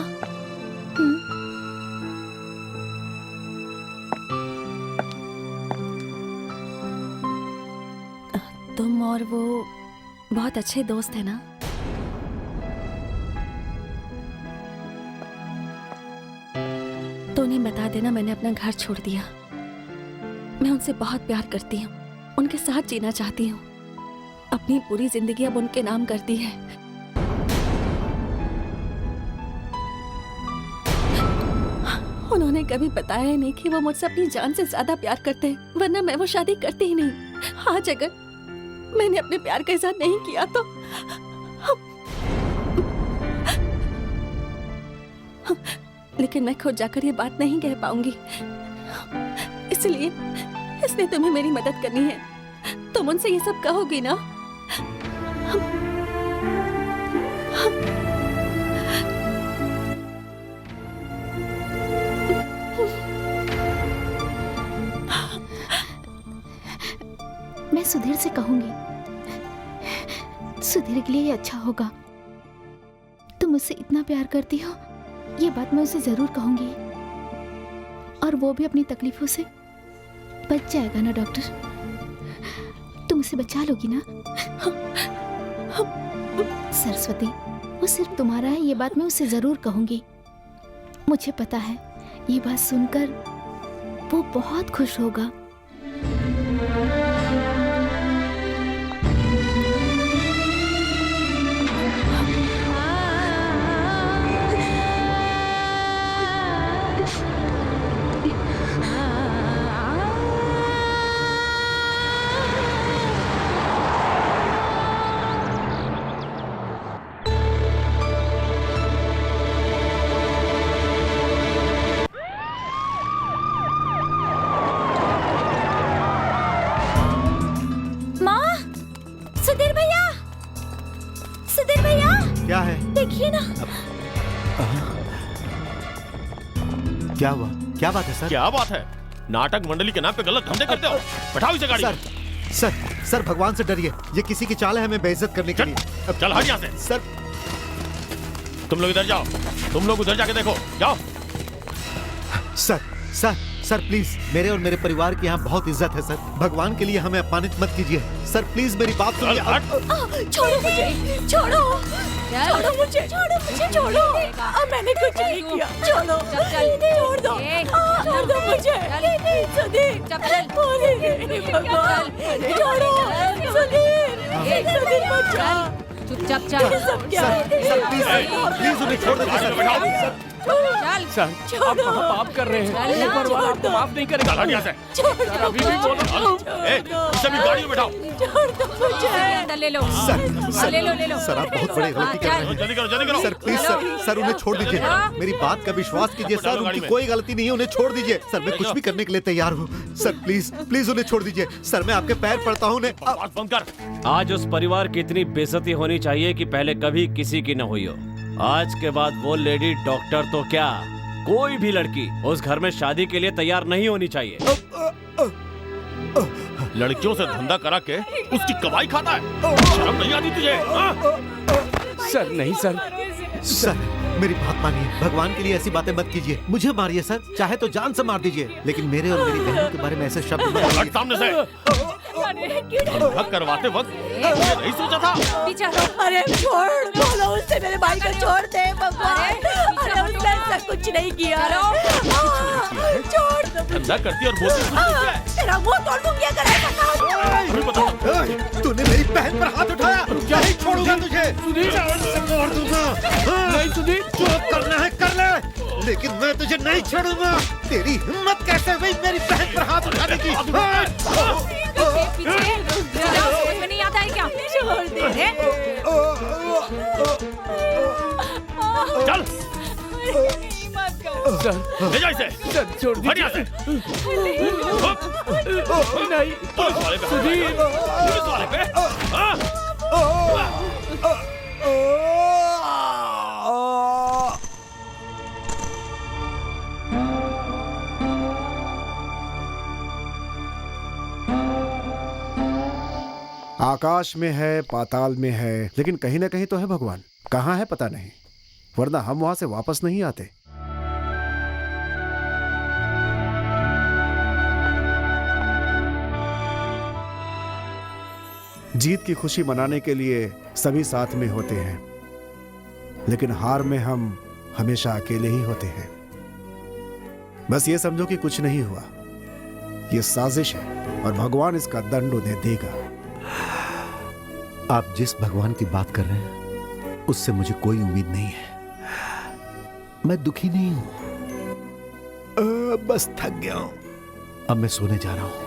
तुम और वो बहुत अच्छे दोस्त हैं ना? तो उन्हें बता देना मैंने अपना घर छोड़ दिया। मैं उनसे बहुत प्यार करती हूँ, उनके साथ जीना चाहती हूँ। अपनी पूरी जिंदगी अब उनके नाम कर दी है। उन्होंने कभी बताया ही नहीं कि वो मुझसे अपनी जान से ज्यादा प्यार करते हैं, वरना मैं वो शादी करती ही नहीं। आज अगर मैंने अपने प्यार का इजहार नहीं किया तो लेकिन मैं खुद जाकर ये बात नहीं कह पाऊंगी, इसलिए तुम्हें मेरी मदद करनी है। तुम उनसे ये सब कहोगी ना? मैं सुधीर से कहूंगी, सुधीर के लिए ये अच्छा होगा। तुम मुझसे इतना प्यार करती हो, ये बात मैं उसे जरूर कहूंगी। और वो भी अपनी तकलीफों से बच जाएगा ना डॉक्टर? तुम उसे बचा लोगी ना? सरस्वती, वो सिर्फ तुम्हारा है, ये बात मैं उसे जरूर कहूंगी। मुझे पता है ये बात सुनकर वो बहुत खुश होगा। क्या है? देखिए ना। क्या हुआ? क्या बात है सर? क्या बात है? नाटक मंडली के नाम पे गलत धंधे करते हो। बैठाओ इसे गाड़ी में। सर सर भगवान से डरिए, ये किसी की चाल है हमें बेइज्जत करने के लिए। चल हट यहाँ से। सर तुम लोग इधर जाओ, तुम लोग उधर जाके देखो, जाओ। सर सर सर प्लीज, मेरे और मेरे परिवार की यहाँ बहुत इज्जत है सर, भगवान के लिए हमें अपमानित मत कीजिए सर, प्लीज मेरी बात सुनिए। छोड़ो मुझे, छोड़ो छोड़ो मुझे, छोड़ो। मैंने कुछ नहीं किया, छोड़ो, छोड़ दो, छोड़ दो मुझे। सुधीर, छोड़ो, सुधीर मत जा। चुपचाप चल। सब क्या है? सर प्लीज उन्हें छोड़ दीजिए सर। सर आप पाप कर रहे हैं, ऊपर वाला आपको माफ नहीं करेगा। चल हट यहाँ से। अभी भी बोलो। इसे भी गाड़ी में बैठाओ। अंदर ले लो। सर ले लो। सर आप बहुत बड़ी गलती कर रहे हैं। जल्दी करो, जल्दी करो। सर प्लीज सर उन्हें छोड़ दीजिए, मेरी बात का विश्वास कीजिए सर, उनकी कोई गलती नहीं है, उन्हें छोड़ दीजिए सर, मैं कुछ भी करने के लिए तैयार हूँ सर, प्लीज उन्हें छोड़ दीजिए सर, मैं आपके पैर पड़ता हूँ। बात बंद कर। आज उस परिवार की इतनी बेइज्जती होनी चाहिए कि पहले कभी किसी की न हुई हो। आज के बाद वो लेडी डॉक्टर तो क्या, कोई भी लड़की उस घर में शादी के लिए तैयार नहीं होनी चाहिए। लड़कियों से धंधा करा के उसकी कमाई खाता है, शर्म नहीं आती तुझे? सर नहीं सर, सर मेरी बात मानिए, भगवान के लिए ऐसी बातें मत कीजिए, मुझे मारिए सर, चाहे तो जान से मार दीजिए, लेकिन मेरे और मेरी बहनों के बारे में ऐसे शब्द मत हट सामने से। धंधा करवाते वक्त ये नहीं सोचा था। अरे छोड़, बोलो उससे मेरे भाई को छोड़ दे भगवान। अरे उसने ऐसा कुछ नहीं किया। छोड़ दो। धंधा करती और बोलती तेरा मुंह तोड़ दूंगी अगर ऐसा काम। तूने मेरी बहन पर हाथ उठाया, नहीं छोड़ूंगा तुझे, छोड़ दूंगा। नहीं सुधीर, जो करना है कर ले, लेकिन मैं तुझे नहीं छोड़ूंगा। तेरी हिम्मत कैसे हुई मेरी बहन पर हाथ उठाने की? समझ में नहीं आता है क्या? छोड़ दे। चल सर ले जा इसे। सर छोड़ हट यहाँ से। नहीं पुलिस वाले पे, सुधीर। पुलिस वाले पे। आकाश में है, पाताल में है, लेकिन कहीं ना कहीं तो है भगवान। कहाँ है पता नहीं, वरना हम वहां से वापस नहीं आते। जीत की खुशी मनाने के लिए सभी साथ में होते हैं, लेकिन हार में हम हमेशा अकेले ही होते हैं। बस ये समझो कि कुछ नहीं हुआ, ये साजिश है और भगवान इसका दंड उन्हें देगा। आप जिस भगवान की बात कर रहे हैं उससे मुझे कोई उम्मीद नहीं है। मैं दुखी नहीं हूं, बस थक गया हूं। अब मैं सोने जा रहा हूं।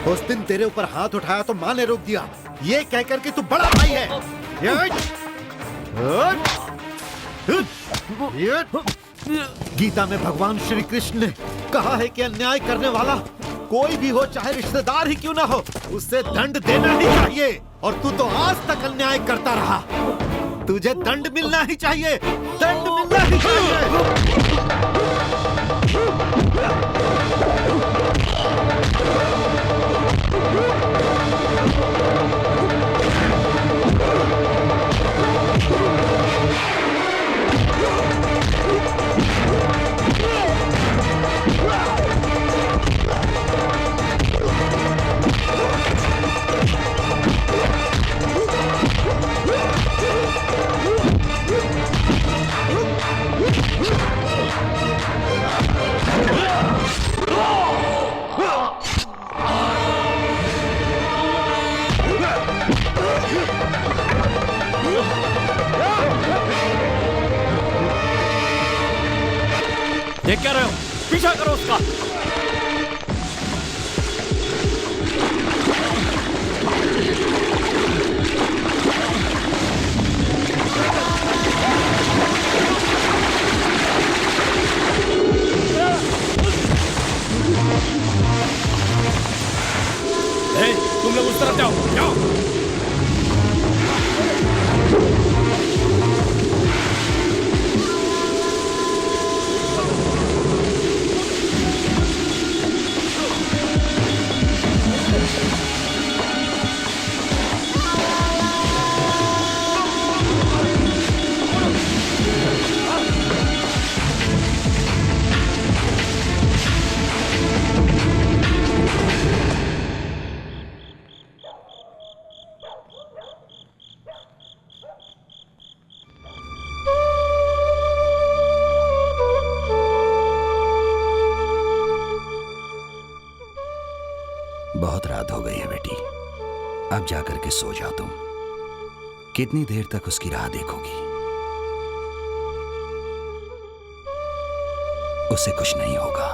उस दिन तेरे ऊपर हाथ उठाया तो माँ ने रोक दिया, ये कहकर कि तू बड़ा भाई है। गीता में भगवान श्री कृष्ण ने कहा है कि अन्याय करने वाला कोई भी हो, चाहे रिश्तेदार ही क्यों ना हो, उससे दंड देना ही चाहिए। और तू तो आज तक अन्याय करता रहा, तुझे दंड मिलना ही चाहिए, दंड मिलना ही चाहिए। देख क्या रहे हो, पीछा करो उसका। बहुत रात हो गई है बेटी, अब जाकर के सो जाओ तुम। कितनी देर तक उसकी राह देखोगी? उसे कुछ नहीं होगा।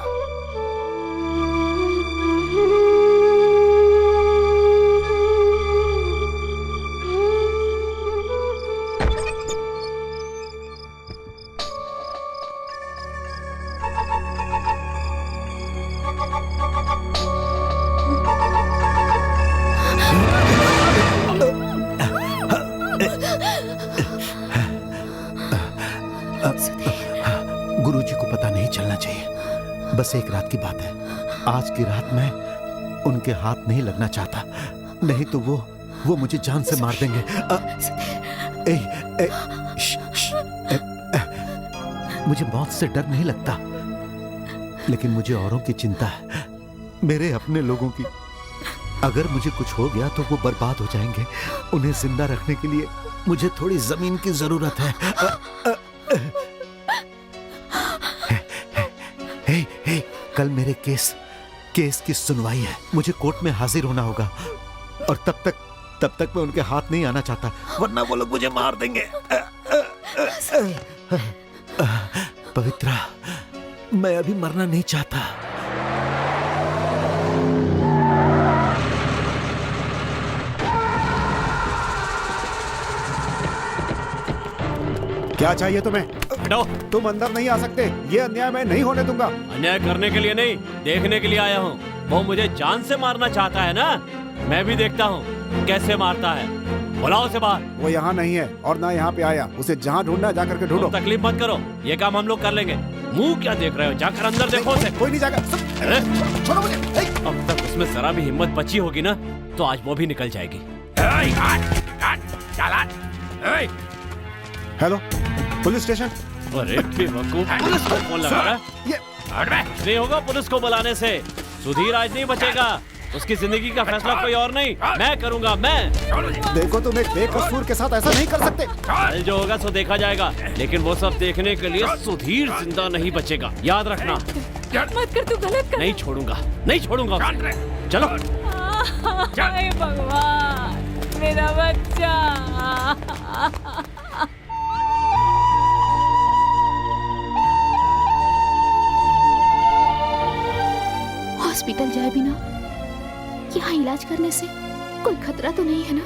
गुरुजी को पता नहीं चलना चाहिए। बस एक रात की बात है। आज की रात मैं उनके हाथ नहीं लगना चाहता, नहीं तो वो मुझे जान से मार देंगे। मुझे मौत से डर नहीं लगता, लेकिन मुझे औरों की चिंता है, मेरे अपने लोगों की। अगर मुझे कुछ हो गया तो वो बर्बाद हो जाएंगे। उन्हें जिंदा रखने के लिए मुझे थोड़ी जमीन की जरूरत है। हे, कल मेरे केस की सुनवाई है। मुझे कोर्ट में हाजिर होना होगा, और तब तक मैं उनके हाथ नहीं आना चाहता, वरना वो लोग मुझे मार देंगे। पवित्रा, मैं अभी मरना नहीं चाहता। क्या चाहिए तुम्हें? हटो। तुम अंदर नहीं आ सकते, ये अन्याय मैं नहीं होने दूंगा। अन्याय करने के लिए नहीं, देखने के लिए आया हूँ। वो मुझे जान से मारना चाहता है ना, मैं भी देखता हूँ कैसे मारता है। बुलाओ उसे बाहर। वो यहाँ नहीं है और ना यहाँ पे आया। उसे जहाँ ढूंढना है जाकर के ढूंढो। तकलीफ मत करो, ये काम हम लोग कर लेंगे। मुंह क्या देख रहे हो, जाकर अंदर देखो उसे। कोई नहीं जाएगा। छोड़ो मुझे। अब तक उसमें जरा भी हिम्मत बची होगी ना, तो आज वो भी निकल जाएगी। Hello, police station. अरे बेवकूफ, पुलिस को फोन लगा रहा है? कुछ नहीं होगा पुलिस को बुलाने से। सुधीर आज नहीं बचेगा। उसकी जिंदगी का फैसला कोई और नहीं, मैं करूंगा। मैं देखो, तुम एक बेकसूर के साथ ऐसा नहीं कर सकते। कल जो होगा सो देखा जाएगा, लेकिन वो सब देखने के लिए सुधीर जिंदा नहीं बचेगा, याद रखना। मत कर, तू गलत कर। नहीं छोड़ूंगा, नहीं छोड़ूंगा उसे। चलो। हाय भगवान, मेरा बच्चा। हॉस्पिटल जाए बिना यहाँ इलाज करने से कोई खतरा तो नहीं है ना?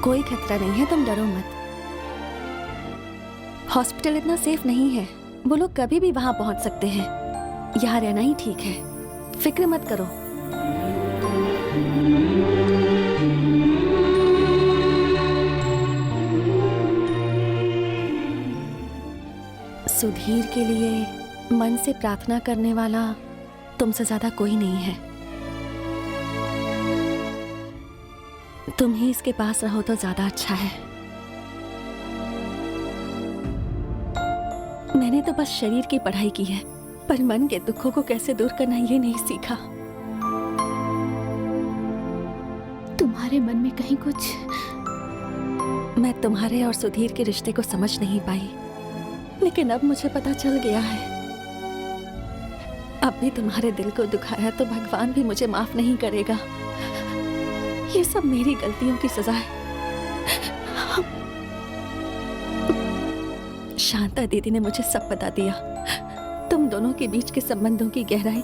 कोई खतरा नहीं है, तुम डरो मत। हॉस्पिटल इतना सेफ नहीं है, वो लोग कभी भी वहां पहुंच सकते हैं। यहाँ रहना ही ठीक है, फिक्र मत करो। सुधीर के लिए मन से प्रार्थना करने वाला तुमसे ज्यादा कोई नहीं है। तुम ही इसके पास रहो तो ज्यादा अच्छा है। मैंने तो बस शरीर की पढ़ाई की है, पर मन के दुखों को कैसे दूर करना ये नहीं सीखा। तुम्हारे मन में कहीं कुछ? मैं तुम्हारे और सुधीर के रिश्ते को समझ नहीं पाई, लेकिन अब मुझे पता चल गया है। अब भी तुम्हारे दिल को दुखाया तो भगवान भी मुझे माफ नहीं करेगा। ये सब मेरी गलतियों की सजा है। शांता दीदी ने मुझे सब बता दिया। तुम दोनों के बीच के संबंधों की गहराई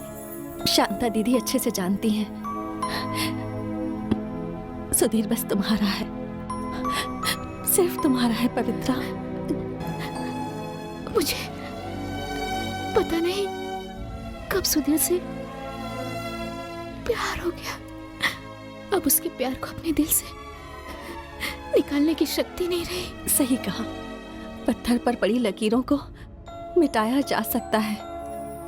शांता दीदी अच्छे से जानती हैं। सुधीर बस तुम्हारा है, सिर्फ तुम्हारा है पवित्रा। मुझे पता नहीं कब सुधीर से प्यार हो गया। अब उसके प्यार को अपने दिल से निकालने की शक्ति नहीं रही। सही कहा, पत्थर पर पड़ी लकीरों को मिटाया जा सकता है,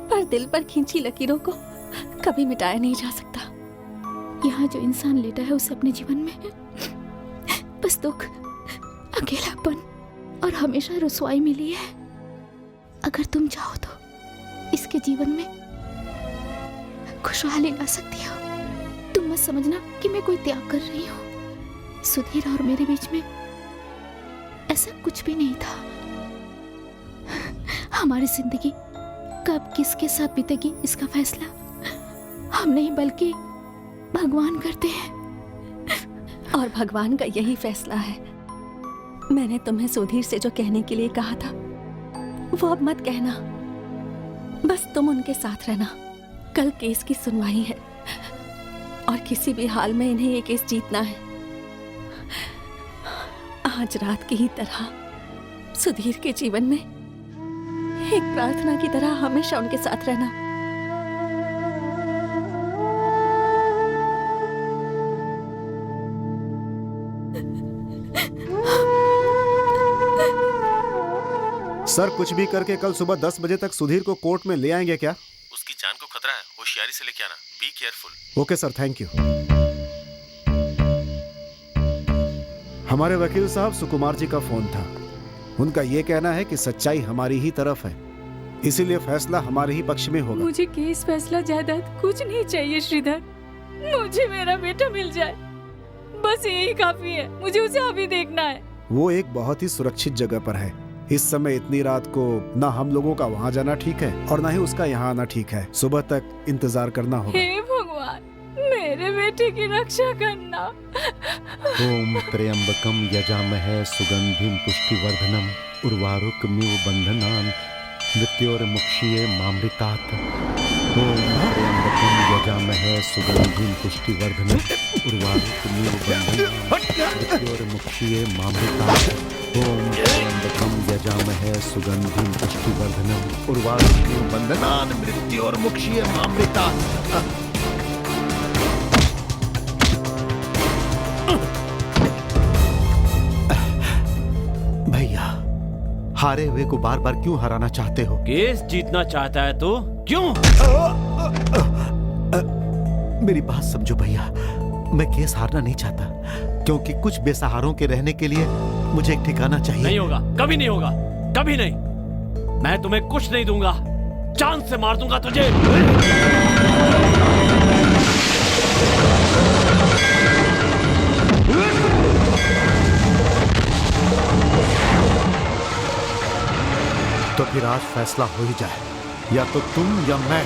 पर दिल पर खींची लकीरों को कभी मिटाया नहीं जा सकता। यहाँ जो इंसान लेटा है उसे अपने जीवन में बस दुख, अकेलापन और हमेशा रुसवाई मिली है। अगर तुम चाहो तो इसके जीवन में खुशहाली ला सकती हो। तुम मत समझना कि मैं कोई त्याग कर रही हूँ। सुधीर और मेरे बीच में ऐसा कुछ भी नहीं था। हमारी जिंदगी कब किसके साथ बीतेगी इसका फैसला हम नहीं बल्कि भगवान करते हैं। और भगवान का यही फैसला है। मैंने तुम्हें सुधीर से जो कहने के लिए कहा था वो अब मत कहना। बस तुम उनके साथ रहना। कल केस की सुनवाई है और किसी भी हाल में इन्हें ये केस जीतना है। आज रात की ही तरह सुधीर के जीवन में एक प्रार्थना की तरह हमेशा उनके साथ रहना। सर कुछ भी करके कल सुबह 10 बजे तक सुधीर को कोर्ट में ले आएंगे क्या? उसकी जान को खतरा है, होशियारी से लेके आना। Be careful. Okay sir, thank you. हमारे वकील साहब सुकुमार जी का फोन था। उनका ये कहना है कि सच्चाई हमारी ही तरफ है, इसीलिए फैसला हमारे ही पक्ष में होगा। मुझे केस, फैसला, जायदाद कुछ नहीं चाहिए श्रीधर। मुझे मेरा बेटा मिल जाए, बस यही काफी है। मुझे उसे अभी देखना है। वो एक बहुत ही सुरक्षित जगह पर है। इस समय इतनी रात को ना हम लोगों का वहाँ जाना ठीक है और ना ही उसका यहाँ आना ठीक है। सुबह तक इंतजार करना होगा। हे भगवान, मेरे बेटे की रक्षा करना। ओम त्र्यंबकम यजामहे सुगंधिम पुष्टिवर्धनम उर्वारुकमिव बंधनान् मृत्योर्मुक्षीये मामृतात्। ओम त्र्यंबकम यजामहे सुगंधिम पुष्टिवर्धनम उर्वारुकमिव बंधनान् मृत्योर्मुक्षीये मामृतात्। ओम त्र्यंबकम यजामहे सुगंधिम पुष्टिवर्धनम उर्वारुकमिव बंधनान् मृत्योर्मुक्षीये मामृतात्। भैया, हारे हुए को बार बार क्यों हराना चाहते हो? केस जीतना चाहता है तो क्यों? मेरी बात समझो भैया, मैं केस हारना नहीं चाहता, क्योंकि कुछ बेसहारों के रहने के लिए मुझे एक ठिकाना चाहिए। नहीं होगा, कभी नहीं होगा, कभी नहीं। मैं तुम्हें कुछ नहीं दूंगा, चांद से मार दूंगा तुझे। तो फिर आज फैसला हो ही जाए, या तो तुम या मैं।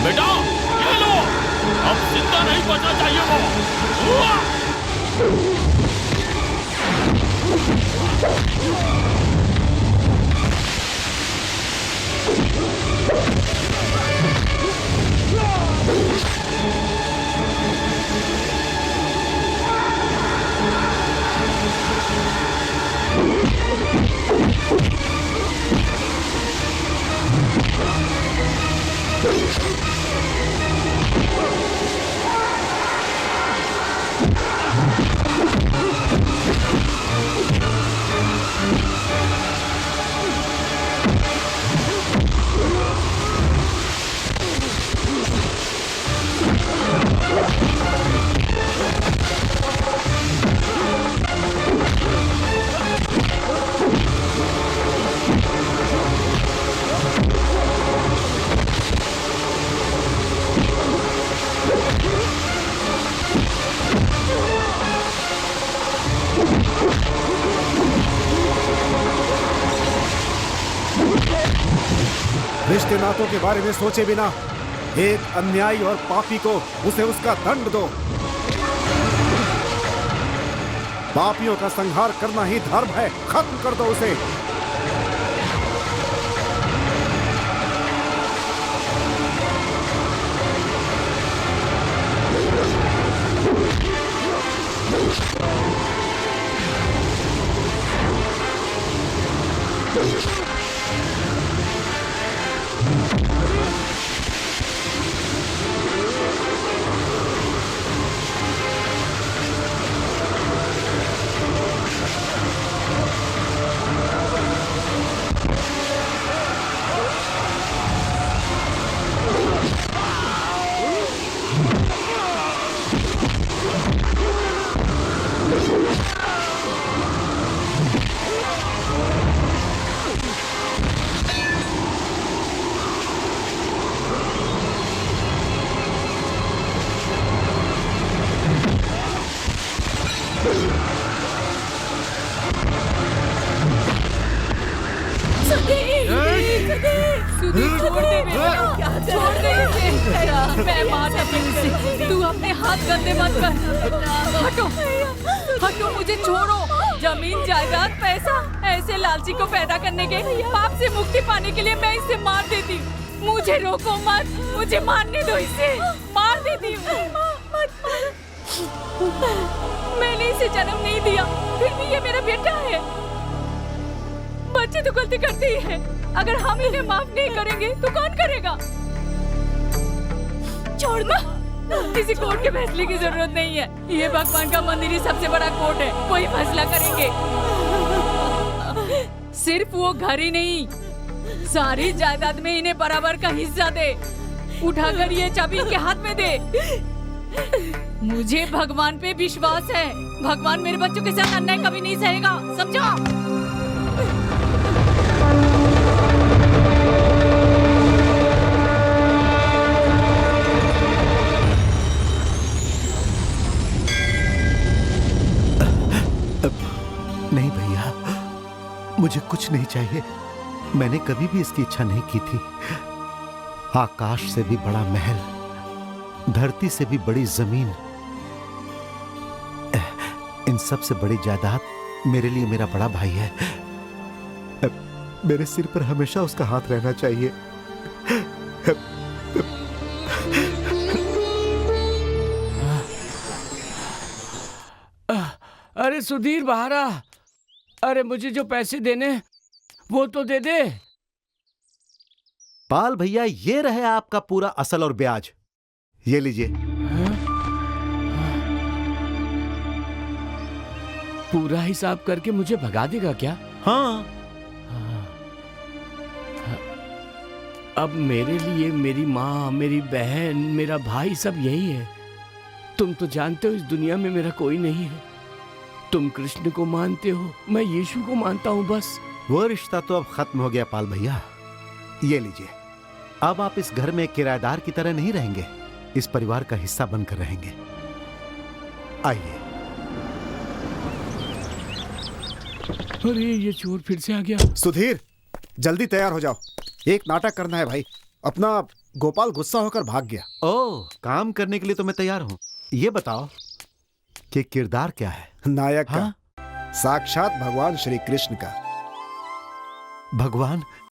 बेटा, ये लो, अब जिंदा नहीं बचना चाहिए वो। रिश्ते नातों के बारे में सोचे बिना एक अन्यायी और पापी को उसे उसका दंड दो। पापियों का संहार करना ही धर्म है, खत्म कर दो उसे। सुधीर छोड़ दे छोड़ दे इसे। मैं मार सकती इसे। तू अपने हाथ गंदे मत कर। हटो हटो, मुझे छोड़ो। जमीन जायदाद पैसा ऐसे लालची को पैदा करने के पाप से मुक्ति पाने के लिए मैं इसे मार देती। मुझे रोको मत, मुझे मारने दो, इसे मार देती हूँ। मैंने इसे जन्म नहीं दिया, फिर भी ये मेरा बेटा है। बच्चे तो गलती करते ही हैं। अगर हम इन्हें माफ नहीं करेंगे तो कौन करेगा? छोड़ दो। किसी कोर्ट के फैसले की जरूरत नहीं है। ये भगवान का मंदिर ही सबसे बड़ा कोर्ट है, कोई फैसला करेंगे। सिर्फ वो घर ही नहीं, सारी जायदाद में इन्हें बराबर का हिस्सा दे। उठाकर ये चाबी इनके हाथ में दे। मुझे भगवान पे विश्वास है। भगवान मेरे बच्चों के साथ अन्याय कभी नहीं सहेगा, समझो? नहीं भैया, मुझे कुछ नहीं चाहिए। मैंने कभी भी इसकी इच्छा नहीं की थी। आकाश से भी बड़ा महल, धरती से भी बड़ी जमीन, इन सब से बड़ी जायदाद मेरे लिए मेरा बड़ा भाई है। मेरे सिर पर हमेशा उसका हाथ रहना चाहिए। अरे सुधीर बाहर आ। अरे मुझे जो पैसे देने वो तो दे दे। पाल भैया, ये रहे आपका पूरा असल और ब्याज। ये लीजिए। पूरा हिसाब करके मुझे भगा देगा क्या? हाँ। अब मेरे लिए मेरी माँ, मेरी बहन, मेरा भाई सब यही है। तुम तो जानते हो इस दुनिया में मेरा कोई नहीं है। तुम कृष्ण को मानते हो, मैं यीशु को मानता हूँ बस। वो रिश्ता तो अब खत्म हो गया पाल भैया। ये लीजिए। अब आप इस घर में किराएदार की तरह नहीं रहेंगे, इस परिवार का हिस्सा बनकर रहेंगे। आइए। अरे ये चोर फिर से आ गया। सुधीर, जल्दी तैयार हो जाओ, एक नाटक करना है भाई। अपना गोपाल गुस्सा होकर भाग गया। ओह, काम करने के लिए तो मैं तैयार हूँ। ये बताओ कि किरदार क्या है? नायक हाँ? का, साक्षात भगवान श्री कृष्ण का। भगवान